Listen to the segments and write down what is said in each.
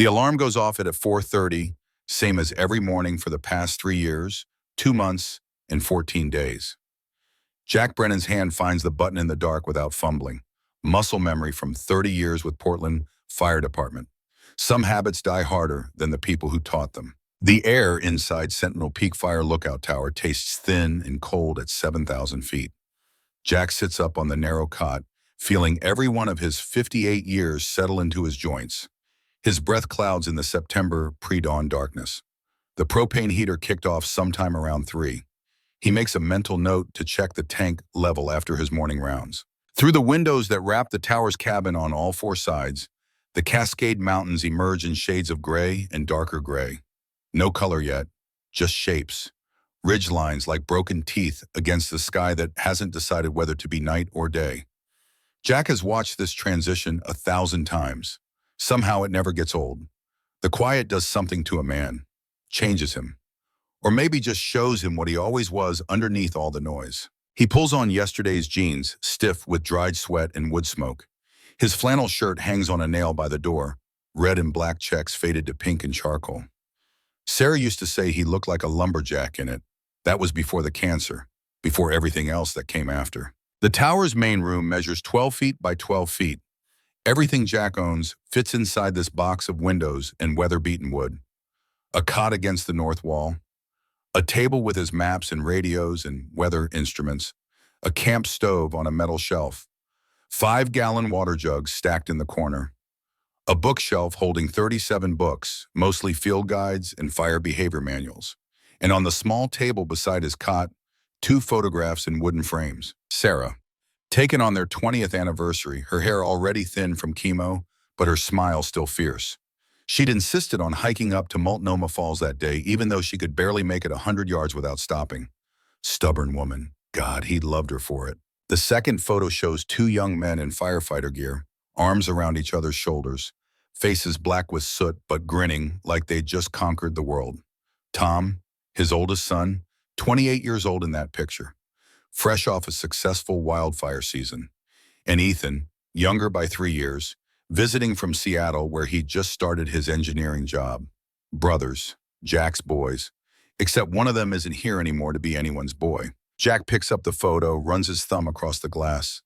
The alarm goes off at 4:30, same as every morning for the past 3 years, 2 months, and 14 days. Jack Brennan's hand finds the button in the dark without fumbling. Muscle memory from 30 years with Portland Fire Department. Some habits die harder than the people who taught them. The air inside Sentinel Peak Fire Lookout Tower tastes thin and cold at 7,000 feet. Jack sits up on the narrow cot, feeling every one of his 58 years settle into his joints. His breath clouds in the September pre-dawn darkness. The propane heater kicked off sometime around 3. He makes a mental note to check the tank level after his morning rounds. Through the windows that wrap the tower's cabin on all 4 sides, the Cascade Mountains emerge in shades of gray and darker gray. No color yet, just shapes. Ridge lines like broken teeth against the sky that hasn't decided whether to be night or day. Jack has watched this transition 1,000 times. Somehow it never gets old. The quiet does something to a man, changes him, or maybe just shows him what he always was underneath all the noise. He pulls on yesterday's jeans, stiff with dried sweat and wood smoke. His flannel shirt hangs on a nail by the door, red and black checks faded to pink and charcoal. Sarah used to say he looked like a lumberjack in it. That was before the cancer, before everything else that came after. The tower's main room measures 12 feet by 12 feet. Everything Jack owns fits inside this box of windows and weather-beaten wood. A cot against the north wall, a table with his maps and radios and weather instruments, a camp stove on a metal shelf, 5-gallon water jugs stacked in the corner, a bookshelf holding 37 books, mostly field guides and fire behavior manuals, and on the small table beside his cot, 2 photographs in wooden frames. Sarah, taken on their 20th anniversary, her hair already thin from chemo, but her smile still fierce. She'd insisted on hiking up to Multnomah Falls that day, even though she could barely make it 100 yards without stopping. Stubborn woman. God, he'd loved her for it. The second photo shows 2 young men in firefighter gear, arms around each other's shoulders, faces black with soot but grinning like they'd just conquered the world. Tom, his oldest son, 28 years old in that picture, fresh off a successful wildfire season. And Ethan, younger by 3 years, visiting from Seattle where he'd just started his engineering job. Brothers, Jack's boys, except one of them isn't here anymore to be anyone's boy. Jack picks up the photo, runs his thumb across the glass.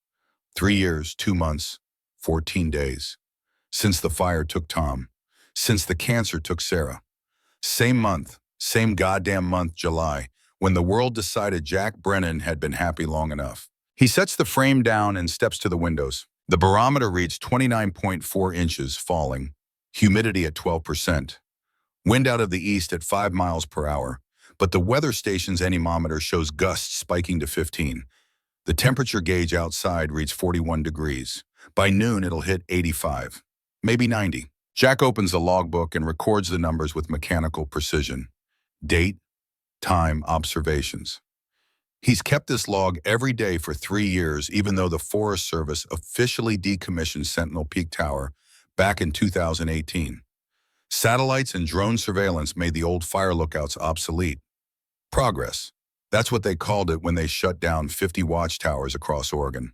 3 years, 2 months, 14 days. Since the fire took Tom. Since the cancer took Sarah. Same month, same goddamn month, July, when the world decided Jack Brennan had been happy long enough. He sets the frame down and steps to the windows. The barometer reads 29.4 inches, falling. Humidity at 12%. Wind out of the east at 5 miles per hour. But the weather station's anemometer shows gusts spiking to 15. The temperature gauge outside reads 41 degrees. By noon, it'll hit 85, maybe 90. Jack opens the logbook and records the numbers with mechanical precision. Date, time, observations. He's kept this log every day for 3 years, even though the Forest Service officially decommissioned Sentinel Peak Tower back in 2018. Satellites and drone surveillance made the old fire lookouts obsolete. Progress. That's what they called it when they shut down 50 watchtowers across Oregon.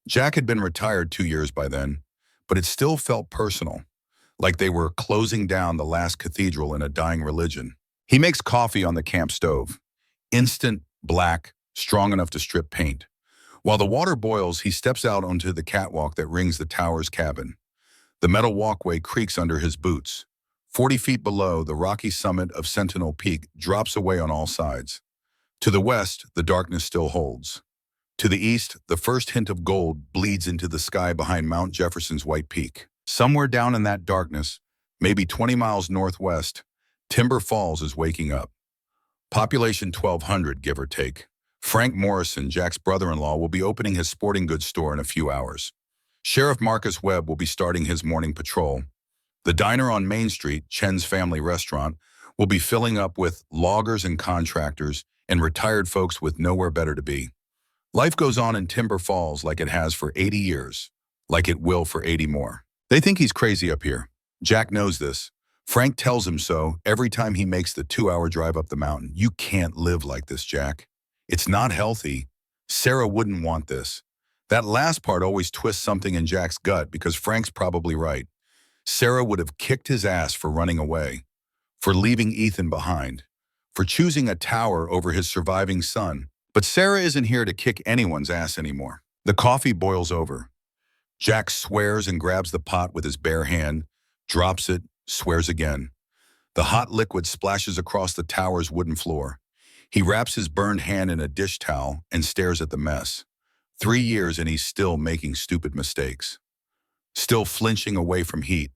Jack had been retired 2 years by then, but it still felt personal, like they were closing down the last cathedral in a dying religion. He makes coffee on the camp stove. Instant, black, strong enough to strip paint. While the water boils, he steps out onto the catwalk that rings the tower's cabin. The metal walkway creaks under his boots. 40 feet below, the rocky summit of Sentinel Peak drops away on all sides. To the west, the darkness still holds. To the east, the first hint of gold bleeds into the sky behind Mount Jefferson's white peak. Somewhere down in that darkness, maybe 20 miles northwest, Timber Falls is waking up. Population 1,200, give or take. Frank Morrison, Jack's brother-in-law, will be opening his sporting goods store in a few hours. Sheriff Marcus Webb will be starting his morning patrol. The diner on Main Street, Chen's Family Restaurant, will be filling up with loggers and contractors and retired folks with nowhere better to be. Life goes on in Timber Falls like it has for 80 years, like it will for 80 more. They think he's crazy up here. Jack knows this. Frank tells him so every time he makes the 2-hour drive up the mountain. You can't live like this, Jack. It's not healthy. Sarah wouldn't want this. That last part always twists something in Jack's gut because Frank's probably right. Sarah would have kicked his ass for running away, for leaving Ethan behind, for choosing a tower over his surviving son. But Sarah isn't here to kick anyone's ass anymore. The coffee boils over. Jack swears and grabs the pot with his bare hand, drops it, swears again. The hot liquid splashes across the tower's wooden floor. He wraps his burned hand in a dish towel and stares at the mess. 3 years and he's still making stupid mistakes. Still flinching away from heat.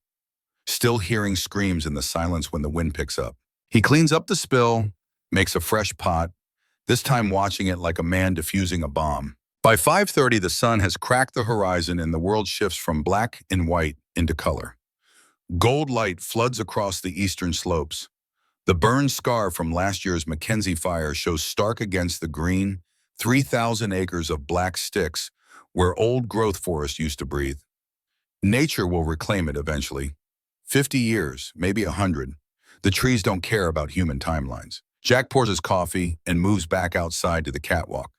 Still hearing screams in the silence when the wind picks up. He cleans up the spill, makes a fresh pot, this time watching it like a man defusing a bomb. By 5:30, the sun has cracked the horizon and the world shifts from black and white into color. Gold light floods across the eastern slopes. The burned scar from last year's Mackenzie fire shows stark against the green, 3,000 acres of black sticks where old growth forest used to breathe. Nature will reclaim it eventually. 50 years, maybe 100. The trees don't care about human timelines. Jack pours his coffee and moves back outside to the catwalk.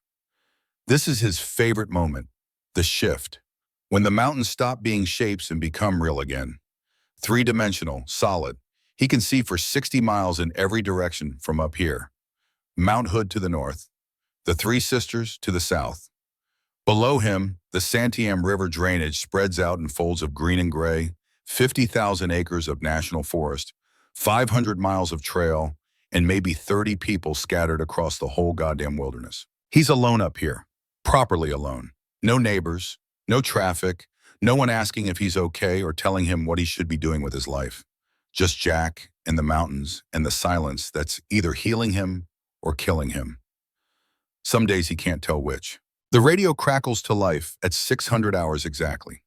This is his favorite moment, the shift, when the mountains stop being shapes and become real again. Three-dimensional, solid. He can see for 60 miles in every direction from up here. Mount Hood to the north, the Three Sisters to the south. Below him, the Santiam River drainage spreads out in folds of green and gray, 50,000 acres of national forest, 500 miles of trail, and maybe 30 people scattered across the whole goddamn wilderness. He's alone up here. Properly alone. No neighbors, no traffic, no one asking if he's okay or telling him what he should be doing with his life. Just Jack and the mountains and the silence that's either healing him or killing him. Some days he can't tell which. The radio crackles to life at 600 hours exactly.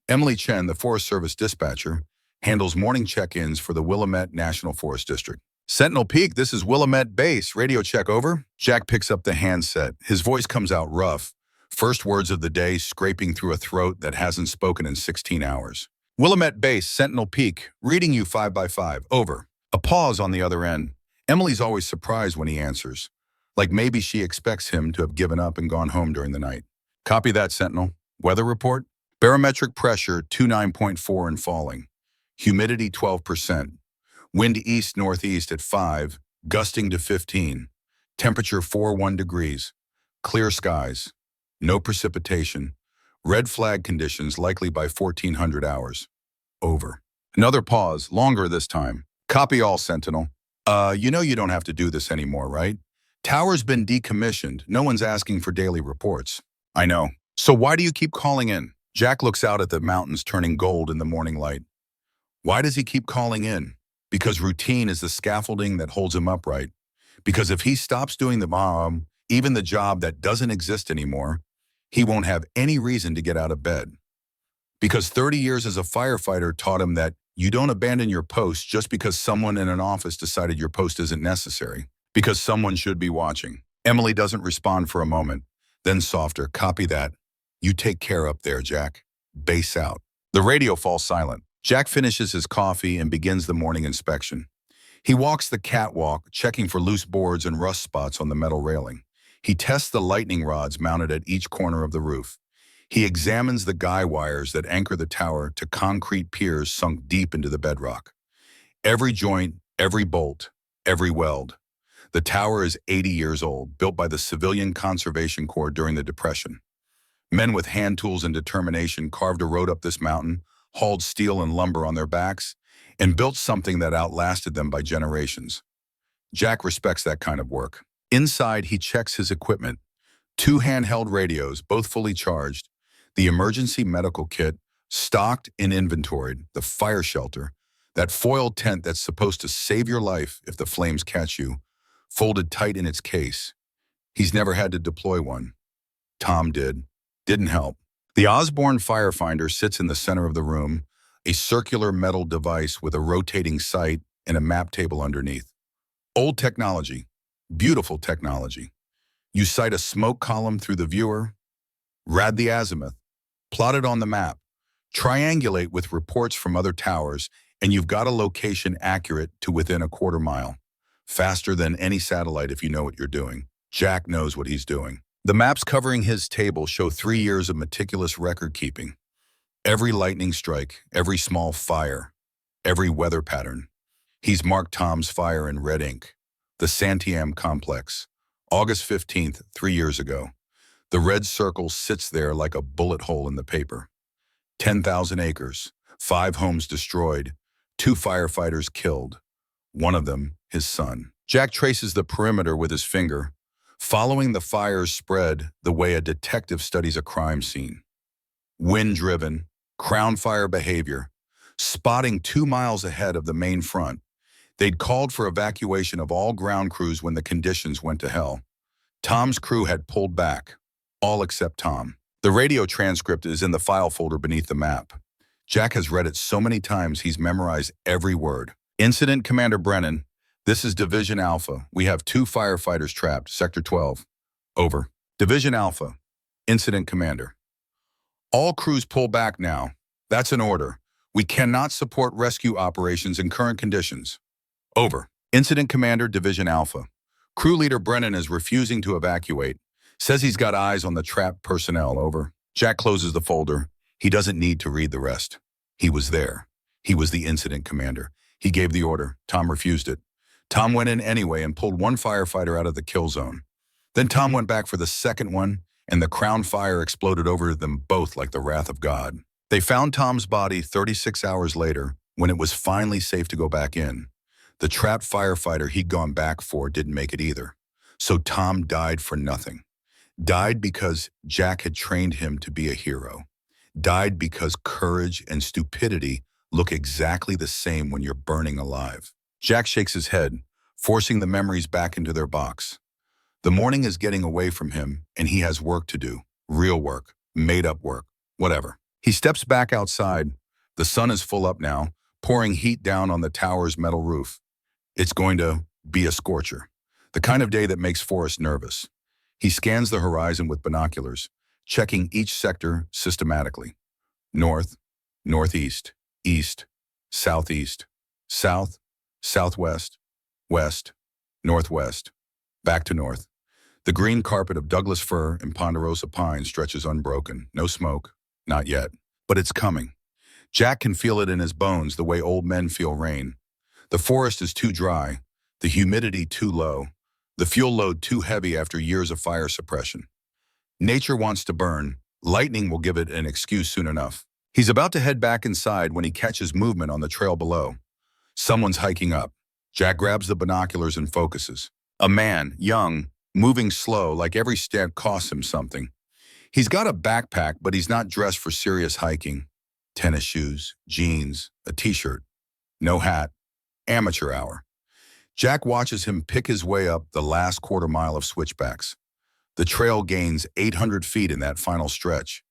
Emily Chen, the Forest Service dispatcher, handles morning check-ins for the Willamette National Forest District. Sentinel Peak, this is Willamette Base. Radio check over. Jack picks up the handset. His voice comes out rough. First words of the day scraping through a throat that hasn't spoken in 16 hours. Willamette Base, Sentinel Peak, reading you 5x5, over. A pause on the other end. Emily's always surprised when he answers. Like maybe she expects him to have given up and gone home during the night. Copy that, Sentinel. Weather report? Barometric pressure 29.4 and falling. Humidity 12%. Wind east-northeast at 5, gusting to 15. Temperature 41 degrees. Clear skies. No precipitation. Red flag conditions likely by 1400 hours. Over. Another pause, longer this time. Copy all, Sentinel. You know you don't have to do this anymore, right? Tower's been decommissioned. No one's asking for daily reports. I know. So why do you keep calling in? Jack looks out at the mountains turning gold in the morning light. Why does he keep calling in? Because routine is the scaffolding that holds him upright. Because if he stops doing even the job that doesn't exist anymore, he won't have any reason to get out of bed. Because 30 years as a firefighter taught him that you don't abandon your post just because someone in an office decided your post isn't necessary. Because someone should be watching. Emily doesn't respond for a moment. Then softer, copy that. You take care up there, Jack. Base out. The radio falls silent. Jack finishes his coffee and begins the morning inspection. He walks the catwalk, checking for loose boards and rust spots on the metal railing. He tests the lightning rods mounted at each corner of the roof. He examines the guy wires that anchor the tower to concrete piers sunk deep into the bedrock. Every joint, every bolt, every weld. The tower is 80 years old, built by the Civilian Conservation Corps during the Depression. Men with hand tools and determination carved a road up this mountain, hauled steel and lumber on their backs, and built something that outlasted them by generations. Jack respects that kind of work. Inside, he checks his equipment. 2 handheld radios, both fully charged, the emergency medical kit, stocked and inventoried, the fire shelter, that foil tent that's supposed to save your life if the flames catch you, folded tight in its case. He's never had to deploy one. Tom did. Didn't help. The Osborne Firefighter sits in the center of the room, a circular metal device with a rotating sight and a map table underneath. Old technology. Beautiful technology. You sight a smoke column through the viewer, rad the azimuth, plot it on the map, triangulate with reports from other towers, and you've got a location accurate to within a quarter mile. Faster than any satellite if you know what you're doing. Jack knows what he's doing. The maps covering his table show 3 years of meticulous record keeping. Every lightning strike, every small fire, every weather pattern. He's marked Tom's fire in red ink. The Santiam Complex, August 15th, 3 years ago. The red circle sits there like a bullet hole in the paper. 10,000 acres, 5 homes destroyed, 2 firefighters killed. One of them, his son. Jack traces the perimeter with his finger, following the fire's spread the way a detective studies a crime scene. Wind-driven, crown fire behavior, spotting 2 miles ahead of the main front. They'd called for evacuation of all ground crews when the conditions went to hell. Tom's crew had pulled back, all except Tom. The radio transcript is in the file folder beneath the map. Jack has read it so many times he's memorized every word. Incident Commander Brennan, this is Division Alpha. We have 2 firefighters trapped, Sector 12. Over. Division Alpha. Incident Commander. All crews pull back now. That's an order. We cannot support rescue operations in current conditions. Over. Incident Commander, Division Alpha. Crew Leader Brennan is refusing to evacuate. Says he's got eyes on the trapped personnel. Over. Jack closes the folder. He doesn't need to read the rest. He was there. He was the incident commander. He gave the order. Tom refused it. Tom went in anyway and pulled 1 firefighter out of the kill zone. Then Tom went back for the second one, and the crown fire exploded over them both like the wrath of God. They found Tom's body 36 hours later, when it was finally safe to go back in. The trapped firefighter he'd gone back for didn't make it either. So Tom died for nothing. Died because Jack had trained him to be a hero. Died because courage and stupidity look exactly the same when you're burning alive. Jack shakes his head, forcing the memories back into their box. The morning is getting away from him, and he has work to do. Real work, made-up work, whatever. He steps back outside. The sun is full up now, pouring heat down on the tower's metal roof. It's going to be a scorcher, the kind of day that makes Forrest nervous. He scans the horizon with binoculars, checking each sector systematically. North, northeast, east, southeast, south, southwest, west, northwest, back to north. The green carpet of Douglas fir and ponderosa pine stretches unbroken. No smoke, not yet, but it's coming. Jack can feel it in his bones the way old men feel rain. The forest is too dry, the humidity too low, the fuel load too heavy after years of fire suppression. Nature wants to burn. Lightning will give it an excuse soon enough. He's about to head back inside when he catches movement on the trail below. Someone's hiking up. Jack grabs the binoculars and focuses. A man, young, moving slow, like every step costs him something. He's got a backpack, but he's not dressed for serious hiking. Tennis shoes, jeans, a t-shirt. No hat. Amateur hour. Jack watches him pick his way up the last quarter mile of switchbacks. The trail gains 800 feet in that final stretch.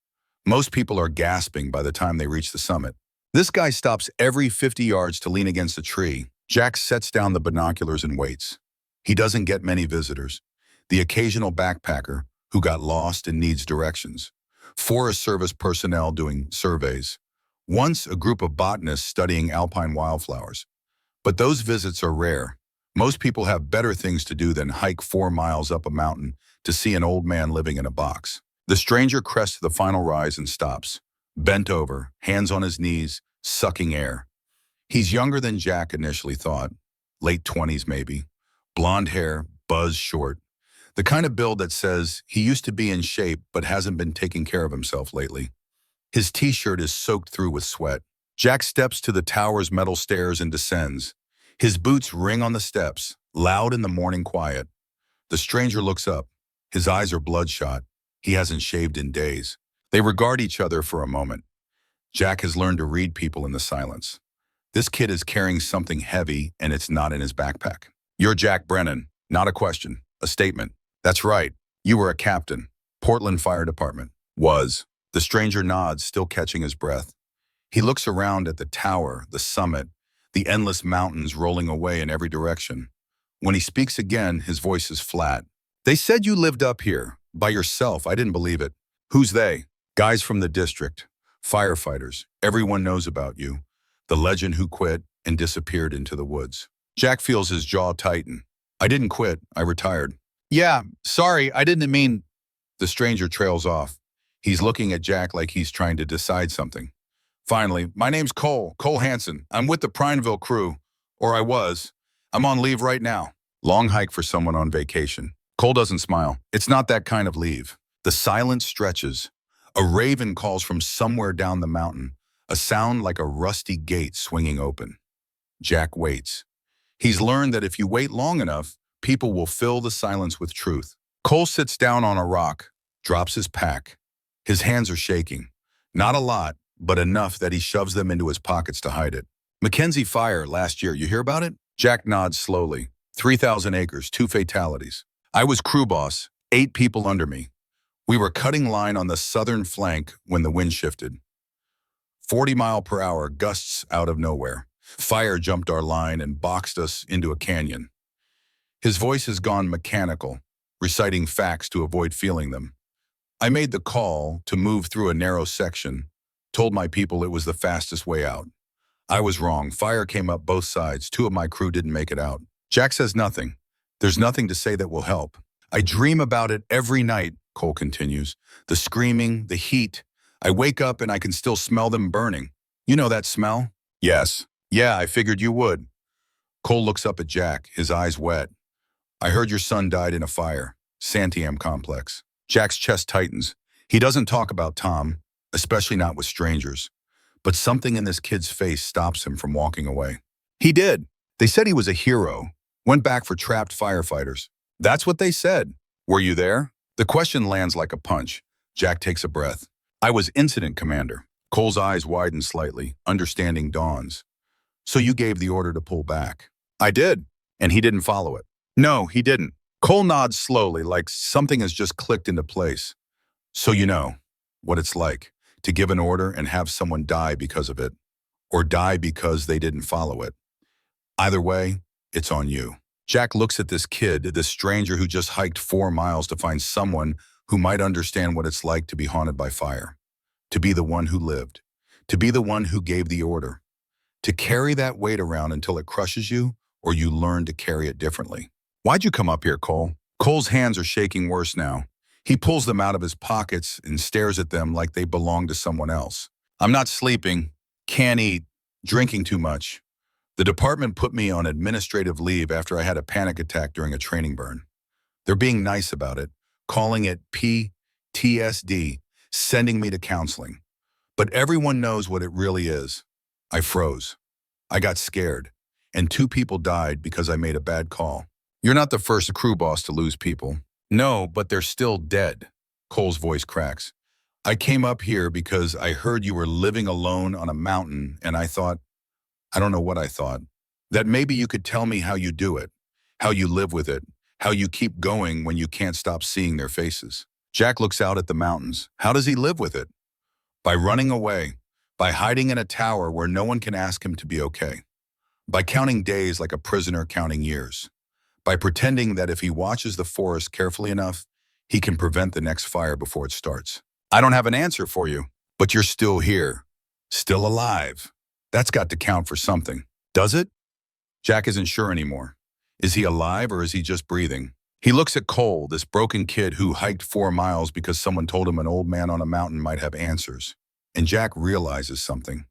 Most people are gasping by the time they reach the summit. This guy stops every 50 yards to lean against a tree. Jack sets down the binoculars and waits. He doesn't get many visitors. The occasional backpacker who got lost and needs directions. Forest Service personnel doing surveys. Once a group of botanists studying alpine wildflowers. But those visits are rare. Most people have better things to do than hike 4 miles up a mountain to see an old man living in a box. The stranger crests the final rise and stops, bent over, hands on his knees, sucking air. He's younger than Jack initially thought, late 20s maybe, blonde hair, buzz short, the kind of build that says he used to be in shape but hasn't been taking care of himself lately. His t-shirt is soaked through with sweat. Jack steps to the tower's metal stairs and descends. His boots ring on the steps, loud in the morning quiet. The stranger looks up. His eyes are bloodshot. He hasn't shaved in days. They regard each other for a moment. Jack has learned to read people in the silence. This kid is carrying something heavy, and it's not in his backpack. You're Jack Brennan. Not a question, a statement. That's right. You were a captain. Portland Fire Department. Was. The stranger nods, still catching his breath. He looks around at the tower, the summit, the endless mountains rolling away in every direction. When he speaks again, his voice is flat. They said you lived up here. By yourself. I didn't believe it. Who's they? Guys from the district. Firefighters. Everyone knows about you. The legend who quit and disappeared into the woods. Jack feels his jaw tighten. I didn't quit. I retired. Yeah, sorry, I didn't mean... The stranger trails off. He's looking at Jack like he's trying to decide something. Finally, my name's Cole Hansen. I'm with the Prineville crew, or I was. I'm on leave right now. Long hike for someone on vacation. Cole doesn't smile. It's not that kind of leave. The silence stretches. A raven calls from somewhere down the mountain, a sound like a rusty gate swinging open. Jack waits. He's learned that if you wait long enough, people will fill the silence with truth. Cole sits down on a rock, drops his pack. His hands are shaking. Not a lot, but enough that he shoves them into his pockets to hide it. Mackenzie fire last year, you hear about it? Jack nods slowly. 3,000 acres, 2 fatalities. I was crew boss, 8 people under me. We were cutting line on the southern flank when the wind shifted. 40-mile-per-hour gusts out of nowhere. Fire jumped our line and boxed us into a canyon. His voice has gone mechanical, reciting facts to avoid feeling them. I made the call to move through a narrow section, told my people it was the fastest way out. I was wrong. Fire came up both sides. 2 of my crew didn't make it out. Jack says nothing. There's nothing to say that will help. I dream about it every night, Cole continues. The screaming, the heat. I wake up and I can still smell them burning. You know that smell? Yes. Yeah, I figured you would. Cole looks up at Jack, his eyes wet. I heard your son died in a fire. Santiam complex. Jack's chest tightens. He doesn't talk about Tom, especially not with strangers. But something in this kid's face stops him from walking away. He did. They said he was a hero. Went back for trapped firefighters. That's what they said. Were you there? The question lands like a punch. Jack takes a breath. I was incident commander. Cole's eyes widen slightly. Understanding dawns. So you gave the order to pull back. I did. And he didn't follow it. No, he didn't. Cole nods slowly, like something has just clicked into place. So you know what it's like to give an order and have someone die because of it, or die because they didn't follow it. Either way, it's on you. Jack looks at this kid, this stranger who just hiked 4 miles to find someone who might understand what it's like to be haunted by fire, to be the one who lived, to be the one who gave the order, to carry that weight around until it crushes you or you learn to carry it differently. Why'd you come up here, Cole? Cole's hands are shaking worse now. He pulls them out of his pockets and stares at them like they belong to someone else. I'm not sleeping, can't eat, drinking too much. The department put me on administrative leave after I had a panic attack during a training burn. They're being nice about it, calling it PTSD, sending me to counseling. But everyone knows what it really is. I froze. I got scared. And 2 people died because I made a bad call. You're not the first crew boss to lose people. No, but they're still dead. Cole's voice cracks. I came up here because I heard you were living alone on a mountain, and I thought, I don't know what I thought, that maybe you could tell me how you do it, how you live with it, how you keep going when you can't stop seeing their faces. Jack looks out at the mountains. How does he live with it? By running away, by hiding in a tower where no one can ask him to be okay, by counting days like a prisoner counting years, by pretending that if he watches the forest carefully enough, he can prevent the next fire before it starts. I don't have an answer for you, but you're still here, still alive. That's got to count for something. Does it? Jack isn't sure anymore. Is he alive or is he just breathing? He looks at Cole, this broken kid who hiked 4 miles because someone told him an old man on a mountain might have answers. And Jack realizes something.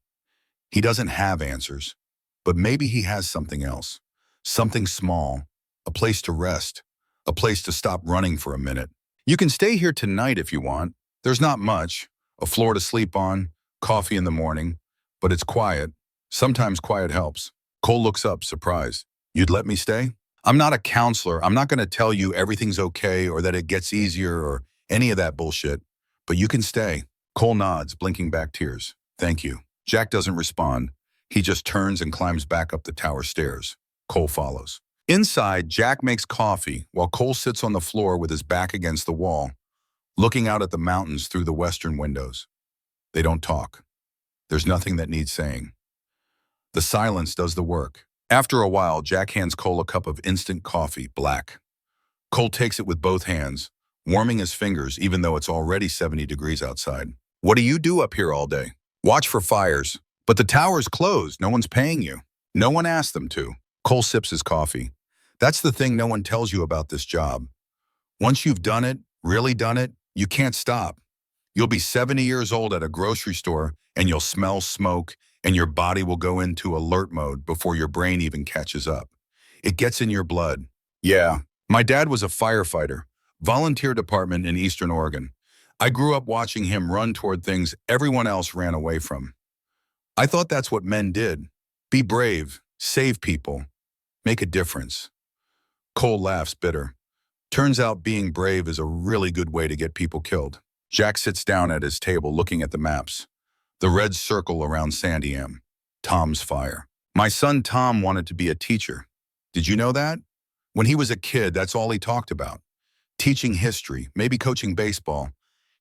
He doesn't have answers, but maybe he has something else. Something small, a place to rest, a place to stop running for a minute. You can stay here tonight if you want. There's not much. A floor to sleep on, coffee in the morning, but it's quiet. Sometimes quiet helps. Cole looks up, surprised. You'd let me stay? I'm not a counselor. I'm not going to tell you everything's okay or that it gets easier or any of that bullshit. But you can stay. Cole nods, blinking back tears. Thank you. Jack doesn't respond. He just turns and climbs back up the tower stairs. Cole follows. Inside, Jack makes coffee while Cole sits on the floor with his back against the wall, looking out at the mountains through the western windows. They don't talk. There's nothing that needs saying. The silence does the work. After a while, Jack hands Cole a cup of instant coffee, black. Cole takes it with both hands, warming his fingers even though it's already 70 degrees outside. What do you do up here all day? Watch for fires. But the tower's closed. No one's paying you. No one asked them to. Cole sips his coffee. That's the thing no one tells you about this job. Once you've done it, really done it, you can't stop. You'll be 70 years old at a grocery store and you'll smell smoke and your body will go into alert mode before your brain even catches up. It gets in your blood. Yeah, my dad was a firefighter, volunteer department in Eastern Oregon. I grew up watching him run toward things everyone else ran away from. I thought that's what men did. Be brave, save people, make a difference. Cole laughs bitter. Turns out being brave is a really good way to get people killed. Jack sits down at his table looking at the maps. The red circle around Sandiam. Tom's fire. My son Tom wanted to be a teacher. Did you know that? When he was a kid, that's all he talked about. Teaching history, maybe coaching baseball.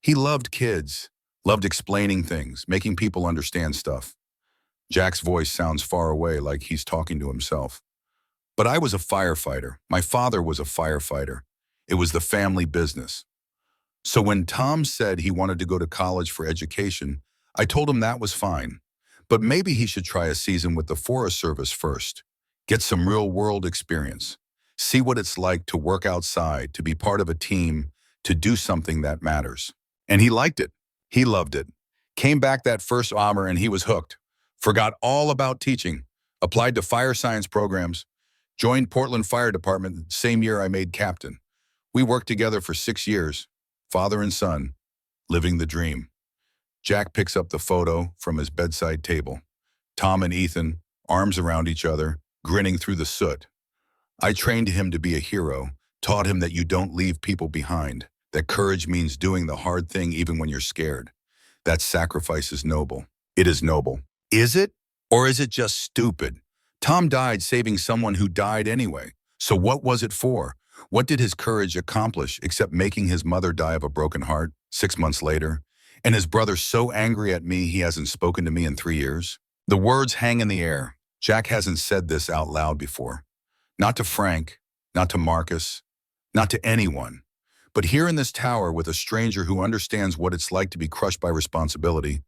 He loved kids, loved explaining things, making people understand stuff. Jack's voice sounds far away, like he's talking to himself. But I was a firefighter. My father was a firefighter. It was the family business. So when Tom said he wanted to go to college for education, I told him that was fine. But maybe he should try a season with the Forest Service first. Get some real-world experience. See what it's like to work outside, to be part of a team, to do something that matters. And he liked it. He loved it. Came back that first summer and he was hooked. Forgot all about teaching. Applied to fire science programs. Joined Portland Fire Department the same year I made captain. We worked together for 6 years. Father and son, living the dream. Jack picks up the photo from his bedside table. Tom and Ethan, arms around each other, grinning through the soot. I trained him to be a hero, taught him that you don't leave people behind, that courage means doing the hard thing even when you're scared. That sacrifice is noble. It is noble. Is it? Or is it just stupid? Tom died saving someone who died anyway. So what was it for? What did his courage accomplish except making his mother die of a broken heart 6 months later? And his brother so angry at me he hasn't spoken to me in 3 years? The words hang in the air. Jack hasn't said this out loud before. Not to Frank, not to Marcus, not to anyone. But here in this tower with a stranger who understands what it's like to be crushed by responsibility,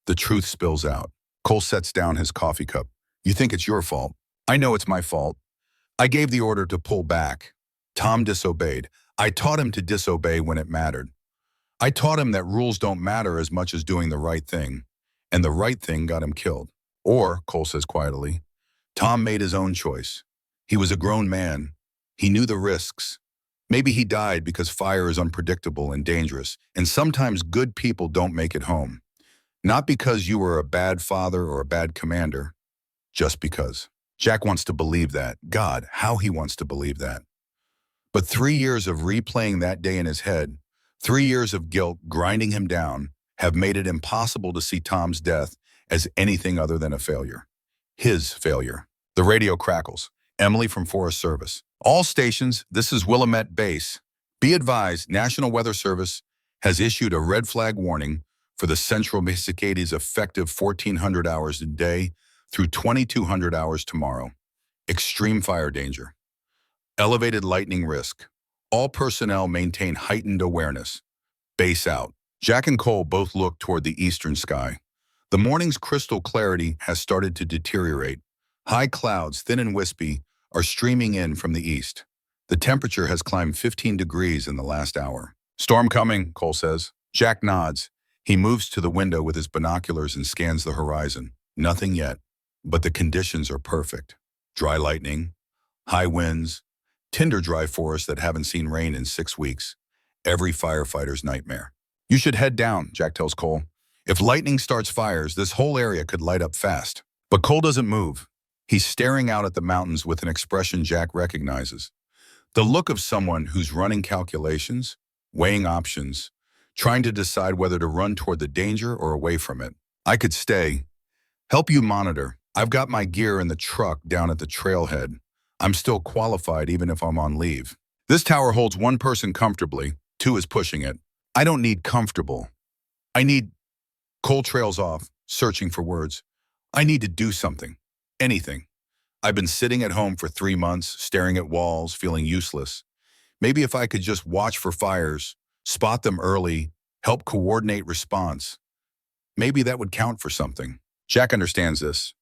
the truth spills out. Cole sets down his coffee cup. You think it's your fault. I know it's my fault. I gave the order to pull back. Tom disobeyed. I taught him to disobey when it mattered. I taught him that rules don't matter as much as doing the right thing. And the right thing got him killed. Or, Cole says quietly, Tom made his own choice. He was a grown man. He knew the risks. Maybe he died because fire is unpredictable and dangerous, and sometimes good people don't make it home. Not because you were a bad father or a bad commander, just because. Jack wants to believe that. God, how he wants to believe that. But 3 years of replaying that day in his head, 3 years of guilt grinding him down, have made it impossible to see Tom's death as anything other than a failure. His failure. The radio crackles. Emily from Forest Service. All stations, this is Willamette Base. Be advised, National Weather Service has issued a red flag warning for the central Mississippi's effective 1,400 hours a day through 2,200 hours tomorrow. Extreme fire danger. Elevated lightning risk. All personnel maintain heightened awareness. Base out. Jack and Cole both look toward the eastern sky. The morning's crystal clarity has started to deteriorate. High clouds, thin and wispy, are streaming in from the east. The temperature has climbed 15 degrees in the last hour. Storm coming, Cole says. Jack nods. He moves to the window with his binoculars and scans the horizon. Nothing yet, but the conditions are perfect. Dry lightning, high winds, tinder-dry forests that haven't seen rain in 6 weeks. Every firefighter's nightmare. You should head down, Jack tells Cole. If lightning starts fires, this whole area could light up fast. But Cole doesn't move. He's staring out at the mountains with an expression Jack recognizes. The look of someone who's running calculations, weighing options, trying to decide whether to run toward the danger or away from it. I could stay. Help you monitor. I've got my gear in the truck down at the trailhead. I'm still qualified even if I'm on leave. This tower holds 1 person comfortably. 2 is pushing it. I don't need comfortable. I need... Cole trails off, searching for words. I need to do something. Anything. I've been sitting at home for 3 months, staring at walls, feeling useless. Maybe if I could just watch for fires, spot them early, help coordinate response. Maybe that would count for something. Jack understands this.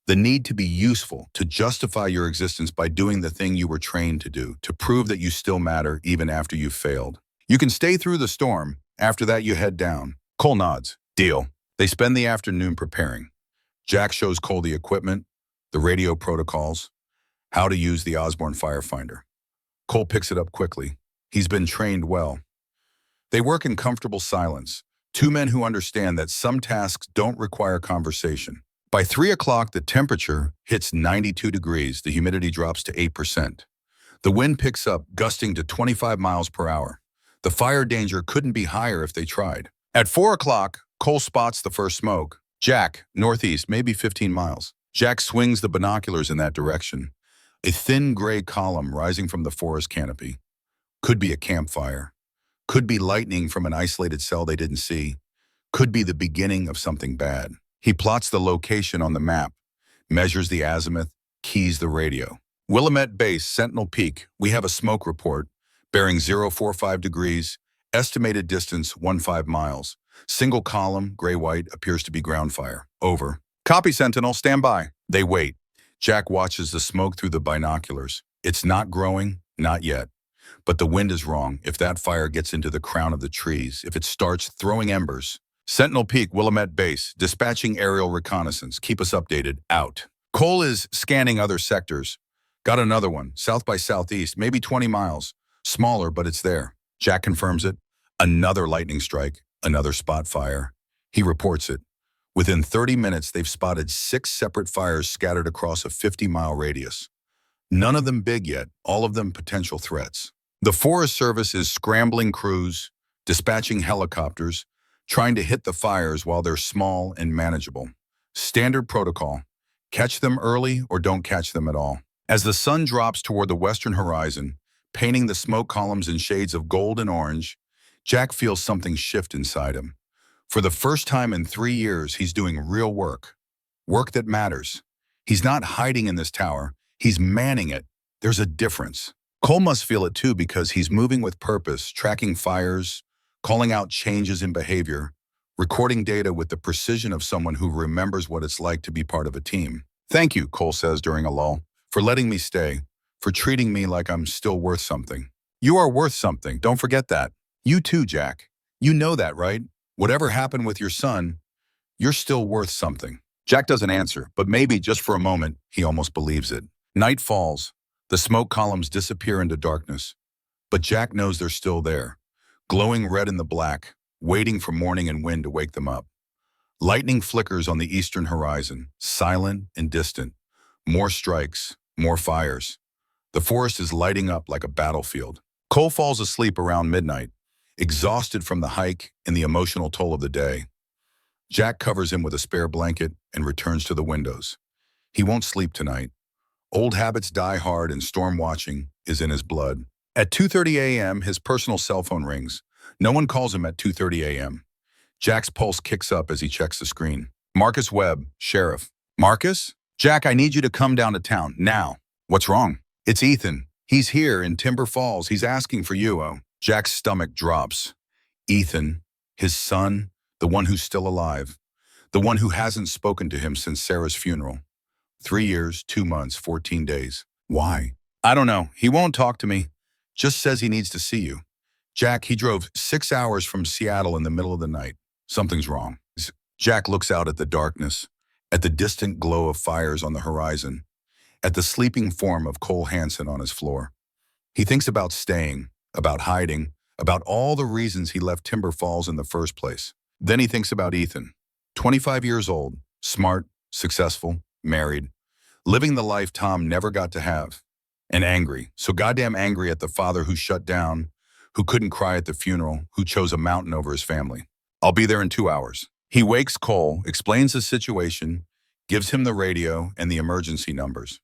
The need to be useful, to justify your existence by doing the thing you were trained to do, to prove that you still matter even after you've failed. You can stay through the storm. After that, you head down. Cole nods. Deal. They spend the afternoon preparing. Jack shows Cole the equipment, the radio protocols, how to use the Osborne Firefighter. Cole picks it up quickly. He's been trained well. They work in comfortable silence, two men who understand that some tasks don't require conversation. By 3 o'clock, the temperature hits 92 degrees, the humidity drops to 8%. The wind picks up, gusting to 25 miles per hour. The fire danger couldn't be higher if they tried. At 4 o'clock, Cole spots the first smoke. Jack, northeast, maybe 15 miles. Jack swings the binoculars in that direction. A thin gray column rising from the forest canopy. Could be a campfire. Could be lightning from an isolated cell they didn't see. Could be the beginning of something bad. He plots the location on the map, measures the azimuth, keys the radio. Willamette Base, Sentinel Peak, we have a smoke report, bearing 045 degrees, estimated distance 15 miles. Single column, gray-white, appears to be ground fire. Over. Copy, Sentinel, stand by. They wait. Jack watches the smoke through the binoculars. It's not growing, not yet. But the wind is wrong. If that fire gets into the crown of the trees, if it starts throwing embers. Sentinel Peak, Willamette Base, dispatching aerial reconnaissance. Keep us updated. Out. Cole is scanning other sectors. Got another one, south by southeast, maybe 20 miles. Smaller, but it's there. Jack confirms it. Another lightning strike, another spot fire. He reports it. Within 30 minutes, they've spotted 6 separate fires scattered across a 50-mile radius. None of them big yet, all of them potential threats. The Forest Service is scrambling crews, dispatching helicopters, trying to hit the fires while they're small and manageable. Standard protocol. Catch them early or don't catch them at all. As the sun drops toward the western horizon, painting the smoke columns in shades of gold and orange, Jack feels something shift inside him. For the first time in 3 years, he's doing real work. Work that matters. He's not hiding in this tower. He's manning it. There's a difference. Cole must feel it too because he's moving with purpose, tracking fires, calling out changes in behavior, recording data with the precision of someone who remembers what it's like to be part of a team. Thank you, Cole says during a lull, for letting me stay, for treating me like I'm still worth something. You are worth something, don't forget that. You too, Jack. You know that, right? Whatever happened with your son, you're still worth something. Jack doesn't answer, but maybe just for a moment, he almost believes it. Night falls. The smoke columns disappear into darkness. But Jack knows they're still there, glowing red in the black, waiting for morning and wind to wake them up. Lightning flickers on the eastern horizon, silent and distant. More strikes, more fires. The forest is lighting up like a battlefield. Cole falls asleep around midnight, exhausted from the hike and the emotional toll of the day. Jack covers him with a spare blanket and returns to the windows. He won't sleep tonight. Old habits die hard and storm watching is in his blood. At 2:30 a.m., his personal cell phone rings. No one calls him at 2:30 a.m. Jack's pulse kicks up as he checks the screen. Marcus Webb, sheriff. Marcus? Jack, I need you to come down to town, now. What's wrong? It's Ethan. He's here in Timber Falls. He's asking for you, oh. Jack's stomach drops. Ethan, his son, the one who's still alive. The one who hasn't spoken to him since Sarah's funeral. 3 years, 2 months, 14 days. Why? I don't know. He won't talk to me. Just says he needs to see you. Jack, he drove 6 hours from Seattle in the middle of the night. Something's wrong. Jack looks out at the darkness, at the distant glow of fires on the horizon, at the sleeping form of Cole Hansen on his floor. He thinks about staying, about hiding, about all the reasons he left Timber Falls in the first place. Then he thinks about Ethan, 25 years old, smart, successful, married, living the life Tom never got to have, and angry, so goddamn angry at the father who shut down, who couldn't cry at the funeral, who chose a mountain over his family. I'll be there in 2 hours. He wakes Cole, explains the situation, gives him the radio and the emergency numbers.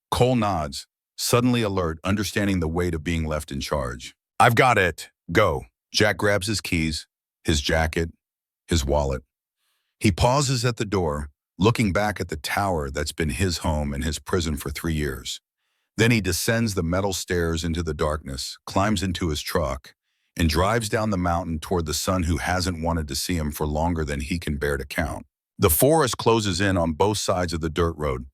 Cole nods, suddenly alert, understanding the weight of being left in charge. I've got it. Go. Jack grabs his keys, his jacket, his wallet. He pauses at the door, looking back at the tower that's been his home and his prison for 3 years. Then he descends the metal stairs into the darkness, climbs into his truck, and drives down the mountain toward the son who hasn't wanted to see him for longer than he can bear to count. The forest closes in on both sides of the dirt road.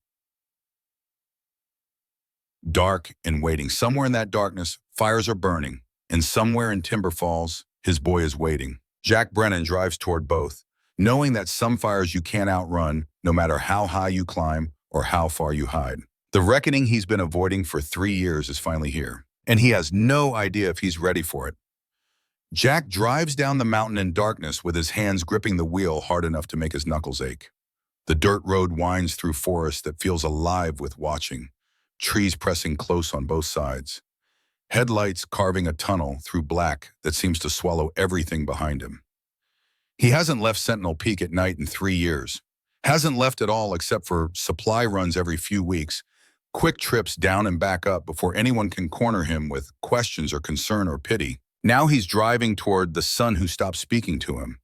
Dark and waiting. Somewhere in that darkness, fires are burning, and somewhere in Timber Falls, his boy is waiting. Jack Brennan drives toward both, knowing that some fires you can't outrun, no matter how high you climb or how far you hide. The reckoning he's been avoiding for 3 years is finally here, and he has no idea if he's ready for it. Jack drives down the mountain in darkness with his hands gripping the wheel hard enough to make his knuckles ache. The dirt road winds through forest that feels alive with watching, trees pressing close on both sides. Headlights carving a tunnel through black that seems to swallow everything behind him. He hasn't left Sentinel Peak at night in 3 years. Hasn't left at all except for supply runs every few weeks, quick trips down and back up before anyone can corner him with questions or concern or pity. Now he's driving toward the son who stopped speaking to him,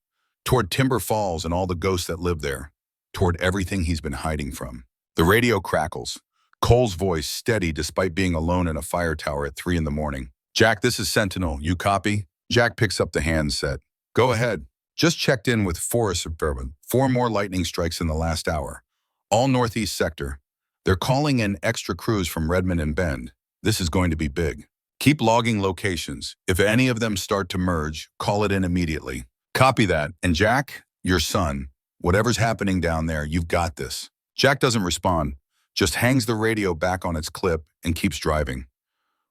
toward Timber Falls and all the ghosts that live there, toward everything he's been hiding from. The radio crackles, Cole's voice steady despite being alone in a fire tower at 3 a.m. "Jack, this is Sentinel. You copy?" Jack picks up the handset. "Go ahead. Just checked in with Forest Suburban. 4 more lightning strikes in the last hour. All northeast sector. They're calling in extra crews from Redmond and Bend. This is going to be big. Keep logging locations. If any of them start to merge, call it in immediately." "Copy that. And Jack, your son, whatever's happening down there, you've got this." Jack doesn't respond, just hangs the radio back on its clip and keeps driving.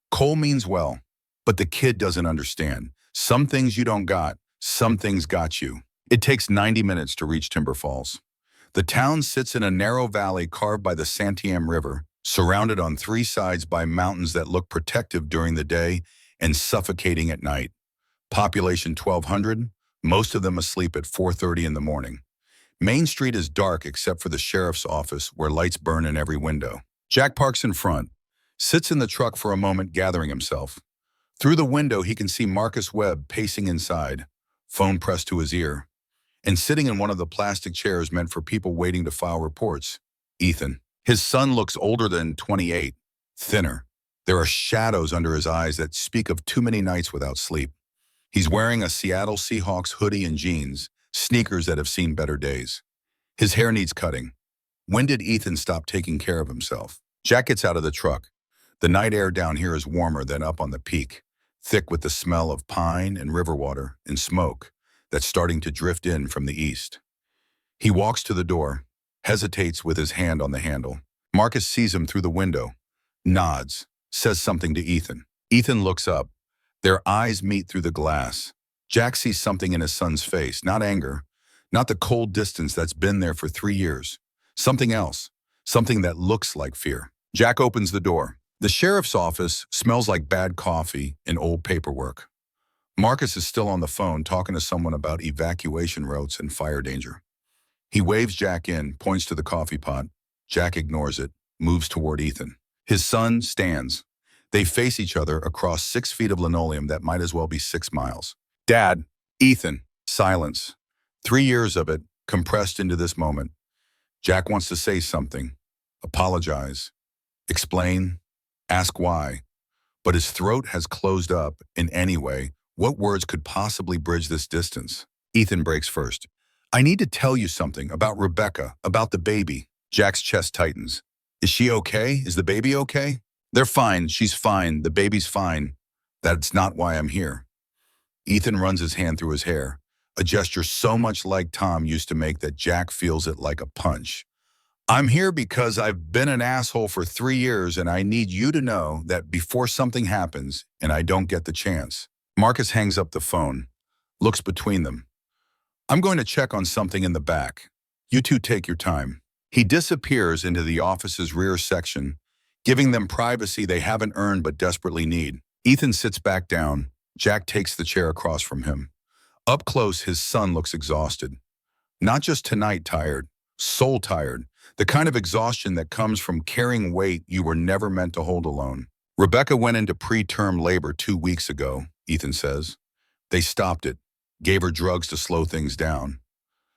Cole means well, but the kid doesn't understand. Some things you don't got, some things got you. It takes 90 minutes to reach Timber Falls. The town sits in a narrow valley carved by the Santiam River, surrounded on 3 sides by mountains that look protective during the day and suffocating at night. Population 1,200, most of them asleep at 4:30 in the morning. Main Street is dark except for the sheriff's office where lights burn in every window. Jack parks in front, sits in the truck for a moment gathering himself. Through the window he can see Marcus Webb pacing inside, phone pressed to his ear, and sitting in one of the plastic chairs meant for people waiting to file reports, Ethan. His son looks older than 28, thinner. There are shadows under his eyes that speak of too many nights without sleep. He's wearing a Seattle Seahawks hoodie and jeans, sneakers that have seen better days. His hair needs cutting. When did Ethan stop taking care of himself? Jack gets out of the truck. The night air down here is warmer than up on the peak, thick with the smell of pine and river water and smoke that's starting to drift in from the east. He walks to the door, hesitates with his hand on the handle. Marcus sees him through the window, nods, says something to Ethan. Ethan looks up. Their eyes meet through the glass. Jack sees something in his son's face, not anger, not the cold distance that's been there for 3 years. Something else, something that looks like fear. Jack opens the door. The sheriff's office smells like bad coffee and old paperwork. Marcus is still on the phone talking to someone about evacuation routes and fire danger. He waves Jack in, points to the coffee pot. Jack ignores it, moves toward Ethan. His son stands. They face each other across 6 feet of linoleum that might as well be 6 miles. "Dad, Ethan." Silence. 3 years of it, compressed into this moment. Jack wants to say something, apologize, explain, ask why, but his throat has closed up in any way. What words could possibly bridge this distance? Ethan breaks first. "I need to tell you something about Rebecca, about the baby." Jack's chest tightens. "Is she okay? Is the baby okay?" "They're fine. She's fine. The baby's fine. That's not why I'm here." Ethan runs his hand through his hair, a gesture so much like Tom used to make that Jack feels it like a punch. "I'm here because I've been an asshole for 3 years and I need you to know that before something happens and I don't get the chance." Marcus hangs up the phone, looks between them. "I'm going to check on something in the back. You two take your time." He disappears into the office's rear section, giving them privacy they haven't earned but desperately need. Ethan sits back down. Jack takes the chair across from him. Up close, his son looks exhausted. Not just tonight tired, soul tired, the kind of exhaustion that comes from carrying weight you were never meant to hold alone. "Rebecca went into preterm labor 2 weeks ago," Ethan says. "They stopped it, gave her drugs to slow things down.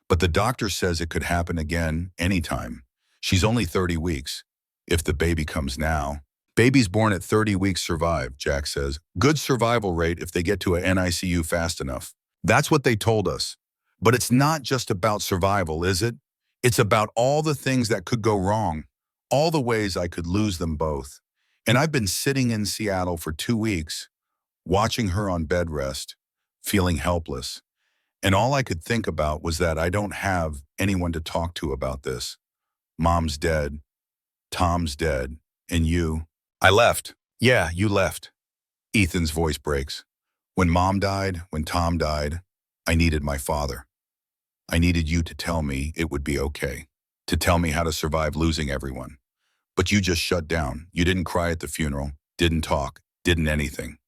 But the doctor says it could happen again anytime. She's only 30 weeks. If the baby comes now." "Babies born at 30 weeks survive," Jack says. "Good survival rate if they get to a NICU fast enough." That's what they told us. But it's not just about survival, is it? It's about all the things that could go wrong, all the ways I could lose them both. And I've been sitting in Seattle for 2 weeks, watching her on bed rest, feeling helpless. And all I could think about was that I don't have anyone to talk to about this. Mom's dead, Tom's dead, and you. I left. Yeah, you left. Ethan's voice breaks. When Mom died, when Tom died, I needed my father. I needed you to tell me it would be okay, to tell me how to survive losing everyone. But you just shut down. You didn't cry at the funeral, didn't talk, didn't anything.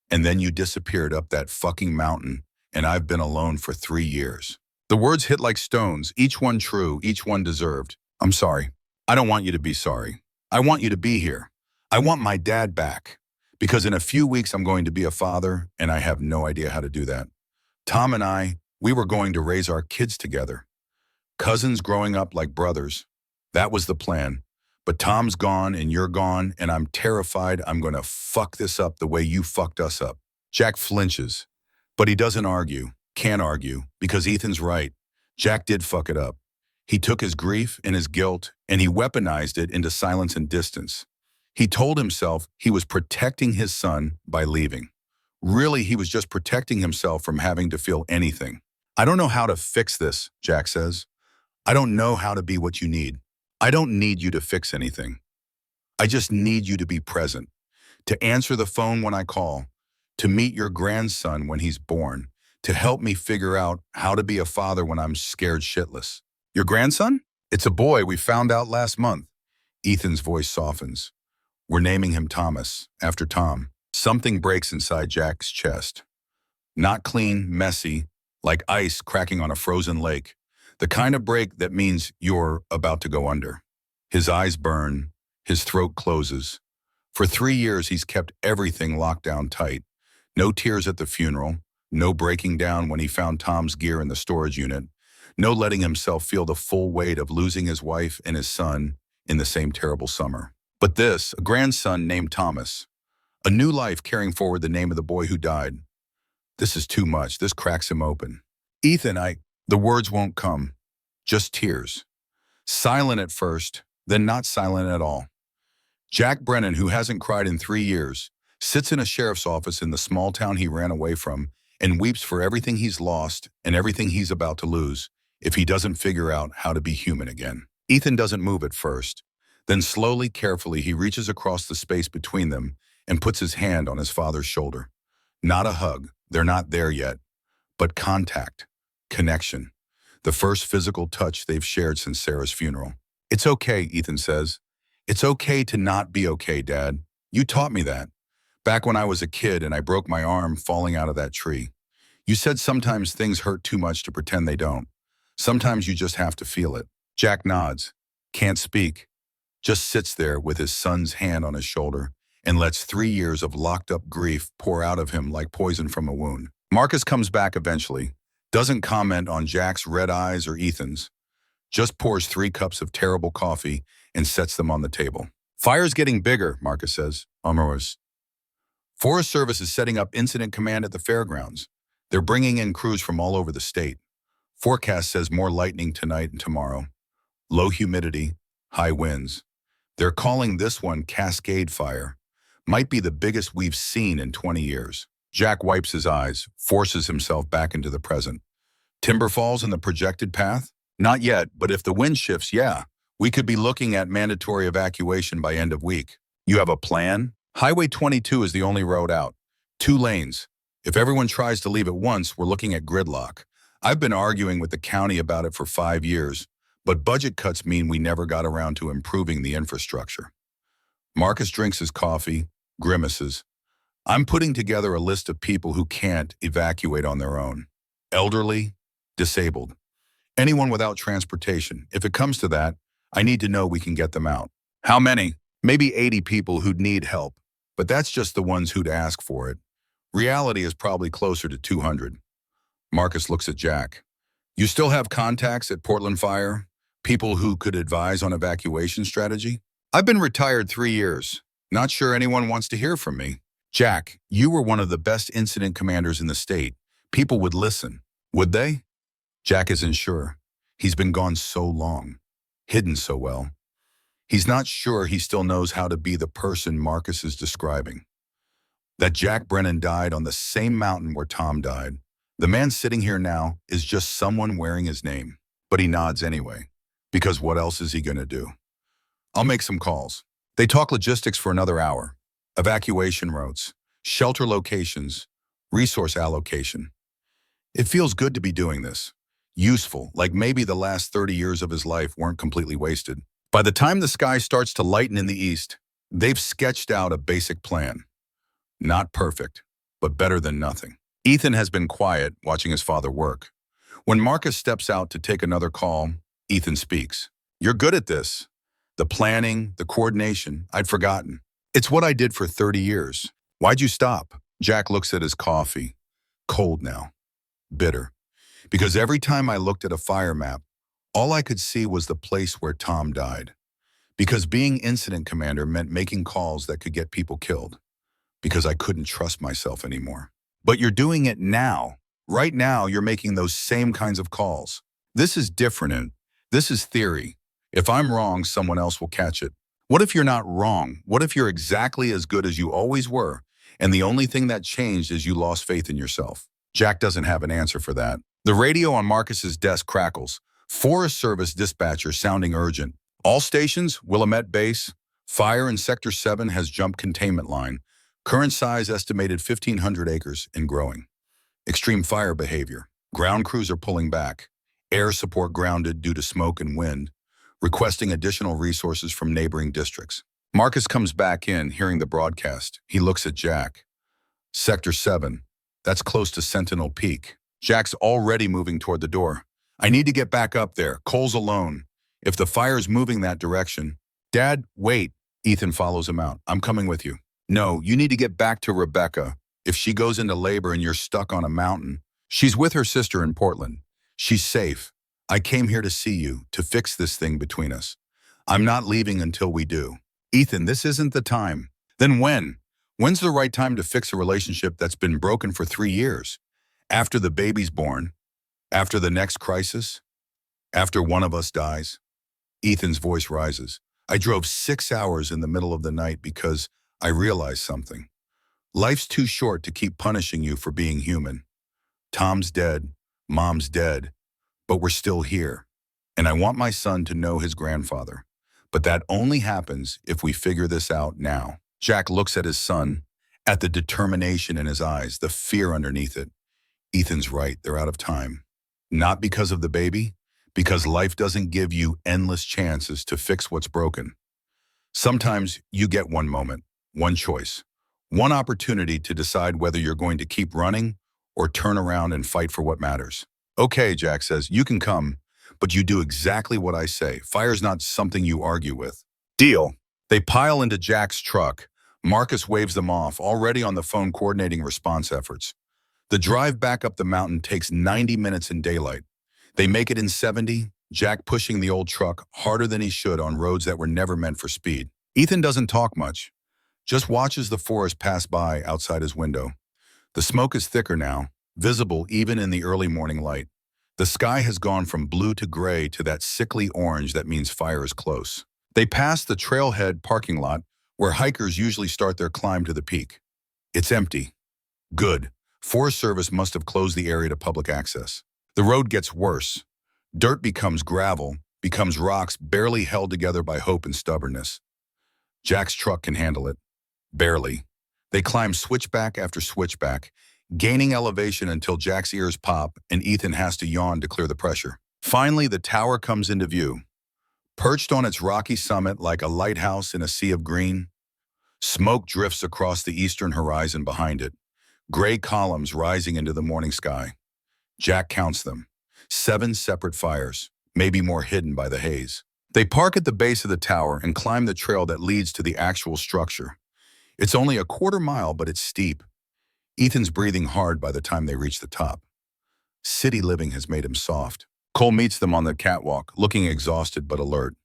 And then you disappeared up that fucking mountain, and I've been alone for 3 years. The words hit like stones, each one true, each one deserved. I'm sorry. I don't want you to be sorry. I want you to be here. I want my dad back. Because in a few weeks I'm going to be a father, and I have no idea how to do that. Tom and I, we were going to raise our kids together. Cousins growing up like brothers. That was the plan. But Tom's gone and you're gone, and I'm terrified I'm going to fuck this up the way you fucked us up. Jack flinches, but he doesn't argue, can't argue, because Ethan's right. Jack did fuck it up. He took his grief and his guilt, and he weaponized it into silence and distance. He told himself he was protecting his son by leaving. Really, he was just protecting himself from having to feel anything. I don't know how to fix this, Jack says. I don't know how to be what you need. I don't need you to fix anything. I just need you to be present, to answer the phone when I call, to meet your grandson when he's born, to help me figure out how to be a father when I'm scared shitless. Your grandson? It's a boy we found out last month. Ethan's voice softens. We're naming him Thomas, after Tom. Something breaks inside Jack's chest. Not clean, messy, like ice cracking on a frozen lake. The kind of break that means you're about to go under. His eyes burn, his throat closes. For 3 years, he's kept everything locked down tight. No tears at the funeral, no breaking down when he found Tom's gear in the storage unit, no letting himself feel the full weight of losing his wife and his son in the same terrible summer. But this, a grandson named Thomas, a new life carrying forward the name of the boy who died. This is too much. This cracks him open. Ethan, the words won't come, just tears. Silent at first, then not silent at all. Jack Brennan, who hasn't cried in 3 years, sits in a sheriff's office in the small town he ran away from and weeps for everything he's lost and everything he's about to lose if he doesn't figure out how to be human again. Ethan doesn't move at first. Then slowly, carefully, he reaches across the space between them and puts his hand on his father's shoulder. Not a hug, they're not there yet, but contact, connection, the first physical touch they've shared since Sarah's funeral. It's okay, Ethan says. It's okay to not be okay, Dad. You taught me that. Back when I was a kid and I broke my arm falling out of that tree. You said sometimes things hurt too much to pretend they don't. Sometimes you just have to feel it. Jack nods, can't speak, just sits there with his son's hand on his shoulder and lets 3 years of locked-up grief pour out of him like poison from a wound. Marcus comes back eventually, doesn't comment on Jack's red eyes or Ethan's, just pours 3 cups of terrible coffee and sets them on the table. Fire's getting bigger, Marcus says. Forest Service is setting up incident command at the fairgrounds. They're bringing in crews from all over the state. Forecast says more lightning tonight and tomorrow. Low humidity, high winds. They're calling this one Cascade Fire. Might be the biggest we've seen in 20 years. Jack wipes his eyes, forces himself back into the present. Timber falls in the projected path? Not yet, but if the wind shifts, yeah. We could be looking at mandatory evacuation by end of week. You have a plan? Highway 22 is the only road out. 2 lanes. If everyone tries to leave at once, we're looking at gridlock. I've been arguing with the county about it for 5 years, but budget cuts mean we never got around to improving the infrastructure. Marcus drinks his coffee, grimaces. I'm putting together a list of people who can't evacuate on their own. Elderly, disabled. Anyone without transportation. If it comes to that, I need to know we can get them out. How many? Maybe 80 people who'd need help, but that's just the ones who'd ask for it. Reality is probably closer to 200. Marcus looks at Jack. You still have contacts at Portland Fire? People who could advise on evacuation strategy? I've been retired 3 years. Not sure anyone wants to hear from me. Jack, you were one of the best incident commanders in the state. People would listen. Would they? Jack isn't sure. He's been gone so long, hidden so well. He's not sure he still knows how to be the person Marcus is describing. That Jack Brennan died on the same mountain where Tom died. The man sitting here now is just someone wearing his name, but he nods anyway, because what else is he going to do? I'll make some calls. They talk logistics for another hour. Evacuation routes, shelter locations, resource allocation. It feels good to be doing this. Useful, like maybe the last 30 years of his life weren't completely wasted. By the time the sky starts to lighten in the east, they've sketched out a basic plan. Not perfect, but better than nothing. Ethan has been quiet, watching his father work. When Marcus steps out to take another call, Ethan speaks. You're good at this. The planning, the coordination, I'd forgotten. It's what I did for 30 years. Why'd you stop? Jack looks at his coffee. Cold now. Bitter. Because every time I looked at a fire map, all I could see was the place where Tom died. Because being incident commander meant making calls that could get people killed. Because I couldn't trust myself anymore. But you're doing it now. Right now, you're making those same kinds of calls. This is different, and this is theory. If I'm wrong, someone else will catch it. What if you're not wrong? What if you're exactly as good as you always were, and the only thing that changed is you lost faith in yourself? Jack doesn't have an answer for that. The radio on Marcus's desk crackles. Forest Service dispatcher sounding urgent. All stations, Willamette Base. Fire in Sector 7 has jumped containment line. Current size estimated 1,500 acres and growing. Extreme fire behavior. Ground crews are pulling back. Air support grounded due to smoke and wind. Requesting additional resources from neighboring districts. Marcus comes back in, hearing the broadcast. He looks at Jack. Sector 7. That's close to Sentinel Peak. Jack's already moving toward the door. I need to get back up there. Cole's alone. If the fire's moving that direction... Dad, wait. Ethan follows him out. I'm coming with you. No, you need to get back to Rebecca. If she goes into labor and you're stuck on a mountain, she's with her sister in Portland. She's safe. I came here to see you, to fix this thing between us. I'm not leaving until we do. Ethan, this isn't the time. Then when? When's the right time to fix a relationship that's been broken for 3 years? After the baby's born? After the next crisis? After one of us dies? Ethan's voice rises. I drove 6 hours in the middle of the night because I realized something. Life's too short to keep punishing you for being human. Tom's dead, Mom's dead, but we're still here. And I want my son to know his grandfather. But that only happens if we figure this out now. Jack looks at his son, at the determination in his eyes, the fear underneath it. Ethan's right, they're out of time. Not because of the baby, because life doesn't give you endless chances to fix what's broken. Sometimes you get one moment, one choice, one opportunity to decide whether you're going to keep running or turn around and fight for what matters. Okay, Jack says, you can come, but you do exactly what I say. Fire's not something you argue with. Deal. They pile into Jack's truck. Marcus waves them off, already on the phone coordinating response efforts. The drive back up the mountain takes 90 minutes in daylight. They make it in 70, Jack pushing the old truck harder than he should on roads that were never meant for speed. Ethan doesn't talk much, just watches the forest pass by outside his window. The smoke is thicker now, visible even in the early morning light. The sky has gone from blue to gray to that sickly orange that means fire is close. They pass the trailhead parking lot where hikers usually start their climb to the peak. It's empty. Good. Forest Service must have closed the area to public access. The road gets worse. Dirt becomes gravel, becomes rocks barely held together by hope and stubbornness. Jack's truck can handle it. Barely. They climb switchback after switchback, gaining elevation until Jack's ears pop and Ethan has to yawn to clear the pressure. Finally, the tower comes into view. Perched on its rocky summit like a lighthouse in a sea of green, smoke drifts across the eastern horizon behind it, gray columns rising into the morning sky. Jack counts them. 7 separate fires, maybe more hidden by the haze. They park at the base of the tower and climb the trail that leads to the actual structure. It's only a quarter mile, but it's steep. Ethan's breathing hard by the time they reach the top. City living has made him soft. Cole meets them on the catwalk, looking exhausted but alert.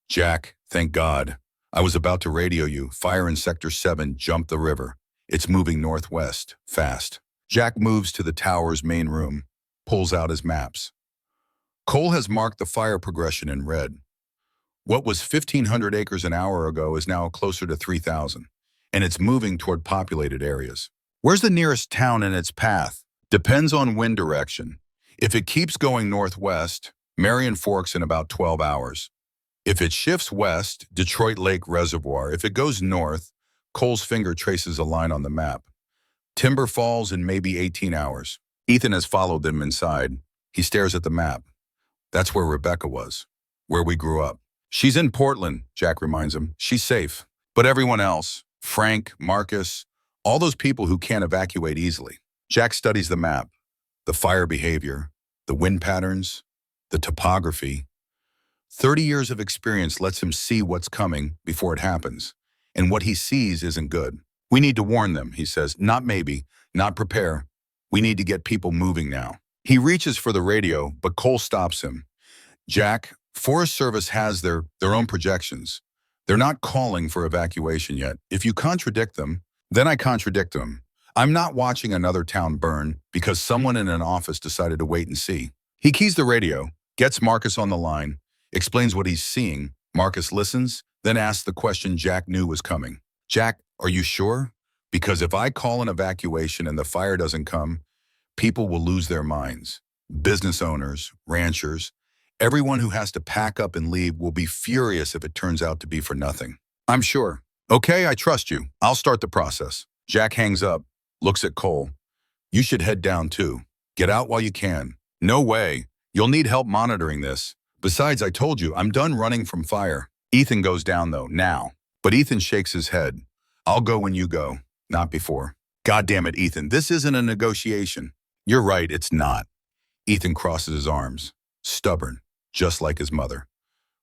Jack, thank God. I was about to radio you. Fire in Sector 7 jumped the river. It's moving northwest, fast. Jack moves to the tower's main room, pulls out his maps. Cole has marked the fire progression in red. What was 1,500 acres an hour ago is now closer to 3,000, and it's moving toward populated areas. Where's the nearest town in its path? Depends on wind direction. If it keeps going northwest, Marion Forks in about 12 hours. If it shifts west, Detroit Lake Reservoir. If it goes north, Cole's finger traces a line on the map. Timber Falls in maybe 18 hours. Ethan has followed them inside. He stares at the map. That's where Rebecca was, where we grew up. She's in Portland, Jack reminds him. She's safe. But everyone else, Frank, Marcus, all those people who can't evacuate easily. Jack studies the map, the fire behavior, the wind patterns, the topography. 30 years of experience lets him see what's coming before it happens. And what he sees isn't good. We need to warn them, he says. Not maybe, not prepare. We need to get people moving now. He reaches for the radio, but Cole stops him. Jack, Forest Service has their own projections. They're not calling for evacuation yet. If you contradict them, then I contradict them. I'm not watching another town burn because someone in an office decided to wait and see. He keys the radio, gets Marcus on the line, explains what he's seeing. Marcus listens, then asks the question Jack knew was coming. Jack, are you sure? Because if I call an evacuation and the fire doesn't come, people will lose their minds. Business owners, ranchers, everyone who has to pack up and leave will be furious if it turns out to be for nothing. I'm sure. Okay, I trust you. I'll start the process. Jack hangs up, looks at Cole. You should head down too. Get out while you can. No way. You'll need help monitoring this. Besides, I told you, I'm done running from fire. Ethan goes down though, now. But Ethan shakes his head. I'll go when you go, not before. God damn it, Ethan, this isn't a negotiation. You're right, it's not. Ethan crosses his arms, stubborn, just like his mother.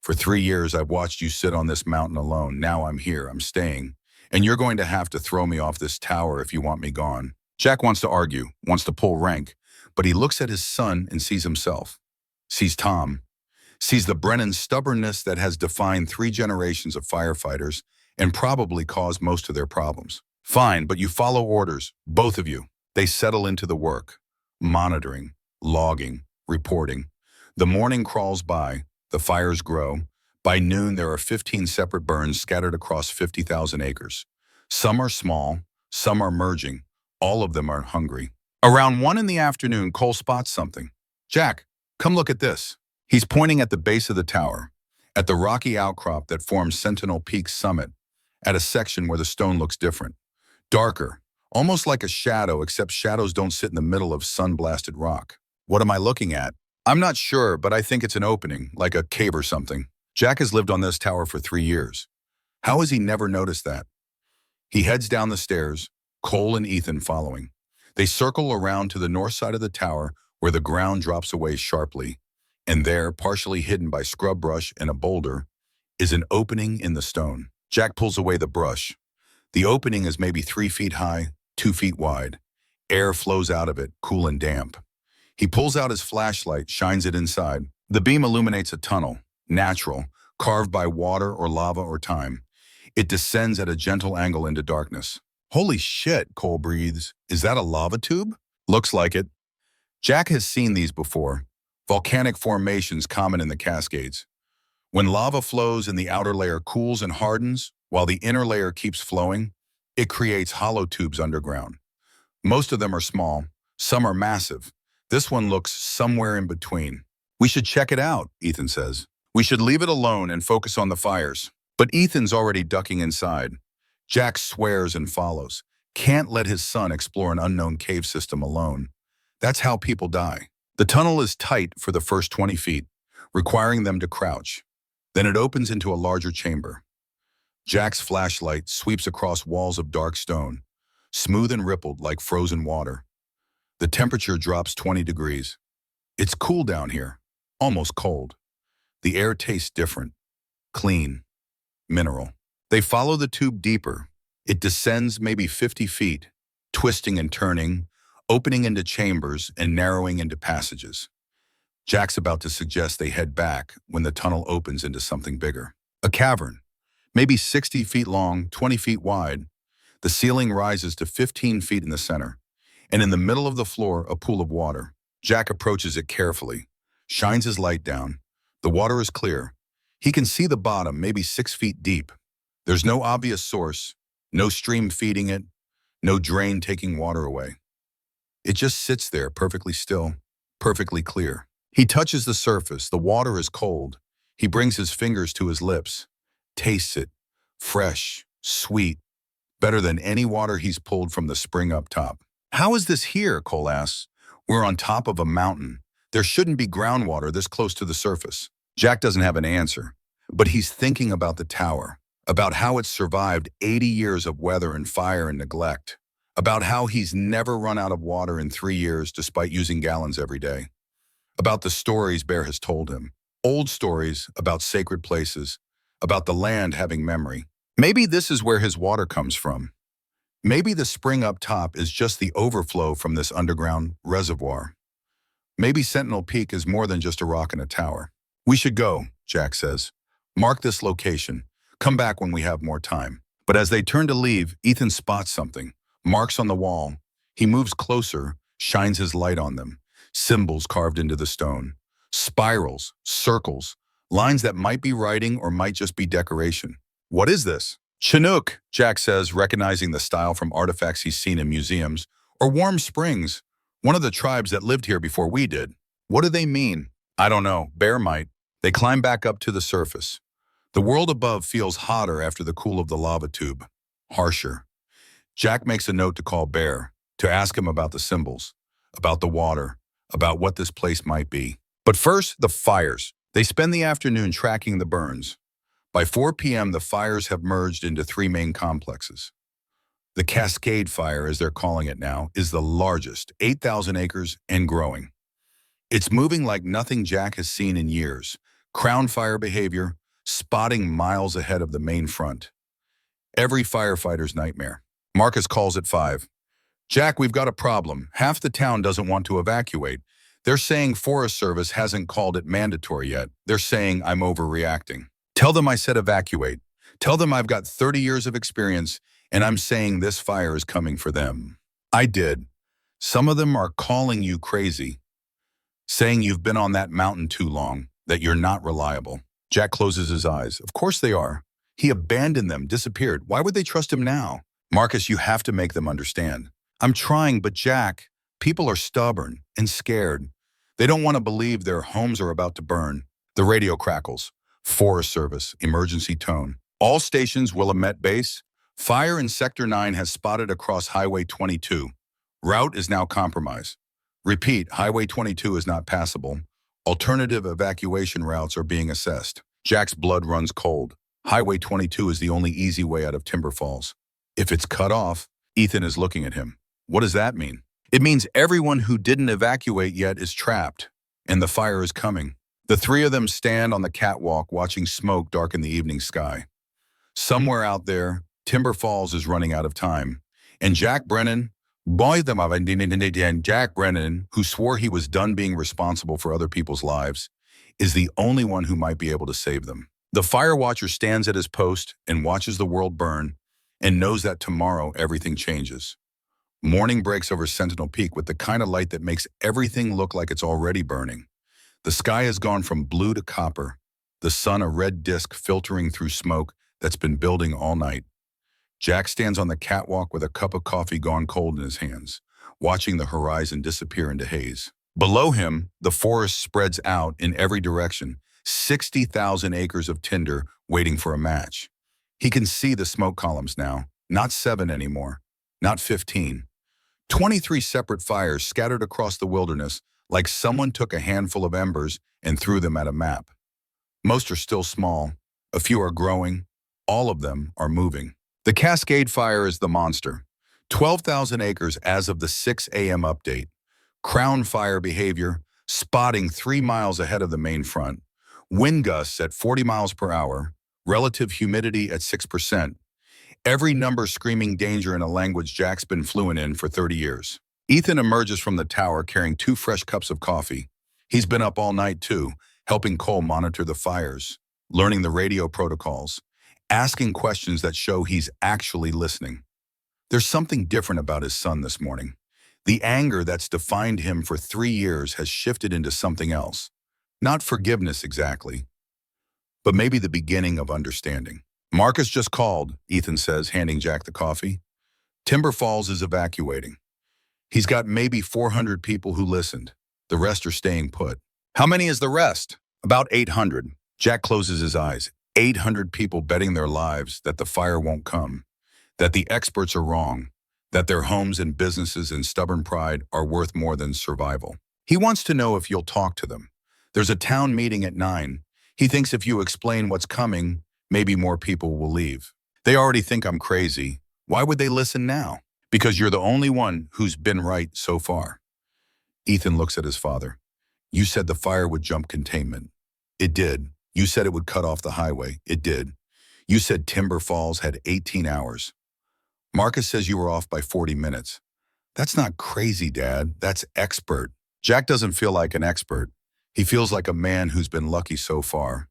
For 3 years, I've watched you sit on this mountain alone. Now I'm here, I'm staying. And you're going to have to throw me off this tower if you want me gone. Jack wants to argue, wants to pull rank, but he looks at his son and sees himself. Sees Tom. Sees the Brennan stubbornness that has defined 3 generations of firefighters and probably caused most of their problems. Fine, but you follow orders, both of you. They settle into the work. Monitoring, logging, reporting. The morning crawls by, the fires grow. By noon, there are 15 separate burns scattered across 50,000 acres. Some are small, some are merging. All of them are hungry. Around 1 in the afternoon, Cole spots something. Jack, come look at this. He's pointing at the base of the tower, at the rocky outcrop that forms Sentinel Peak's summit, at a section where the stone looks different. Darker, almost like a shadow, except shadows don't sit in the middle of sun-blasted rock. What am I looking at? I'm not sure, but I think it's an opening, like a cave or something. Jack has lived on this tower for 3 years. How has he never noticed that? He heads down the stairs, Cole and Ethan following. They circle around to the north side of the tower where the ground drops away sharply, and there, partially hidden by scrub brush and a boulder, is an opening in the stone. Jack pulls away the brush. The opening is maybe 3 feet high, 2 feet wide. Air flows out of it, cool and damp. He pulls out his flashlight, shines it inside. The beam illuminates a tunnel, natural, carved by water or lava or time. It descends at a gentle angle into darkness. Holy shit, Cole breathes. Is that a lava tube? Looks like it. Jack has seen these before. Volcanic formations common in the Cascades. When lava flows and the outer layer cools and hardens, while the inner layer keeps flowing, it creates hollow tubes underground. Most of them are small, some are massive. This one looks somewhere in between. We should check it out, Ethan says. We should leave it alone and focus on the fires. But Ethan's already ducking inside. Jack swears and follows. Can't let his son explore an unknown cave system alone. That's how people die. The tunnel is tight for the first 20 feet, requiring them to crouch. Then it opens into a larger chamber. Jack's flashlight sweeps across walls of dark stone, smooth and rippled like frozen water. The temperature drops 20 degrees. It's cool down here, almost cold. The air tastes different, clean, mineral. They follow the tube deeper. It descends maybe 50 feet, twisting and turning, opening into chambers and narrowing into passages. Jack's about to suggest they head back when the tunnel opens into something bigger. A cavern, maybe 60 feet long, 20 feet wide. The ceiling rises to 15 feet in the center, and in the middle of the floor, a pool of water. Jack approaches it carefully, shines his light down. The water is clear. He can see the bottom, maybe 6 feet deep. There's no obvious source, no stream feeding it, no drain taking water away. It just sits there perfectly still, perfectly clear. He touches the surface. The water is cold. He brings his fingers to his lips, tastes it, fresh, sweet, better than any water he's pulled from the spring up top. How is this here? Cole asks. We're on top of a mountain. There shouldn't be groundwater this close to the surface. Jack doesn't have an answer, but he's thinking about the tower, about how it's survived 80 years of weather and fire and neglect, about how he's never run out of water in 3 years despite using gallons every day, about the stories Bear has told him, old stories about sacred places, about the land having memory. Maybe this is where his water comes from. Maybe the spring up top is just the overflow from this underground reservoir. Maybe Sentinel Peak is more than just a rock and a tower. We should go, Jack says. Mark this location. Come back when we have more time. But as they turn to leave, Ethan spots something. Marks on the wall. He moves closer, shines his light on them. Symbols carved into the stone. Spirals, circles, lines that might be writing or might just be decoration. What is this? Chinook, Jack says, recognizing the style from artifacts he's seen in museums. Or Warm Springs, one of the tribes that lived here before we did. What do they mean? I don't know. Bear might. They climb back up to the surface. The world above feels hotter after the cool of the lava tube. Harsher. Jack makes a note to call Bear, to ask him about the symbols, about the water, about what this place might be. But first, the fires. They spend the afternoon tracking the burns. By 4 p.m., the fires have merged into 3 main complexes. The Cascade Fire, as they're calling it now, is the largest, 8,000 acres and growing. It's moving like nothing Jack has seen in years. Crown fire behavior, spotting miles ahead of the main front. Every firefighter's nightmare. Marcus calls at 5. Jack, we've got a problem. Half the town doesn't want to evacuate. They're saying Forest Service hasn't called it mandatory yet. They're saying I'm overreacting. Tell them I said evacuate. Tell them I've got 30 years of experience and I'm saying this fire is coming for them. I did. Some of them are calling you crazy, saying you've been on that mountain too long, that you're not reliable. Jack closes his eyes. Of course they are. He abandoned them, disappeared. Why would they trust him now? Marcus, you have to make them understand. I'm trying, but Jack, people are stubborn and scared. They don't want to believe their homes are about to burn. The radio crackles. Forest Service, emergency tone. All stations, Willamette Base. Fire in Sector 9 has spotted across Highway 22. Route is now compromised. Repeat, Highway 22 is not passable. Alternative evacuation routes are being assessed. Jack's blood runs cold. Highway 22 is the only easy way out of Timber Falls. If it's cut off, Ethan is looking at him. What does that mean? It means everyone who didn't evacuate yet is trapped, and the fire is coming. The 3 of them stand on the catwalk watching smoke darken the evening sky. Somewhere out there, Timber Falls is running out of time, and Jack Brennan, Jack Brennan, who swore he was done being responsible for other people's lives, is the only one who might be able to save them. The fire watcher stands at his post and watches the world burn and knows that tomorrow everything changes. Morning breaks over Sentinel Peak with the kind of light that makes everything look like it's already burning. The sky has gone from blue to copper, the sun a red disk filtering through smoke that's been building all night. Jack stands on the catwalk with a cup of coffee gone cold in his hands, watching the horizon disappear into haze. Below him, the forest spreads out in every direction, 60,000 acres of tinder waiting for a match. He can see the smoke columns now, not 7 anymore, not 15. 23 separate fires scattered across the wilderness like someone took a handful of embers and threw them at a map. Most are still small, a few are growing, all of them are moving. The Cascade Fire is the monster. 12,000 acres as of the 6 a.m. update. Crown fire behavior, spotting 3 miles ahead of the main front. Wind gusts at 40 miles per hour. Relative humidity at 6%. Every number screaming danger in a language Jack's been fluent in for 30 years. Ethan emerges from the tower carrying 2 fresh cups of coffee. He's been up all night too, helping Cole monitor the fires, learning the radio protocols, asking questions that show he's actually listening. There's something different about his son this morning. The anger that's defined him for 3 years has shifted into something else. Not forgiveness exactly, but maybe the beginning of understanding. Marcus just called, Ethan says, handing Jack the coffee. Timber Falls is evacuating. He's got maybe 400 people who listened. The rest are staying put. How many is the rest? About 800. Jack closes his eyes. 800 people betting their lives that the fire won't come, that the experts are wrong, that their homes and businesses and stubborn pride are worth more than survival. He wants to know if you'll talk to them. There's a town meeting at 9. He thinks if you explain what's coming, maybe more people will leave. They already think I'm crazy. Why would they listen now? Because you're the only one who's been right so far. Ethan looks at his father. You said the fire would jump containment. It did. You said it would cut off the highway. It did. You said Timber Falls had 18 hours. Marcus says you were off by 40 minutes. That's not crazy, Dad. That's expert. Jack doesn't feel like an expert. He feels like a man who's been lucky so far.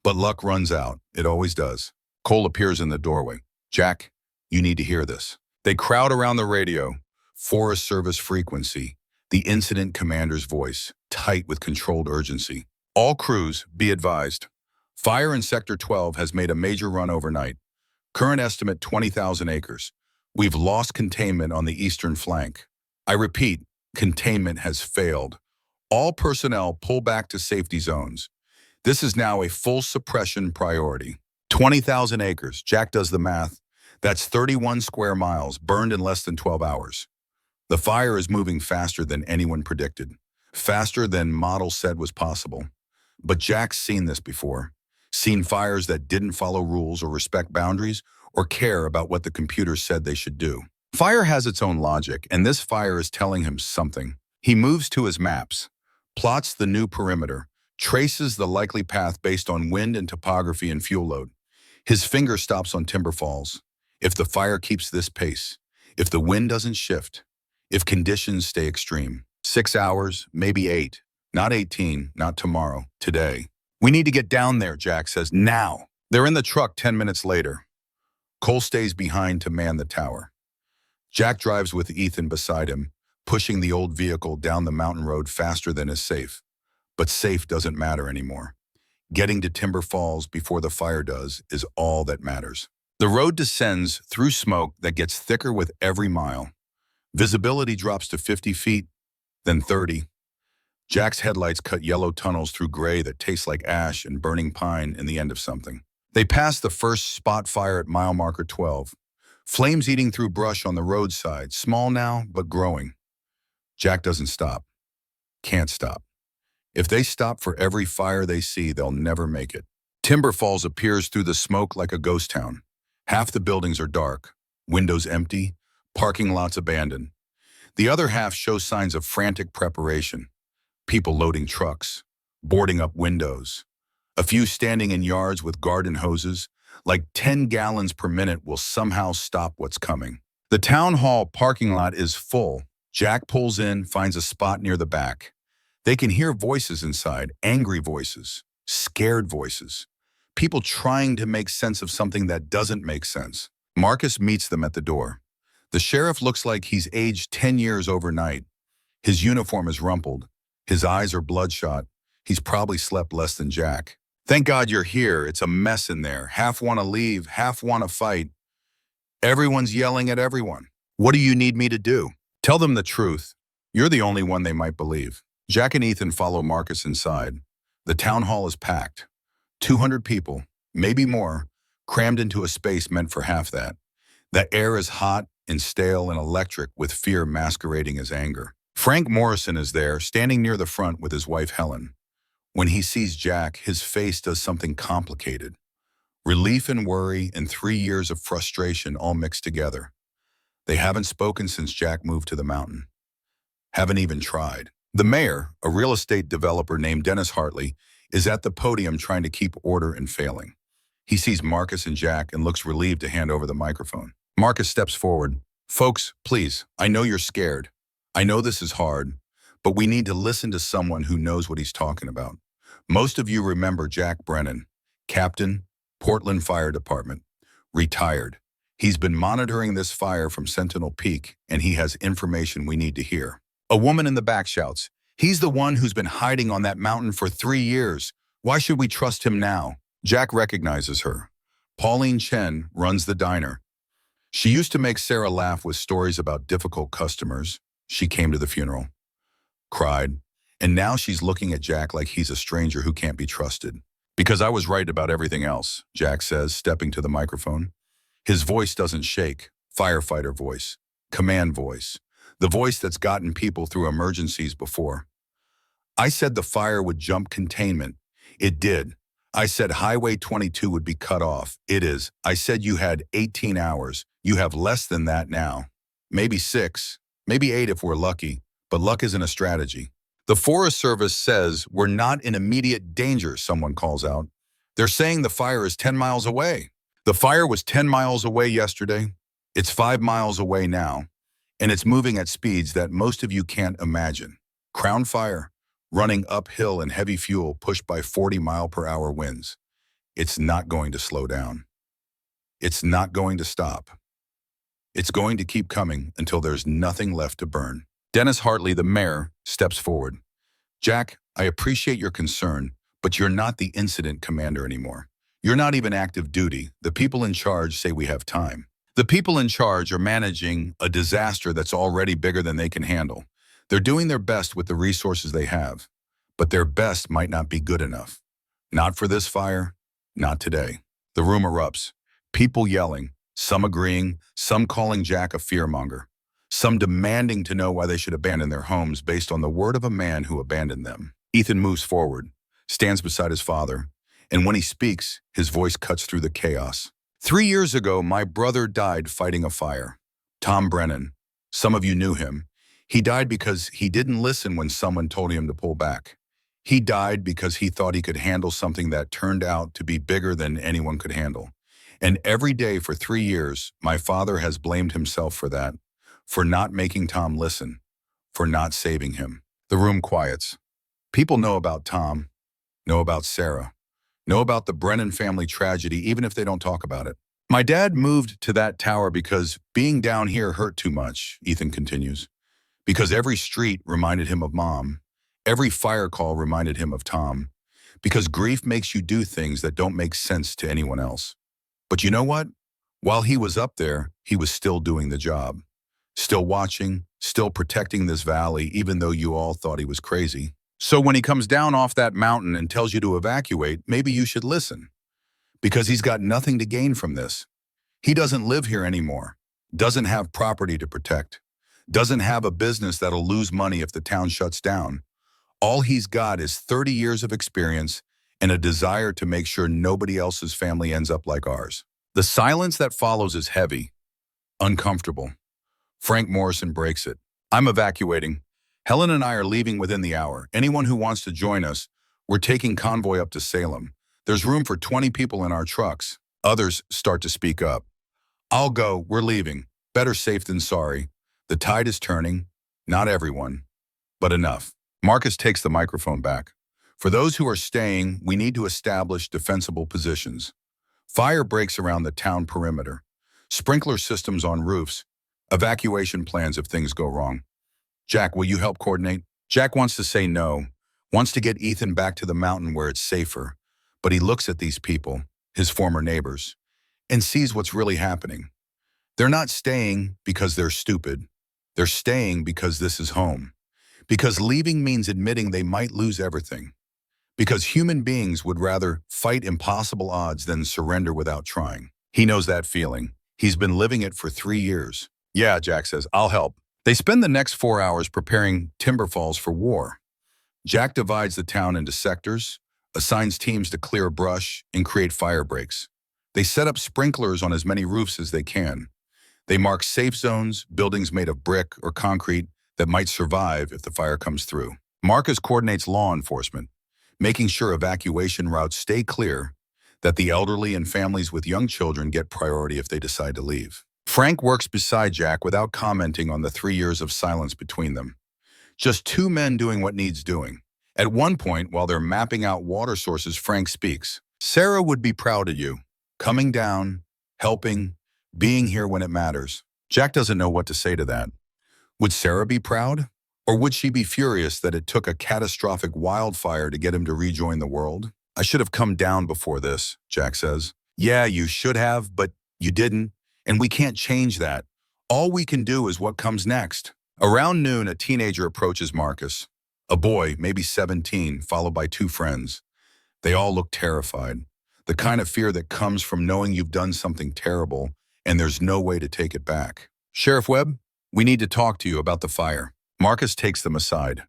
But luck runs out. It always does. Cole appears in the doorway. Jack, you need to hear this. They crowd around the radio. Forest Service frequency. The incident commander's voice, tight with controlled urgency. All crews, be advised. Fire in Sector 12 has made a major run overnight. Current estimate 20,000 acres. We've lost containment on the eastern flank. I repeat, containment has failed. All personnel pull back to safety zones. This is now a full suppression priority. 20,000 acres, Jack does the math. That's 31 square miles burned in less than 12 hours. The fire is moving faster than anyone predicted, faster than models said was possible. But Jack's seen this before, seen fires that didn't follow rules or respect boundaries or care about what the computer said they should do. Fire has its own logic, and this fire is telling him something. He moves to his maps, plots the new perimeter, traces the likely path based on wind and topography and fuel load. His finger stops on Timber Falls. If the fire keeps this pace, if the wind doesn't shift, if conditions stay extreme, 6 hours, maybe 8, not 18, not tomorrow, today. We need to get down there, Jack says, now. They're in the truck 10 minutes later. Cole stays behind to man the tower. Jack drives with Ethan beside him, pushing the old vehicle down the mountain road faster than is safe. But safe doesn't matter anymore. Getting to Timber Falls before the fire does is all that matters. The road descends through smoke that gets thicker with every mile. Visibility drops to 50 feet, then 30. Jack's headlights cut yellow tunnels through gray that taste like ash and burning pine in the end of something. They pass the first spot fire at mile marker 12. Flames eating through brush on the roadside, small now, but growing. Jack doesn't stop. Can't stop. If they stop for every fire they see, they'll never make it. Timber Falls appears through the smoke like a ghost town. Half the buildings are dark, windows empty, parking lots abandoned. The other half shows signs of frantic preparation. People loading trucks, boarding up windows. A few standing in yards with garden hoses, like 10 gallons per minute will somehow stop what's coming. The town hall parking lot is full. Jack pulls in, finds a spot near the back. They can hear voices inside, angry voices, scared voices. People trying to make sense of something that doesn't make sense. Marcus meets them at the door. The sheriff looks like he's aged 10 years overnight. His uniform is rumpled. His eyes are bloodshot. He's probably slept less than Jack. Thank God you're here. It's a mess in there. Half want to leave, half want to fight. Everyone's yelling at everyone. What do you need me to do? Tell them the truth. You're the only one they might believe. Jack and Ethan follow Marcus inside. The town hall is packed. 200 people, maybe more, crammed into a space meant for half that. The air is hot and stale and electric, with fear masquerading as anger. Frank Morrison is there, standing near the front with his wife Helen. When he sees Jack, his face does something complicated. Relief and worry and 3 years of frustration all mixed together. They haven't spoken since Jack moved to the mountain. Haven't even tried. The mayor, a real estate developer named Dennis Hartley, is at the podium trying to keep order and failing. He sees Marcus and Jack and looks relieved to hand over the microphone. Marcus steps forward. Folks, please, I know you're scared. I know this is hard, but we need to listen to someone who knows what he's talking about. Most of you remember Jack Brennan, Captain, Portland Fire Department, retired. He's been monitoring this fire from Sentinel Peak, and he has information we need to hear. A woman in the back shouts, "He's the one who's been hiding on that mountain for 3 years. Why should we trust him now?" Jack recognizes her. Pauline Chen runs the diner. She used to make Sarah laugh with stories about difficult customers, She came to the funeral, cried, and now she's looking at Jack like he's a stranger who can't be trusted. Because I was right about everything else, Jack says, stepping to the microphone. His voice doesn't shake, firefighter voice, command voice, the voice that's gotten people through emergencies before. I said the fire would jump containment. It did. I said Highway 22 would be cut off. It is. I said you had 18 hours. You have less than that now. Maybe 6, maybe 8 if we're lucky, but luck isn't a strategy. The Forest Service says we're not in immediate danger, someone calls out. They're saying the fire is 10 miles away. The fire was 10 miles away yesterday. It's 5 miles away now, and it's moving at speeds that most of you can't imagine. Crown fire, running uphill in heavy fuel pushed by 40-mile-per-hour winds. It's not going to slow down. It's not going to stop. It's going to keep coming until there's nothing left to burn. Dennis Hartley, the mayor, steps forward. Jack, I appreciate your concern, but you're not the incident commander anymore. You're not even active duty. The people in charge say we have time. The people in charge are managing a disaster that's already bigger than they can handle. They're doing their best with the resources they have, but their best might not be good enough. Not for this fire, not today. The room erupts. People yelling, some agreeing, some calling Jack a fearmonger, some demanding to know why they should abandon their homes based on the word of a man who abandoned them. Ethan moves forward, stands beside his father, and when he speaks, his voice cuts through the chaos. 3 years ago, my brother died fighting a fire. Tom Brennan. Some of you knew him. He died because he didn't listen when someone told him to pull back. He died because he thought he could handle something that turned out to be bigger than anyone could handle. And every day for 3 years, my father has blamed himself for that, for not making Tom listen, for not saving him. The room quiets. People know about Tom, know about Sarah, know about the Brennan family tragedy, even if they don't talk about it. My dad moved to that tower because being down here hurt too much, Ethan continues. Because every street reminded him of Mom. Every fire call reminded him of Tom. Because grief makes you do things that don't make sense to anyone else. But you know what? While he was up there, he was still doing the job. Still watching, still protecting this valley, even though you all thought he was crazy. So when he comes down off that mountain and tells you to evacuate, maybe you should listen. Because he's got nothing to gain from this. He doesn't live here anymore. Doesn't have property to protect. Doesn't have a business that'll lose money if the town shuts down. All he's got is 30 years of experience and a desire to make sure nobody else's family ends up like ours. The silence that follows is heavy, uncomfortable. Frank Morrison breaks it. I'm evacuating. Helen and I are leaving within the hour. Anyone who wants to join us, we're taking convoy up to Salem. There's room for 20 people in our trucks. Others start to speak up. I'll go. We're leaving. Better safe than sorry. The tide is turning. Not everyone, but enough. Marcus takes the microphone back. For those who are staying, we need to establish defensible positions. Fire breaks around the town perimeter. Sprinkler systems on roofs. Evacuation plans if things go wrong. Jack, will you help coordinate? Jack wants to say no, wants to get Ethan back to the mountain where it's safer. But he looks at these people, his former neighbors, and sees what's really happening. They're not staying because they're stupid. They're staying because this is home. Because leaving means admitting they might lose everything. Because human beings would rather fight impossible odds than surrender without trying. He knows that feeling. He's been living it for 3 years. Yeah, Jack says, I'll help. They spend the next 4 hours preparing timber falls for war. Jack divides the town into sectors, assigns teams to clear brush, and create fire breaks. They set up sprinklers on as many roofs as they can. They mark safe zones, buildings made of brick or concrete that might survive if the fire comes through. Marcus coordinates law enforcement, making sure evacuation routes stay clear, that the elderly and families with young children get priority if they decide to leave. Frank works beside Jack without commenting on the 3 years of silence between them. Just 2 men doing what needs doing. At one point, while they're mapping out water sources, Frank speaks. Sarah would be proud of you. Coming down, helping, being here when it matters. Jack doesn't know what to say to that. Would Sarah be proud? Or would she be furious that it took a catastrophic wildfire to get him to rejoin the world? I should have come down before this, Jack says. Yeah, you should have, but you didn't. And we can't change that. All we can do is what comes next. Around noon, a teenager approaches Marcus. A boy, maybe 17, followed by two friends. They all look terrified. The kind of fear that comes from knowing you've done something terrible and there's no way to take it back. Sheriff Webb, we need to talk to you about the fire. Marcus takes them aside.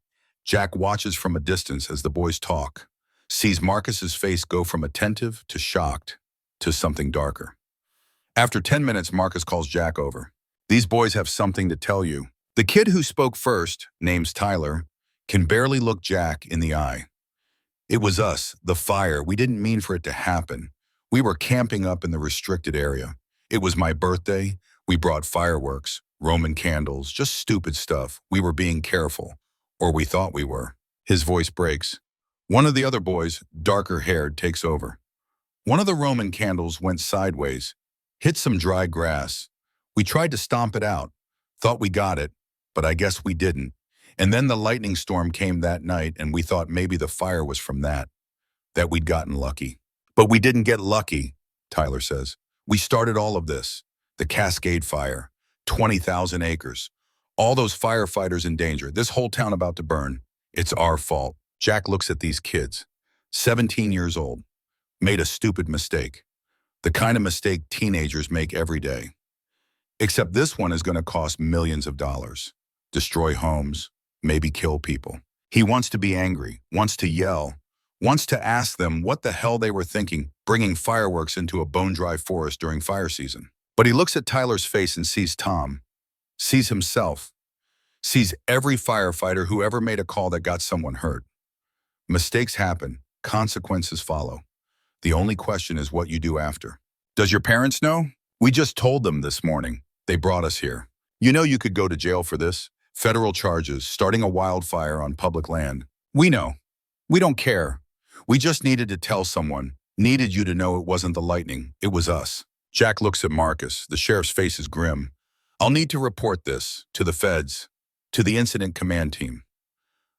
Jack watches from a distance as the boys talk, sees Marcus's face go from attentive to shocked to something darker. After 10 minutes, Marcus calls Jack over. These boys have something to tell you. The kid who spoke first, name's Tyler, can barely look Jack in the eye. It was us, the fire. We didn't mean for it to happen. We were camping up in the restricted area. It was my birthday. We brought fireworks, Roman candles, just stupid stuff. We were being careful, or we thought we were. His voice breaks. One of the other boys, darker haired, takes over. One of the Roman candles went sideways, hit some dry grass. We tried to stomp it out, thought we got it, but I guess we didn't. And then the lightning storm came that night, and we thought maybe the fire was from that we'd gotten lucky. But we didn't get lucky, Tyler says. We started all of this. The Cascade Fire, 20,000 acres. All those firefighters in danger, this whole town about to burn. It's our fault. Jack looks at these kids, 17 years old, made a stupid mistake. The kind of mistake teenagers make every day. Except this one is going to cost millions of dollars. Destroy homes, maybe kill people. He wants to be angry, wants to yell, wants to ask them what the hell they were thinking, bringing fireworks into a bone-dry forest during fire season. But he looks at Tyler's face and sees Tom, sees himself, sees every firefighter who ever made a call that got someone hurt. Mistakes happen, consequences follow. The only question is what you do after. Does your parents know? We just told them this morning. They brought us here. You know you could go to jail for this. Federal charges, starting a wildfire on public land. We know. We don't care. We just needed to tell someone, needed you to know it wasn't the lightning, it was us. Jack looks at Marcus. The sheriff's face is grim. I'll need to report this to the feds, to the incident command team.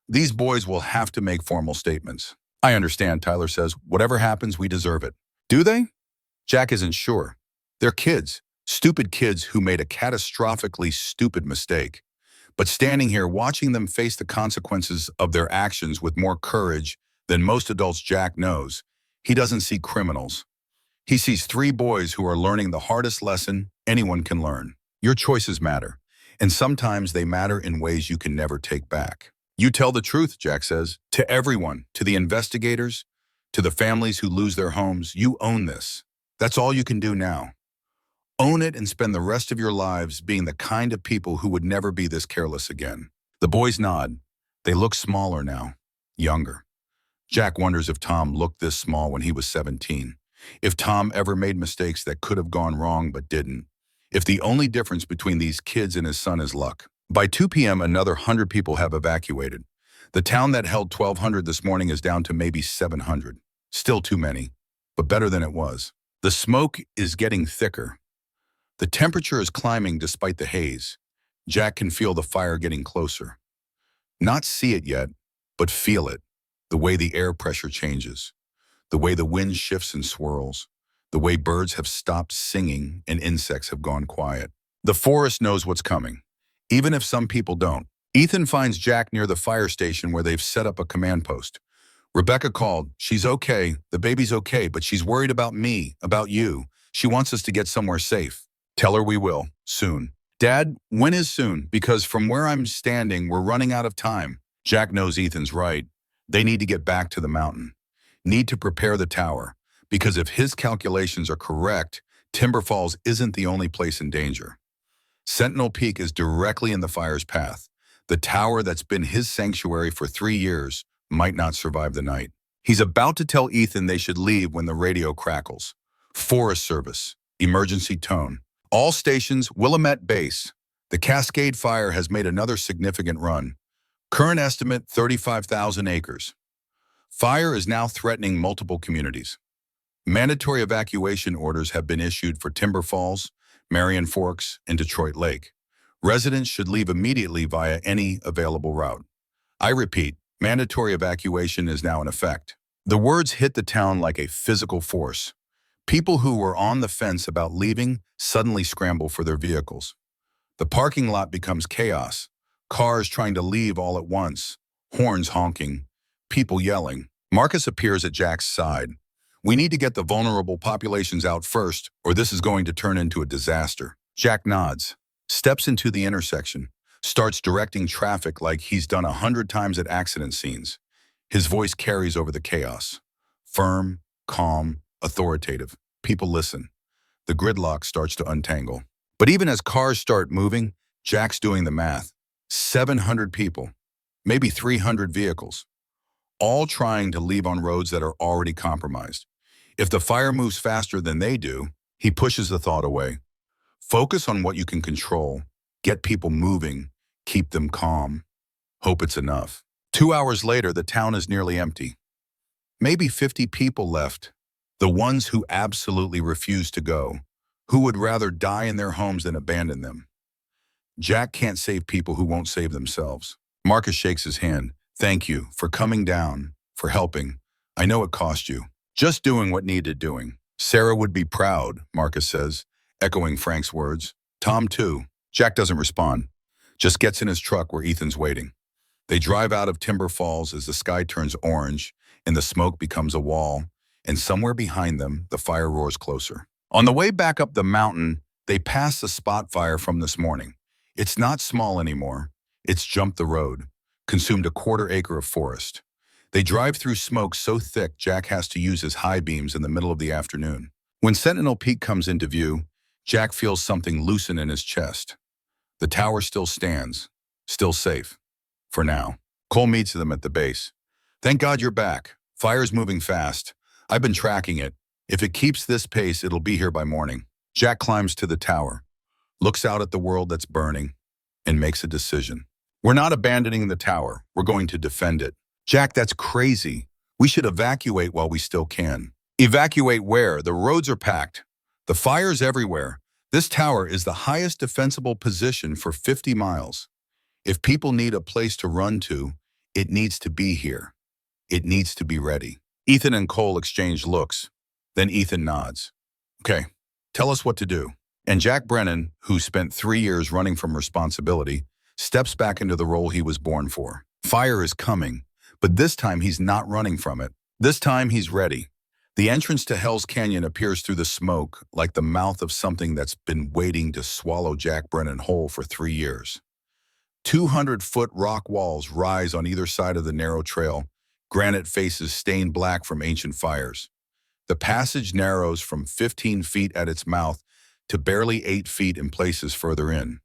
These boys will have to make formal statements. I understand, Tyler says. Whatever happens, we deserve it. Do they? Jack isn't sure. They're kids, stupid kids who made a catastrophically stupid mistake. But standing here watching them face the consequences of their actions with more courage than most adults Jack knows, he doesn't see criminals. He sees three boys who are learning the hardest lesson anyone can learn. Your choices matter, and sometimes they matter in ways you can never take back. You tell the truth, Jack says, to everyone, to the investigators, to the families who lose their homes. You own this. That's all you can do now. Own it and spend the rest of your lives being the kind of people who would never be this careless again. The boys nod. They look smaller now, younger. Jack wonders if Tom looked this small when he was 17. If Tom ever made mistakes that could have gone wrong but didn't. If the only difference between these kids and his son is luck. By 2 p.m., another 100 people have evacuated. The town that held 1,200 this morning is down to maybe 700. Still too many, but better than it was. The smoke is getting thicker. The temperature is climbing despite the haze. Jack can feel the fire getting closer. Not see it yet, but feel it. The way the air pressure changes. The way the wind shifts and swirls. The way birds have stopped singing and insects have gone quiet. The forest knows what's coming, even if some people don't. Ethan finds Jack near the fire station where they've set up a command post. Rebecca called. She's okay. The baby's okay, but she's worried about me, about you. She wants us to get somewhere safe. Tell her we will, soon. Dad, when is soon? Because from where I'm standing, we're running out of time. Jack knows Ethan's right. They need to get back to the mountain. Need to prepare the tower. Because if his calculations are correct, Timber Falls isn't the only place in danger. Sentinel Peak is directly in the fire's path. The tower that's been his sanctuary for 3 years might not survive the night. He's about to tell Ethan they should leave when the radio crackles. Forest Service, emergency tone. All stations, Willamette Base. The Cascade Fire has made another significant run. Current estimate, 35,000 acres. Fire is now threatening multiple communities. Mandatory evacuation orders have been issued for Timber Falls, Marion Forks, and Detroit Lake. Residents should leave immediately via any available route. I repeat, mandatory evacuation is now in effect. The words hit the town like a physical force. People who were on the fence about leaving suddenly scramble for their vehicles. The parking lot becomes chaos. Cars trying to leave all at once, horns honking, people yelling. Marcus appears at Jack's side. We need to get the vulnerable populations out first, or this is going to turn into a disaster. Jack nods, steps into the intersection, starts directing traffic like he's done 100 times at accident scenes. His voice carries over the chaos. Firm, calm, authoritative. People listen. The gridlock starts to untangle. But even as cars start moving, Jack's doing the math. 700 people, maybe 300 vehicles, all trying to leave on roads that are already compromised. If the fire moves faster than they do, he pushes the thought away. Focus on what you can control. Get people moving. Keep them calm. Hope it's enough. 2 hours later, the town is nearly empty. Maybe 50 people left. The ones who absolutely refuse to go, who would rather die in their homes than abandon them. Jack can't save people who won't save themselves. Marcus shakes his hand. Thank you for coming down, for helping. I know it cost you. Just doing what needed doing. Sarah would be proud, Marcus says, echoing Frank's words. Tom too. Jack doesn't respond, just gets in his truck where Ethan's waiting. They drive out of Timber Falls as the sky turns orange and the smoke becomes a wall, and somewhere behind them, the fire roars closer. On the way back up the mountain, they pass the spot fire from this morning. It's not small anymore. It's jumped the road, consumed a 1/4 acre of forest. They drive through smoke so thick Jack has to use his high beams in the middle of the afternoon. When Sentinel Peak comes into view, Jack feels something loosen in his chest. The tower still stands, still safe. For now. Cole meets them at the base. Thank God you're back. Fire's moving fast. I've been tracking it. If it keeps this pace, it'll be here by morning. Jack climbs to the tower, looks out at the world that's burning, and makes a decision. We're not abandoning the tower. We're going to defend it. Jack, that's crazy. We should evacuate while we still can. Evacuate where? The roads are packed. The fire's everywhere. This tower is the highest defensible position for 50 miles. If people need a place to run to, it needs to be here. It needs to be ready. Ethan and Cole exchange looks. Then Ethan nods. Okay, tell us what to do. And Jack Brennan, who spent 3 years running from responsibility, steps back into the role he was born for. Fire is coming, but this time he's not running from it. This time he's ready. The entrance to Hell's Canyon appears through the smoke like the mouth of something that's been waiting to swallow Jack Brennan whole for 3 years. 200-foot rock walls rise on either side of the narrow trail, granite faces stained black from ancient fires. The passage narrows from 15 feet at its mouth to barely 8 feet in places further in.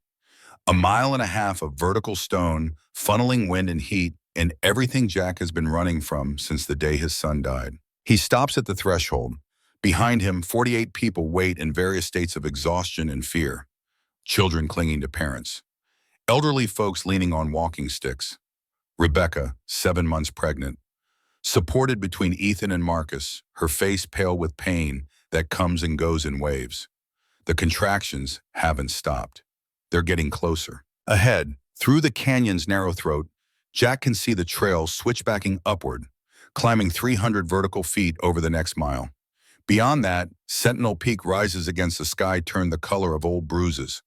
1.5 miles of vertical stone, funneling wind and heat, and everything Jack has been running from since the day his son died. He stops at the threshold. Behind him, 48 people wait in various states of exhaustion and fear. Children clinging to parents. Elderly folks leaning on walking sticks. Rebecca, 7 months pregnant. Supported between Ethan and Marcus, her face pale with pain that comes and goes in waves. The contractions haven't stopped. They're getting closer. Ahead, through the canyon's narrow throat, Jack can see the trail switchbacking upward, climbing 300 vertical feet over the next mile. Beyond that, Sentinel Peak rises against the sky turned the color of old bruises.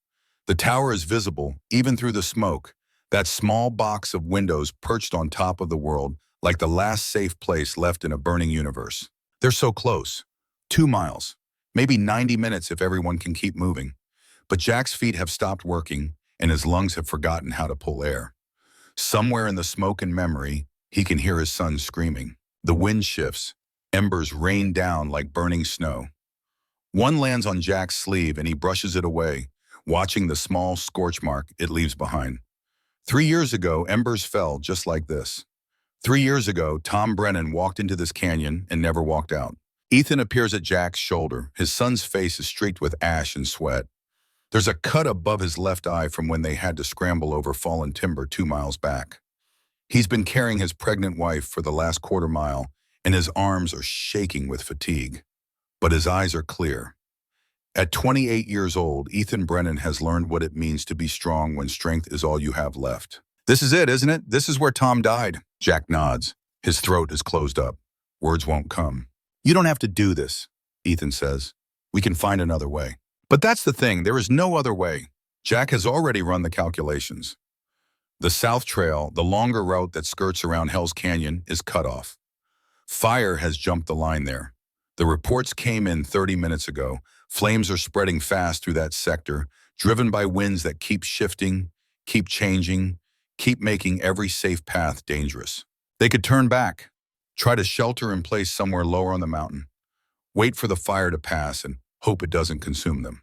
The tower is visible, even through the smoke, that small box of windows perched on top of the world, like the last safe place left in a burning universe. They're so close. 2 miles, maybe 90 minutes if everyone can keep moving. But Jack's feet have stopped working, and his lungs have forgotten how to pull air. Somewhere in the smoke and memory, he can hear his son screaming. The wind shifts. Embers rain down like burning snow. One lands on Jack's sleeve, and he brushes it away, watching the small scorch mark it leaves behind. 3 years ago, embers fell just like this. 3 years ago, Tom Brennan walked into this canyon and never walked out. Ethan appears at Jack's shoulder. His son's face is streaked with ash and sweat. There's a cut above his left eye from when they had to scramble over fallen timber 2 miles back. He's been carrying his pregnant wife for the last 1/4 mile, and his arms are shaking with fatigue. But his eyes are clear. At 28 years old, Ethan Brennan has learned what it means to be strong when strength is all you have left. This is it, isn't it? This is where Tom died. Jack nods. His throat is closed up. Words won't come. You don't have to do this, Ethan says. We can find another way. But that's the thing. There is no other way. Jack has already run the calculations. The South Trail, the longer route that skirts around Hell's Canyon, is cut off. Fire has jumped the line there. The reports came in 30 minutes ago. Flames are spreading fast through that sector, driven by winds that keep shifting, keep changing, keep making every safe path dangerous. They could turn back, try to shelter in place somewhere lower on the mountain, wait for the fire to pass and hope it doesn't consume them.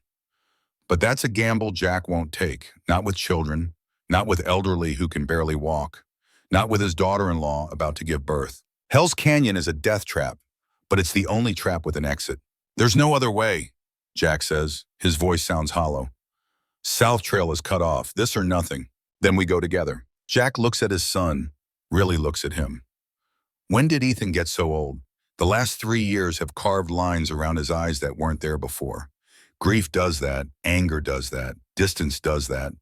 But that's a gamble Jack won't take, not with children, not with elderly who can barely walk, not with his daughter-in-law about to give birth. Hell's Canyon is a death trap, but it's the only trap with an exit. There's no other way, Jack says. His voice sounds hollow. South Trail is cut off, this or nothing. Then we go together. Jack looks at his son, really looks at him. When did Ethan get so old? The last 3 years have carved lines around his eyes that weren't there before. Grief does that, anger does that, distance does that.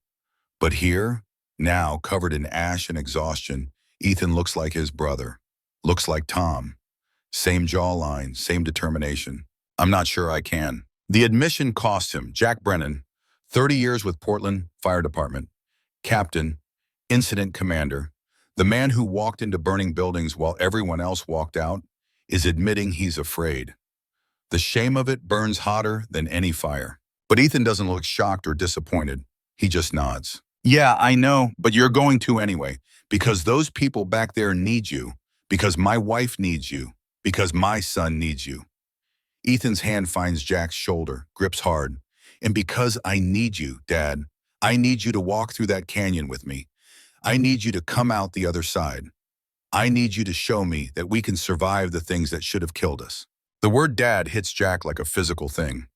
But here, now covered in ash and exhaustion, Ethan looks like his brother, looks like Tom. Same jawline, same determination. I'm not sure I can. The admission cost him. Jack Brennan, 30 years with Portland Fire Department, captain, incident commander, the man who walked into burning buildings while everyone else walked out, is admitting he's afraid. The shame of it burns hotter than any fire. But Ethan doesn't look shocked or disappointed. He just nods. Yeah, I know, but you're going to anyway, because those people back there need you, because my wife needs you, because my son needs you. Ethan's hand finds Jack's shoulder, grips hard. And because I need you, Dad, I need you to walk through that canyon with me. I need you to come out the other side. I need you to show me that we can survive the things that should have killed us. The word dad hits Jack like a physical thing.